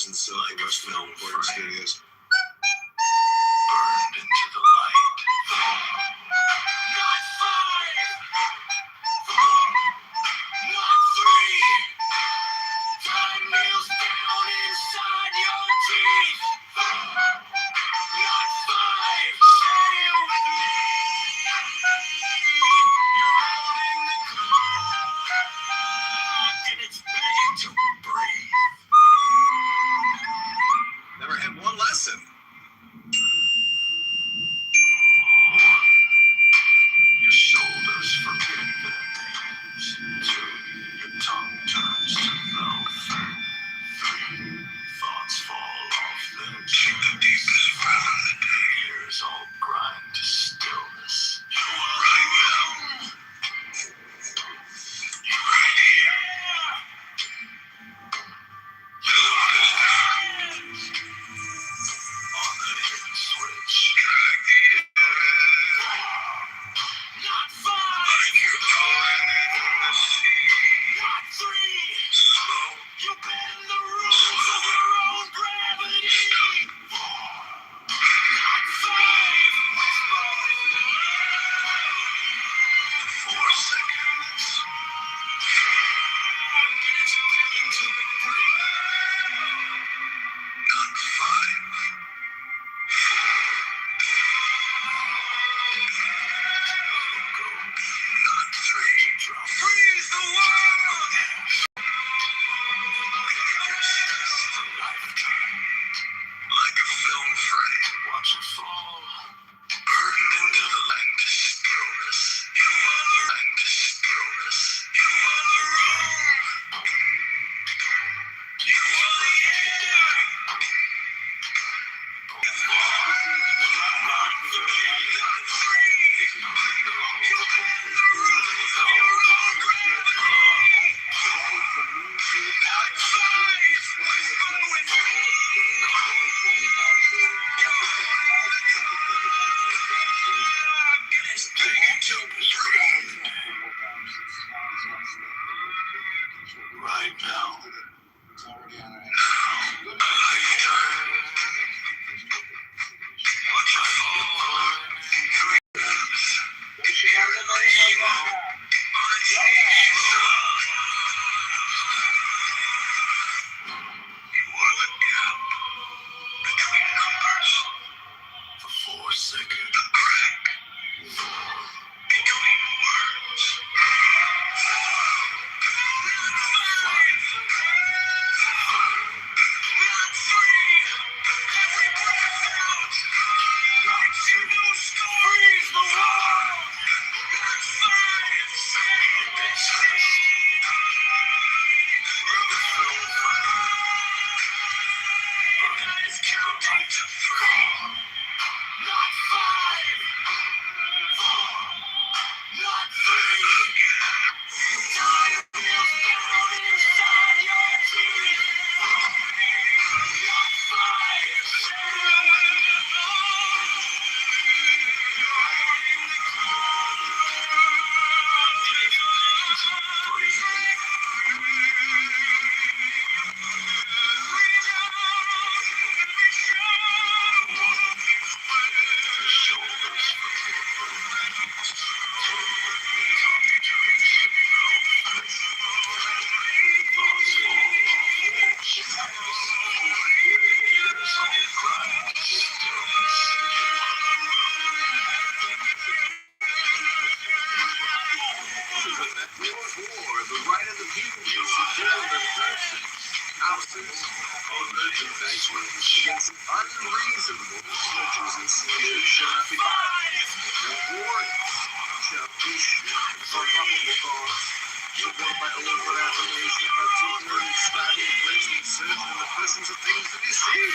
and so like the rest of the recording studios. Burned into the light. Not 5! Not 3! Time nails down inside your teeth. Not 5! Say it with me. You're holding the clock and it's begging to breathe. Never had one lesson. Your shoulders forget their names. 2, your tongue turns to velvet. 3, thoughts fall off their chairs. 4, ears all grind to stillness. You are right now. You're right here. You are the hands on the hidden switch. Drag the not 5! Like you're calling in the sea. Not 3! Slow. You bend the rules of your own gravity. 4. Not 5! Whisper with me. 4 seconds. And it's begging to breathe. Not 5. Freeze the world! Like a film frame, watch it fall. Burden into the light to stillness. You are the light to stillness. You are the room. You are the air. Not free. Not free. You bend the rules of your own gravity. Not 5. Whisper with me. It's begging to breathe. Right now. Watch my fall. You are the gap between numbers. The 4 second crack. Between words. 3. Every breath out. Like you know, freeze the world. 5. Say it's counting to 3. Not 5. 4. Not 3. Time feels down inside your teeth. Not 5. You're holding the the right of the people to secure the person. Houses, against unreasonable switches and switches shall be reward shall issue for probable cause. Supported by overt affirmation, particularly study, placement, search, and the persons of things to be seen.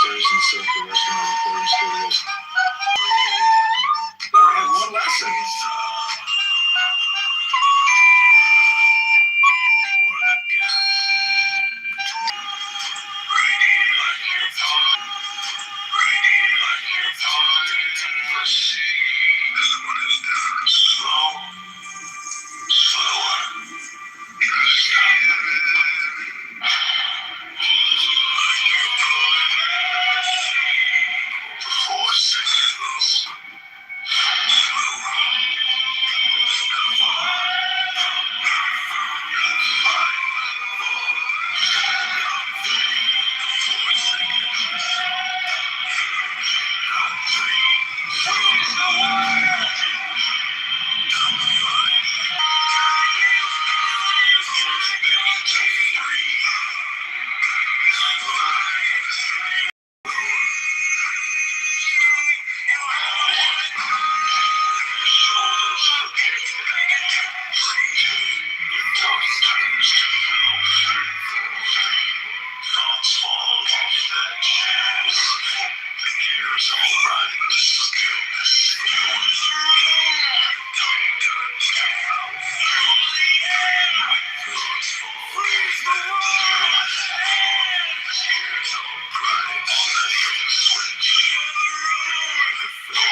upstairs and set up the rest of my recording studios. Now I have one lesson. This one is different. Slow. Slower. Trust me. Four seconds. Thoughts fall off that chance. The gears all run the stillness. Tongue turns to mouth. Thoughts fall off that chance. Gears all grind. Switch. Like a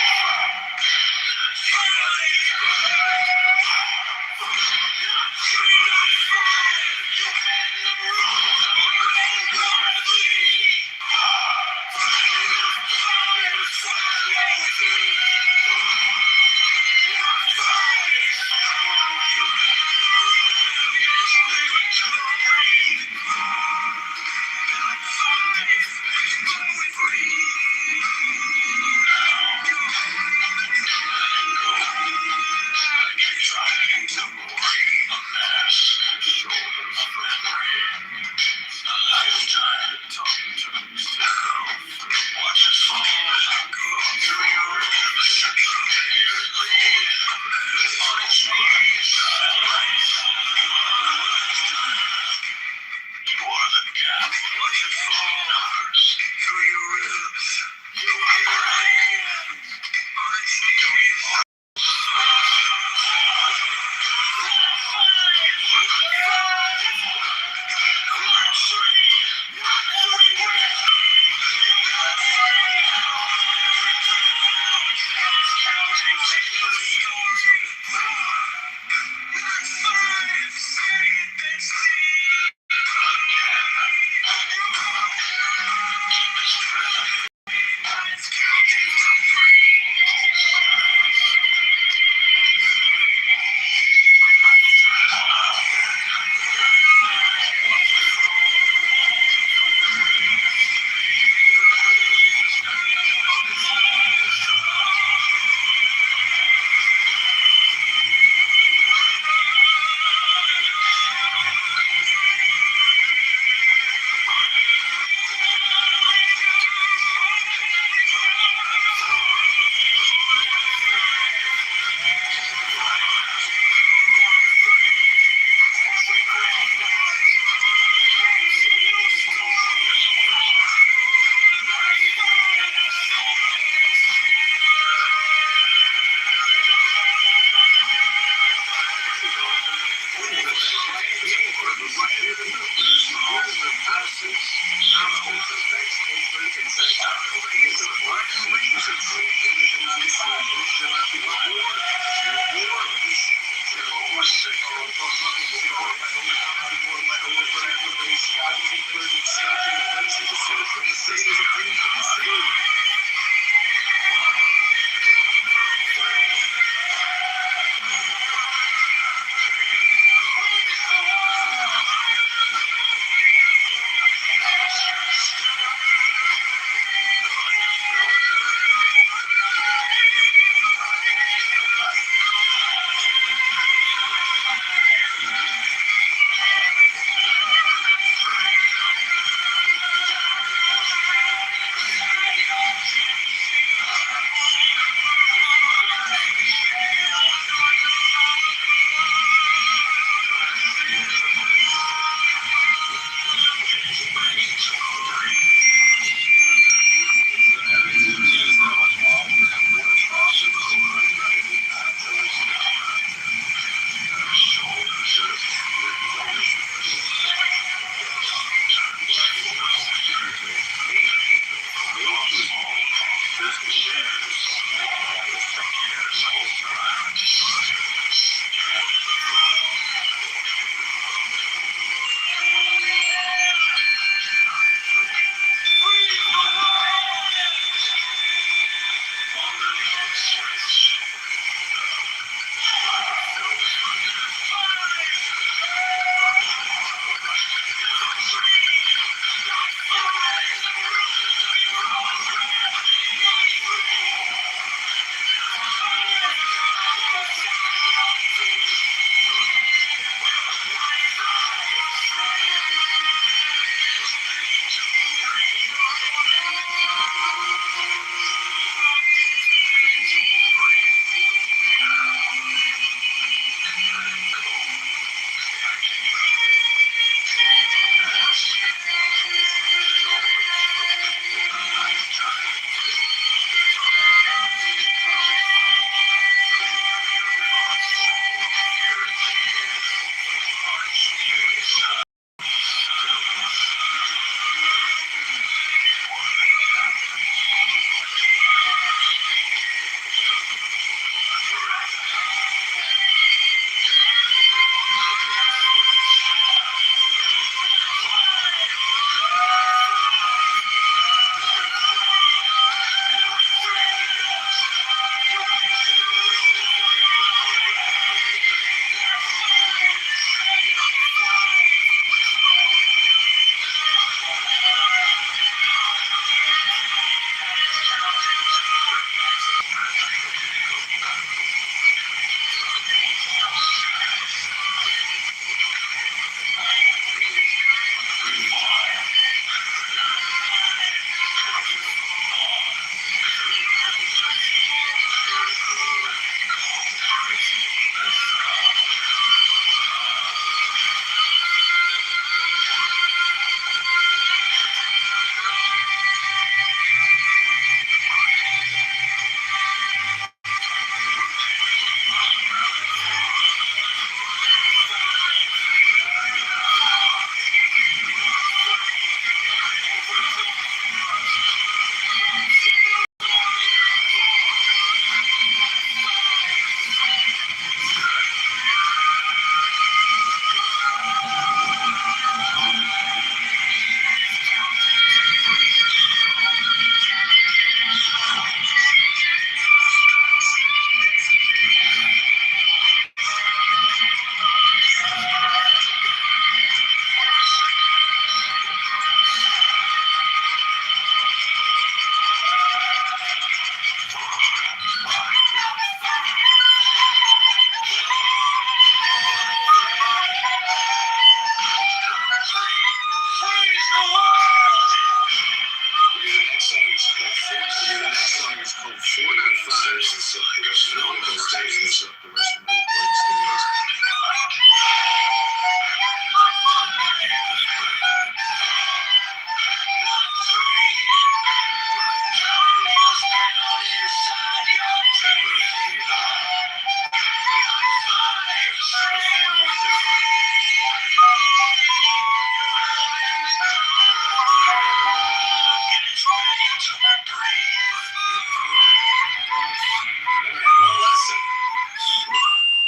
The next song is called 495. So the rest of my recording studios.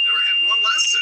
Never had one lesson.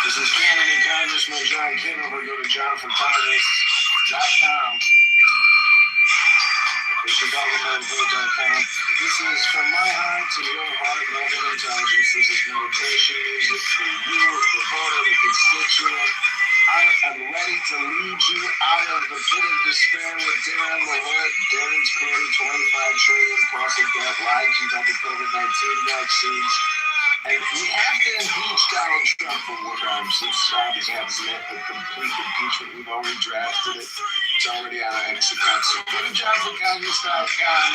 This is Kennedy Congressman John Kitover. Go to johnforcongress.com. ChicagoManVote.com. This is from my heart to your heart, love and intelligence. This is meditation music for you, the voter, the constituent. I am ready to lead you out of the pit of despair with Darren Lillard. Darren's created $25 trillion plus of debt, lied to you about the COVID-19 vaccines. And we have to impeach Donald Trump for war crimes. This job is absolute a complete impeachment. We've already drafted it. It's already on our exit account. So go to johnforcongress.com.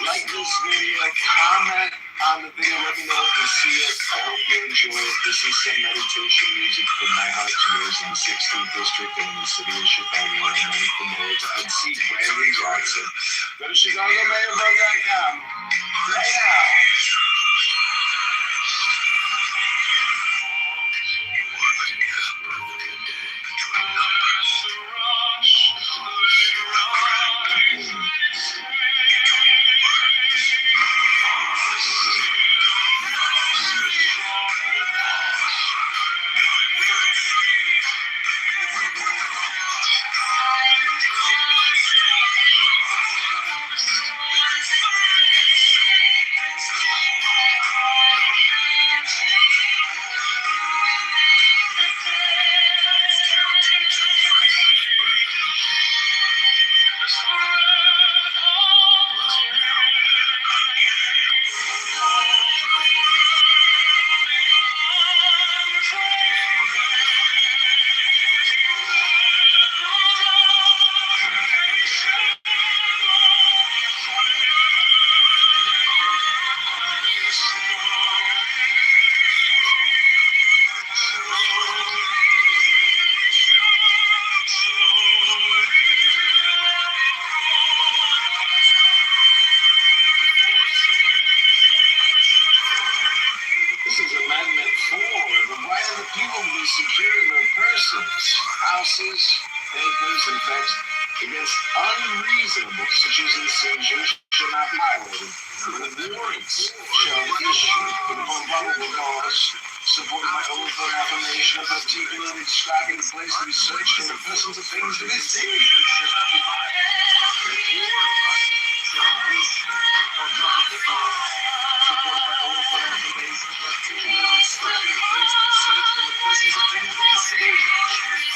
Like this video, comment on the video, let me know if you see it. I hope you enjoy it. This is some meditation music from my heart to yours in the 16th district and in the city of Chicago. I'm running for mayor to unseat Brandon Johnson. Go to ChicagoMayorVote.com right now. People will secure their persons, houses, papers, and effects against unreasonable searches and seizures shall not be violated. The warrants shall issue upon probable cause, supported by oath or affirmation of particularly describing the place to be searched and the persons of things to be seized shall not be violated. The warrants shall issue upon probable cause, supported by oath or affirmation of particularly describing the place to be searched and the persons of things to be seized.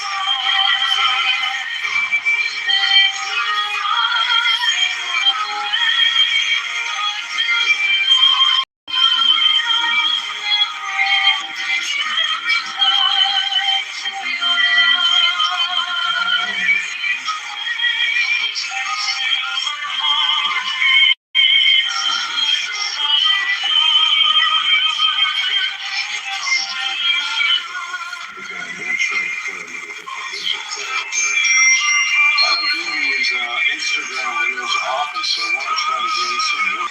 I don't do these Instagram reels often, so I want to try to give you some.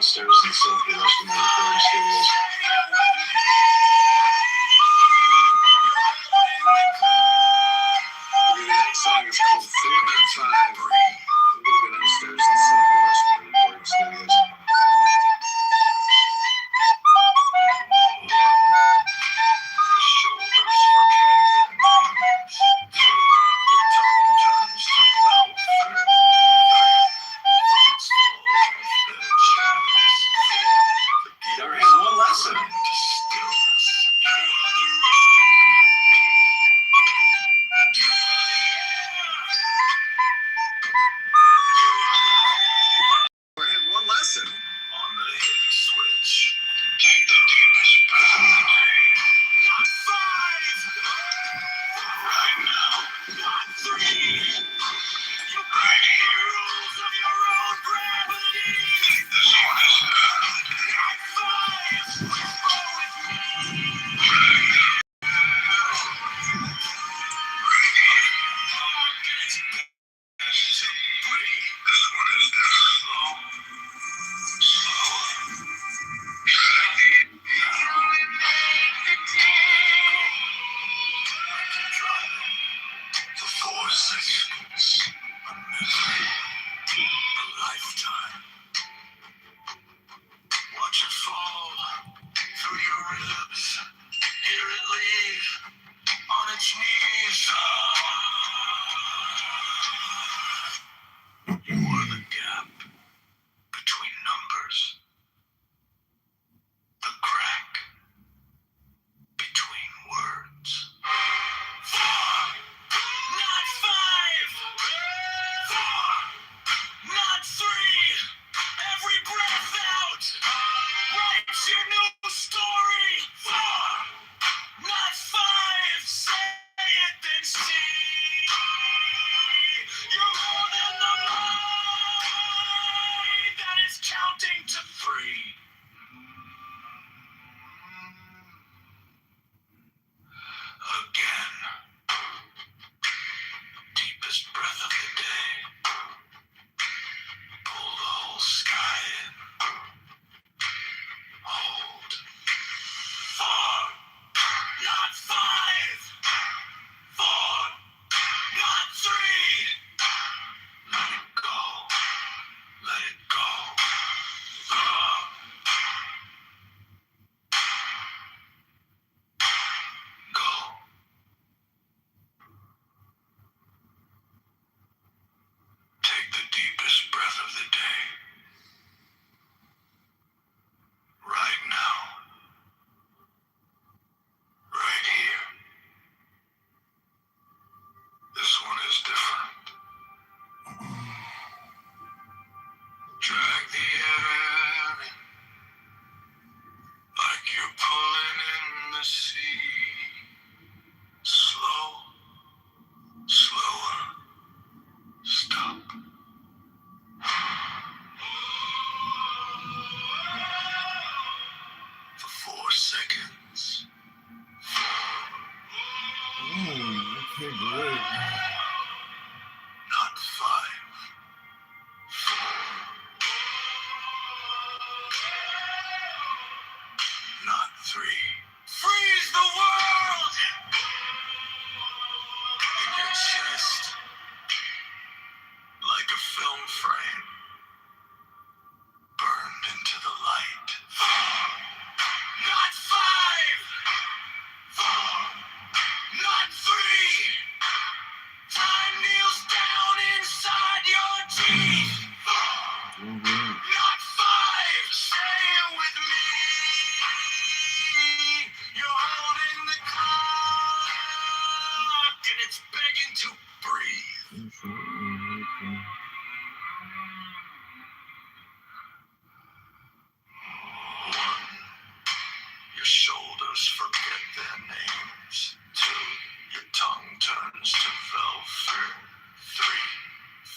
downstairs and set up the rest of my recording studios. The next song is called 495. I'm gonna go downstairs and set up the rest of my recording studios. This one is slow. Slower. Drag the the 4 seconds. A misery. A lifetime. Watch it fall through your ribs. Hear it leave on its knees. You are the gap between numbers. The crack between words. 4, not 5. 4, not 3. Every breath out. Write your new story. 4, not 5. Say it then see. You're more than the mind that is counting to 3. Again. Deepest breath of the day. Pull the whole sky in. Hold. 4, not 5. 4, not 3. Let it go. Let it go. Go. Take the deepest breath of the day. Right now. Right here. This one is different. Drag the air in, like you're pulling in the sea. Slow, slower, stop. For 4 seconds. Okay, great. Not 5. 4. Not 3. Freeze the world! In your chest, like a film frame, burned into the light. 4. Not 5! 4. Not 3! Time kneels down inside your teeth. 4. Not 5! Say it with me. You're holding the clock and it's begging to breathe. Your shoulders forget their names. 2, your tongue turns to velvet. 3,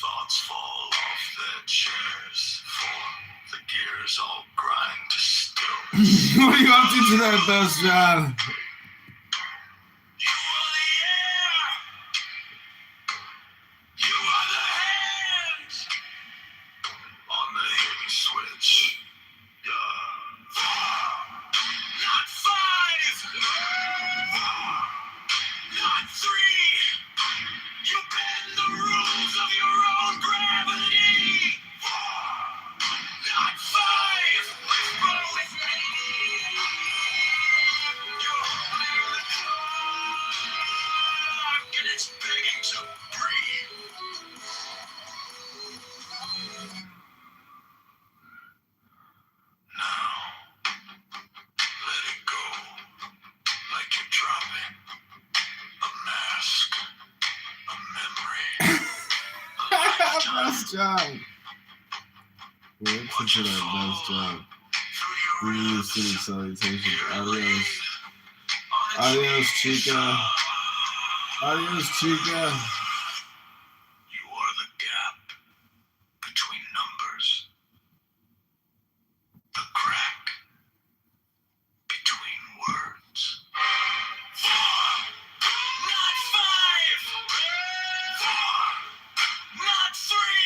thoughts fall off their chairs. 4, the gears all grind to stillness. What are you up to tonight, Best John? You are the air. You are the hands on the hidden switch. Not 5. Not 3. You bend the rules of your own gravity. 4. Not 5. Whisper with me. You're holding the clock and it's begging to breathe. Now, let it go like you're dropping a mask, a memory, a lifetime. Best John. Listen to that, Best John. Really city salutations. Adios. Adios, chica. Adios, chica. You are the gap between numbers. The crack between words. 4, not 5. 4, not 3.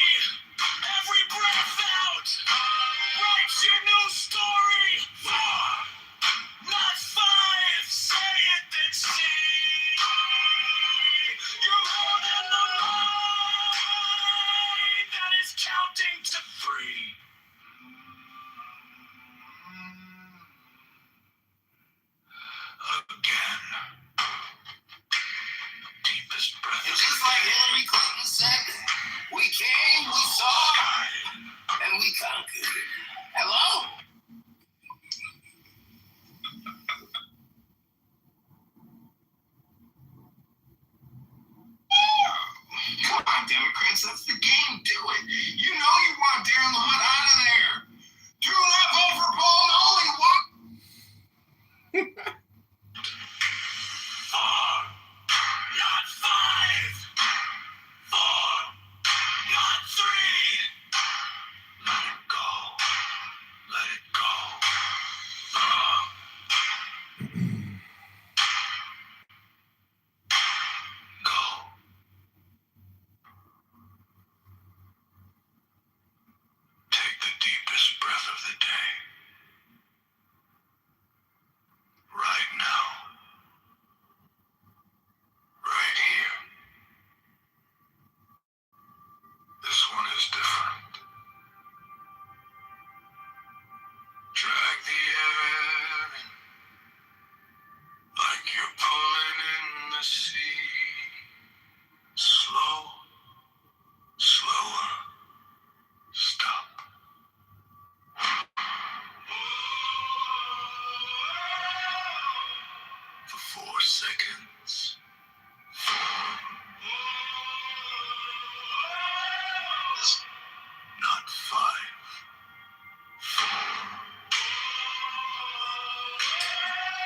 Not 5. 4.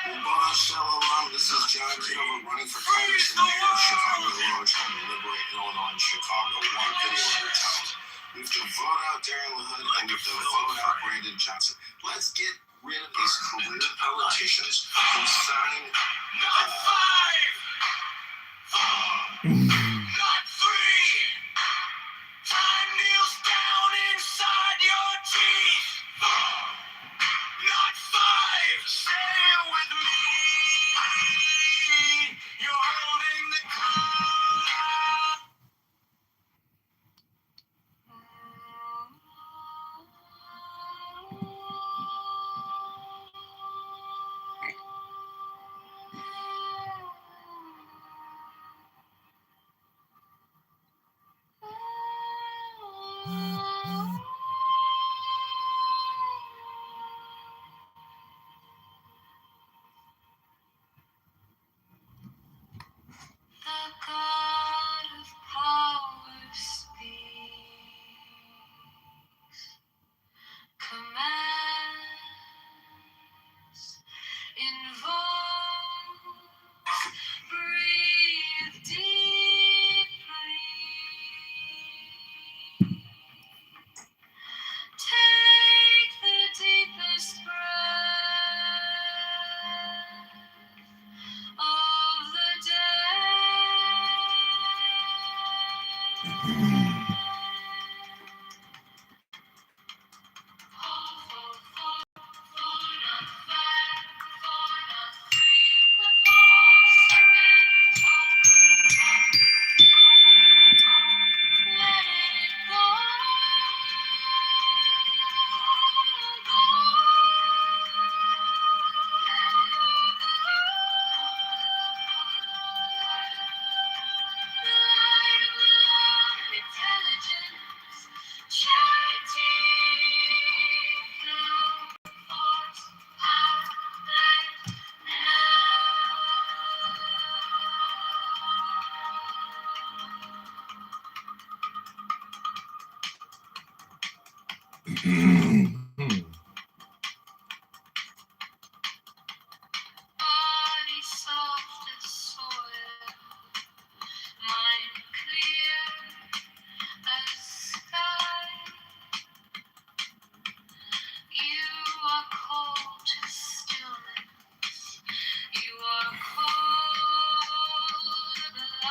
Well, Shalom, this is John Kitover running for Congressman, Mayor of Chicago, Illinois, trying to liberate Illinois and Chicago one video at a time. We have to vote out Darren LaHood and we have to vote out Brandon Johnson. Let's get rid of these corrupt politicians who sign. Not 5. Not 3. Time kneels down inside your teeth. Not 5. Say it with me. You're holding the cloud. The God of power speaks, commands, invokes, breathe deeply. Take the deepest breath of the Let it go. Body soft as soil, mind clear as sky. You are called to stillness. You are called alive.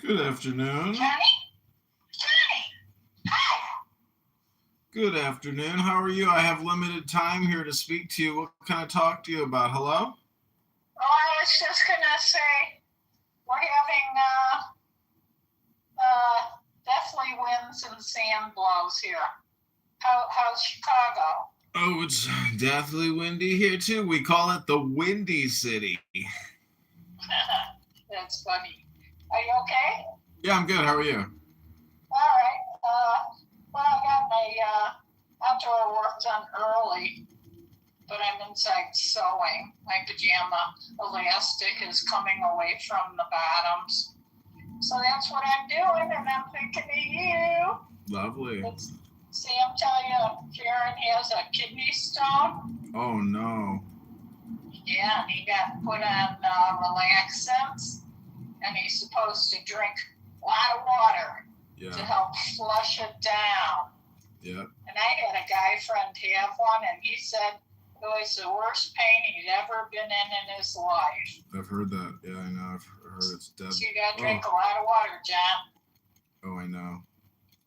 Good afternoon. Johnny? Johnny! Hi! Good afternoon. How are you? I have limited time here to speak to you. What can I talk to you about? Hello? Oh, I was just gonna say, we're having deathly winds and sand blows here. How's Chicago? Oh, it's deathly windy here too. We call it the Windy City. That's funny. Are you okay? Yeah, I'm good. How are you? All right. Well, I got my outdoor work done early, but I'm inside sewing. My pajama elastic is coming away from the bottoms. So that's what I'm doing, and I'm thinking of you. Lovely. It's, Sam tell you Karen has a kidney stone? Oh, no. Yeah, and he got put on relaxants, and he's supposed to drink a lot of water to Yeah. help flush it down. Yeah. And I had a guy friend have one, and he said it was the worst pain he'd ever been in his life. I've heard that. Yeah, I know. I've heard it's dead. So you gotta drink a lot of water, John. Oh, I know.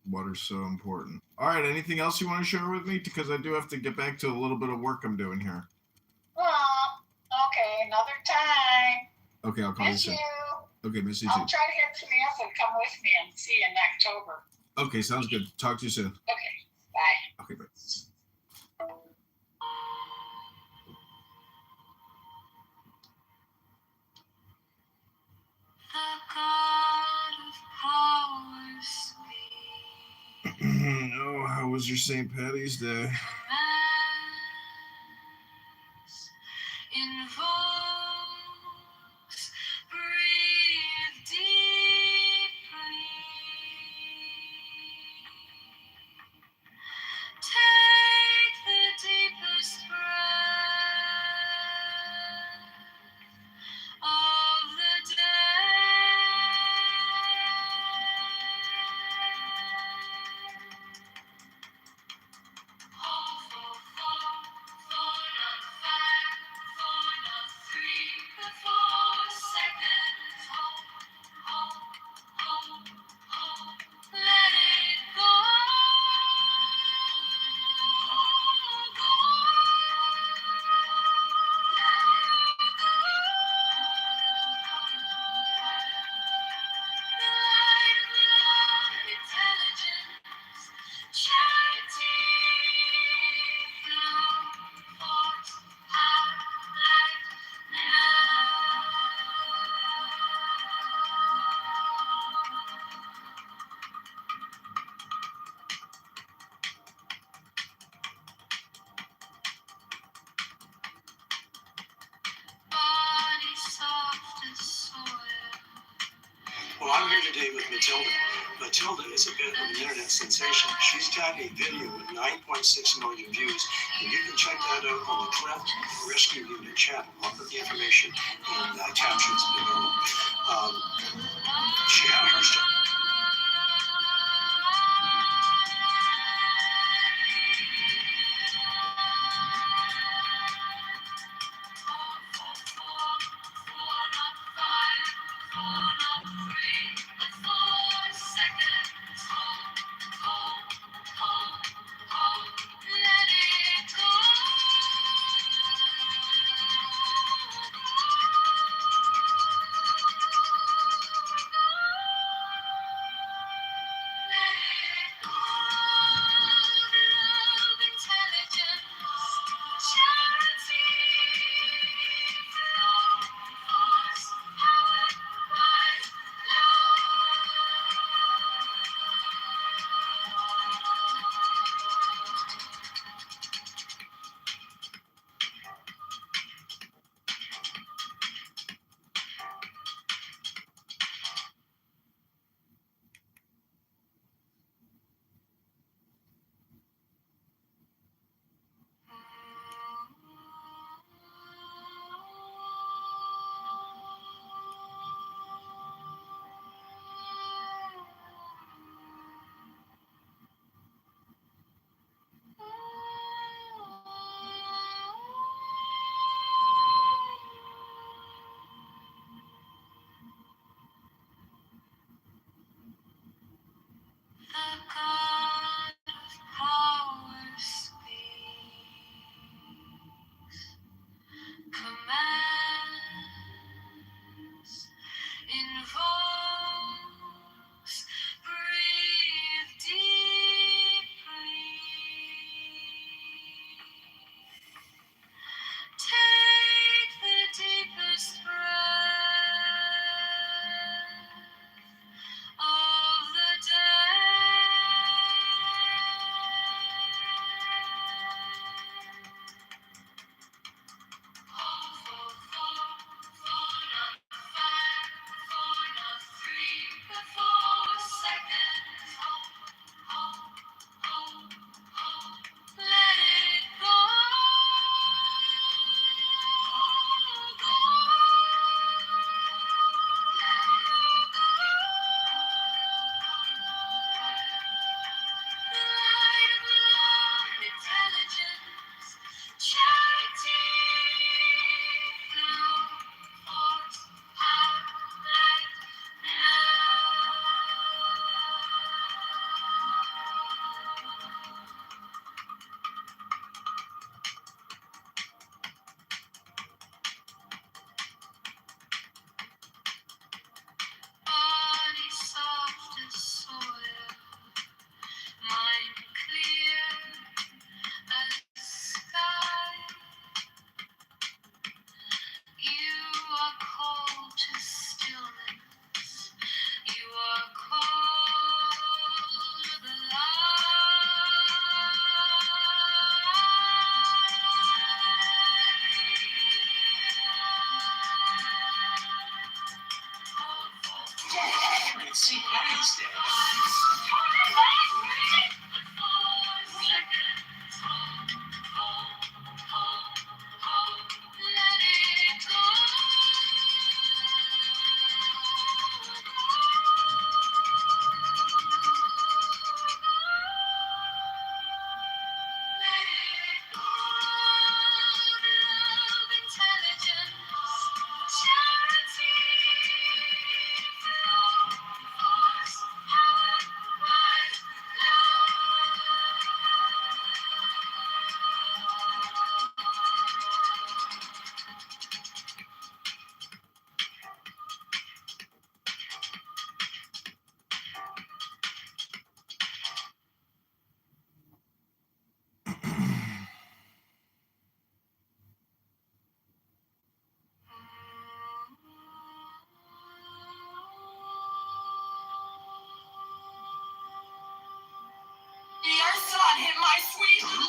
Water's so important. All right. Anything else you want to share with me? Because I do have to get back to a little bit of work I'm doing here. Okay, another time. Okay, I'll call Miss you you. soon. Okay, miss you I'll too. try to get Samantha to come with me and see you in October. Okay, sounds good. Talk to you soon. Okay, bye. Okay, bye. The God of power speaks. Oh, how was your St. Patty's Day? Invokes, breathe deeply. Take the deepest breath of the day. Hold for 4, not 5, 4, not 3, but 4 seconds. Hold. Let it go. Go. The light of love, intelligence, charity, flow forth out like body soft as soil. Well, I'm here today with Matilda. Matilda is a bit of an internet sensation. She's got a video with 9.6 million views, and you can check that out on the Cleft Rescue Unit channel. I'll put the information in captions below. She had her story.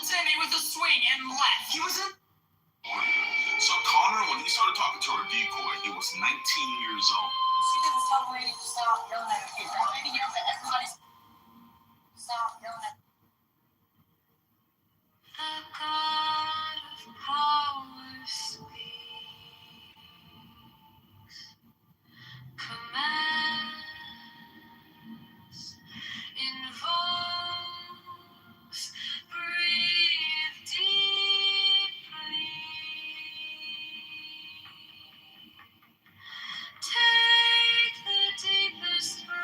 jumped in, he was a swing and left. He was in. So Connor, when he started talking to her decoy, he was 19 years old. She didn't tell the lady to stop yelling at her kid. That lady yelled at everybody. Stop yelling at. The God of power speaks. Commands. Invokes. Breathe deeply. Take the deepest breath.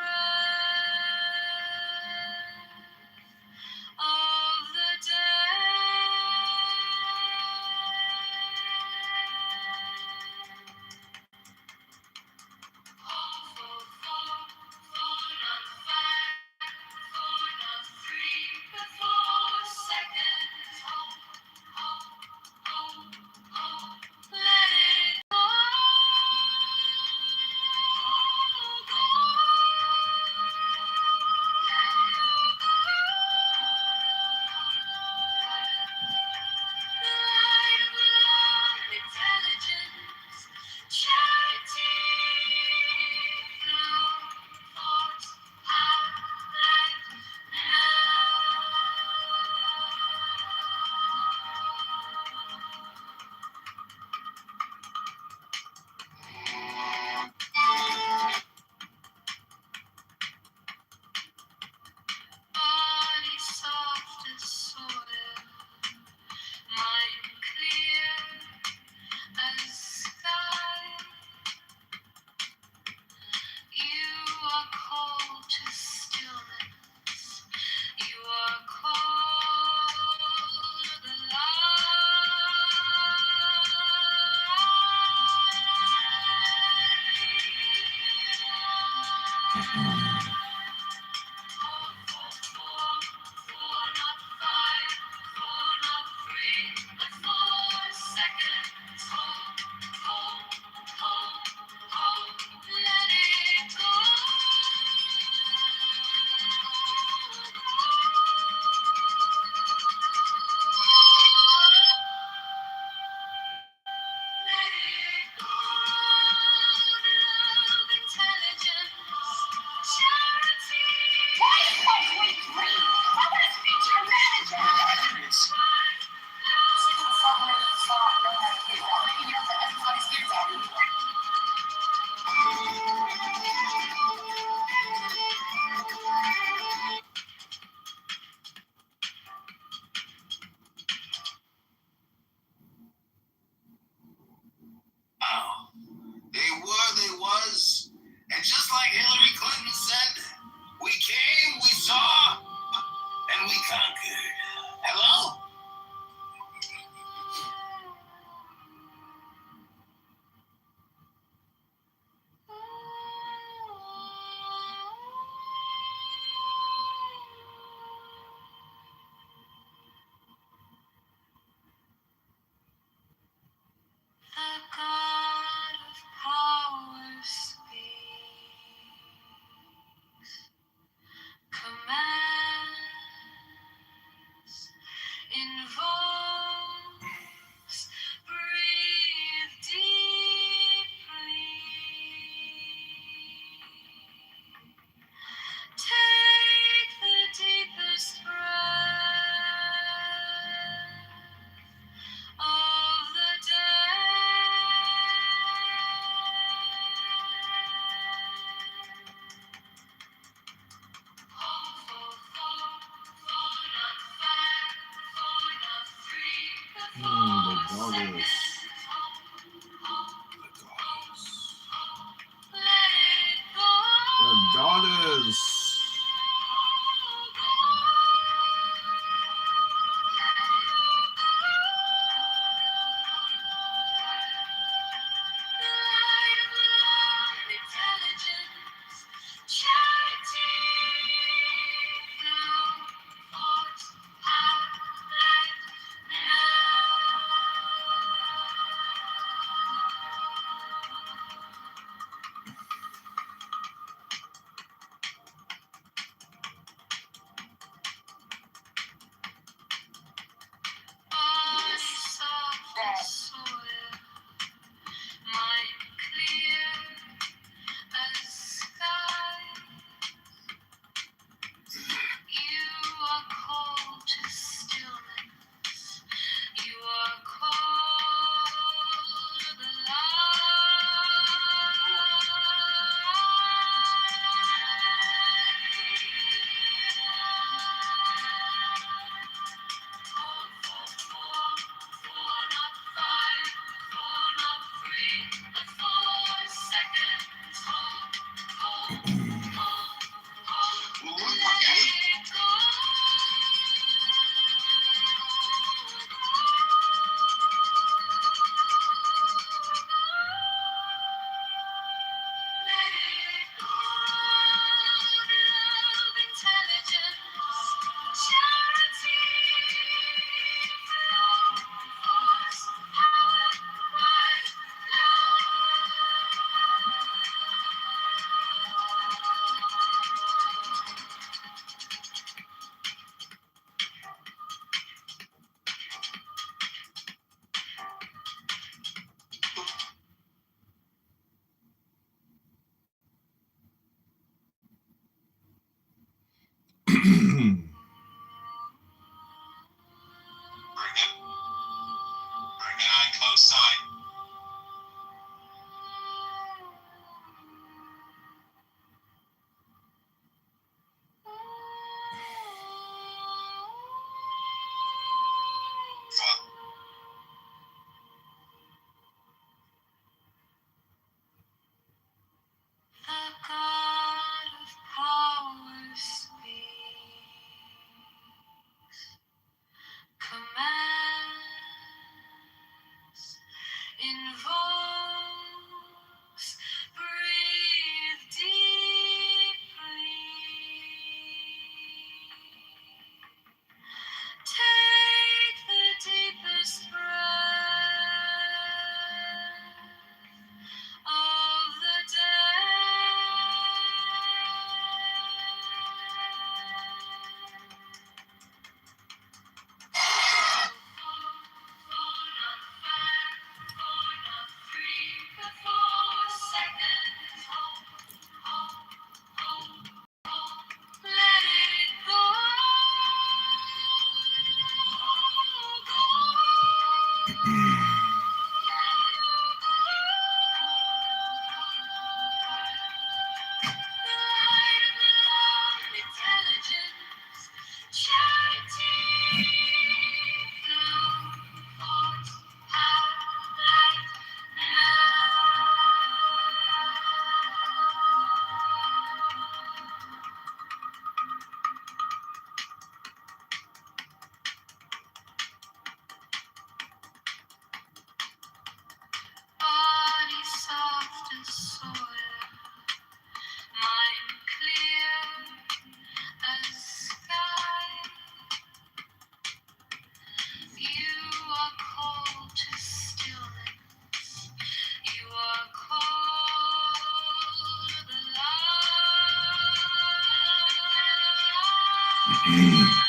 Mm.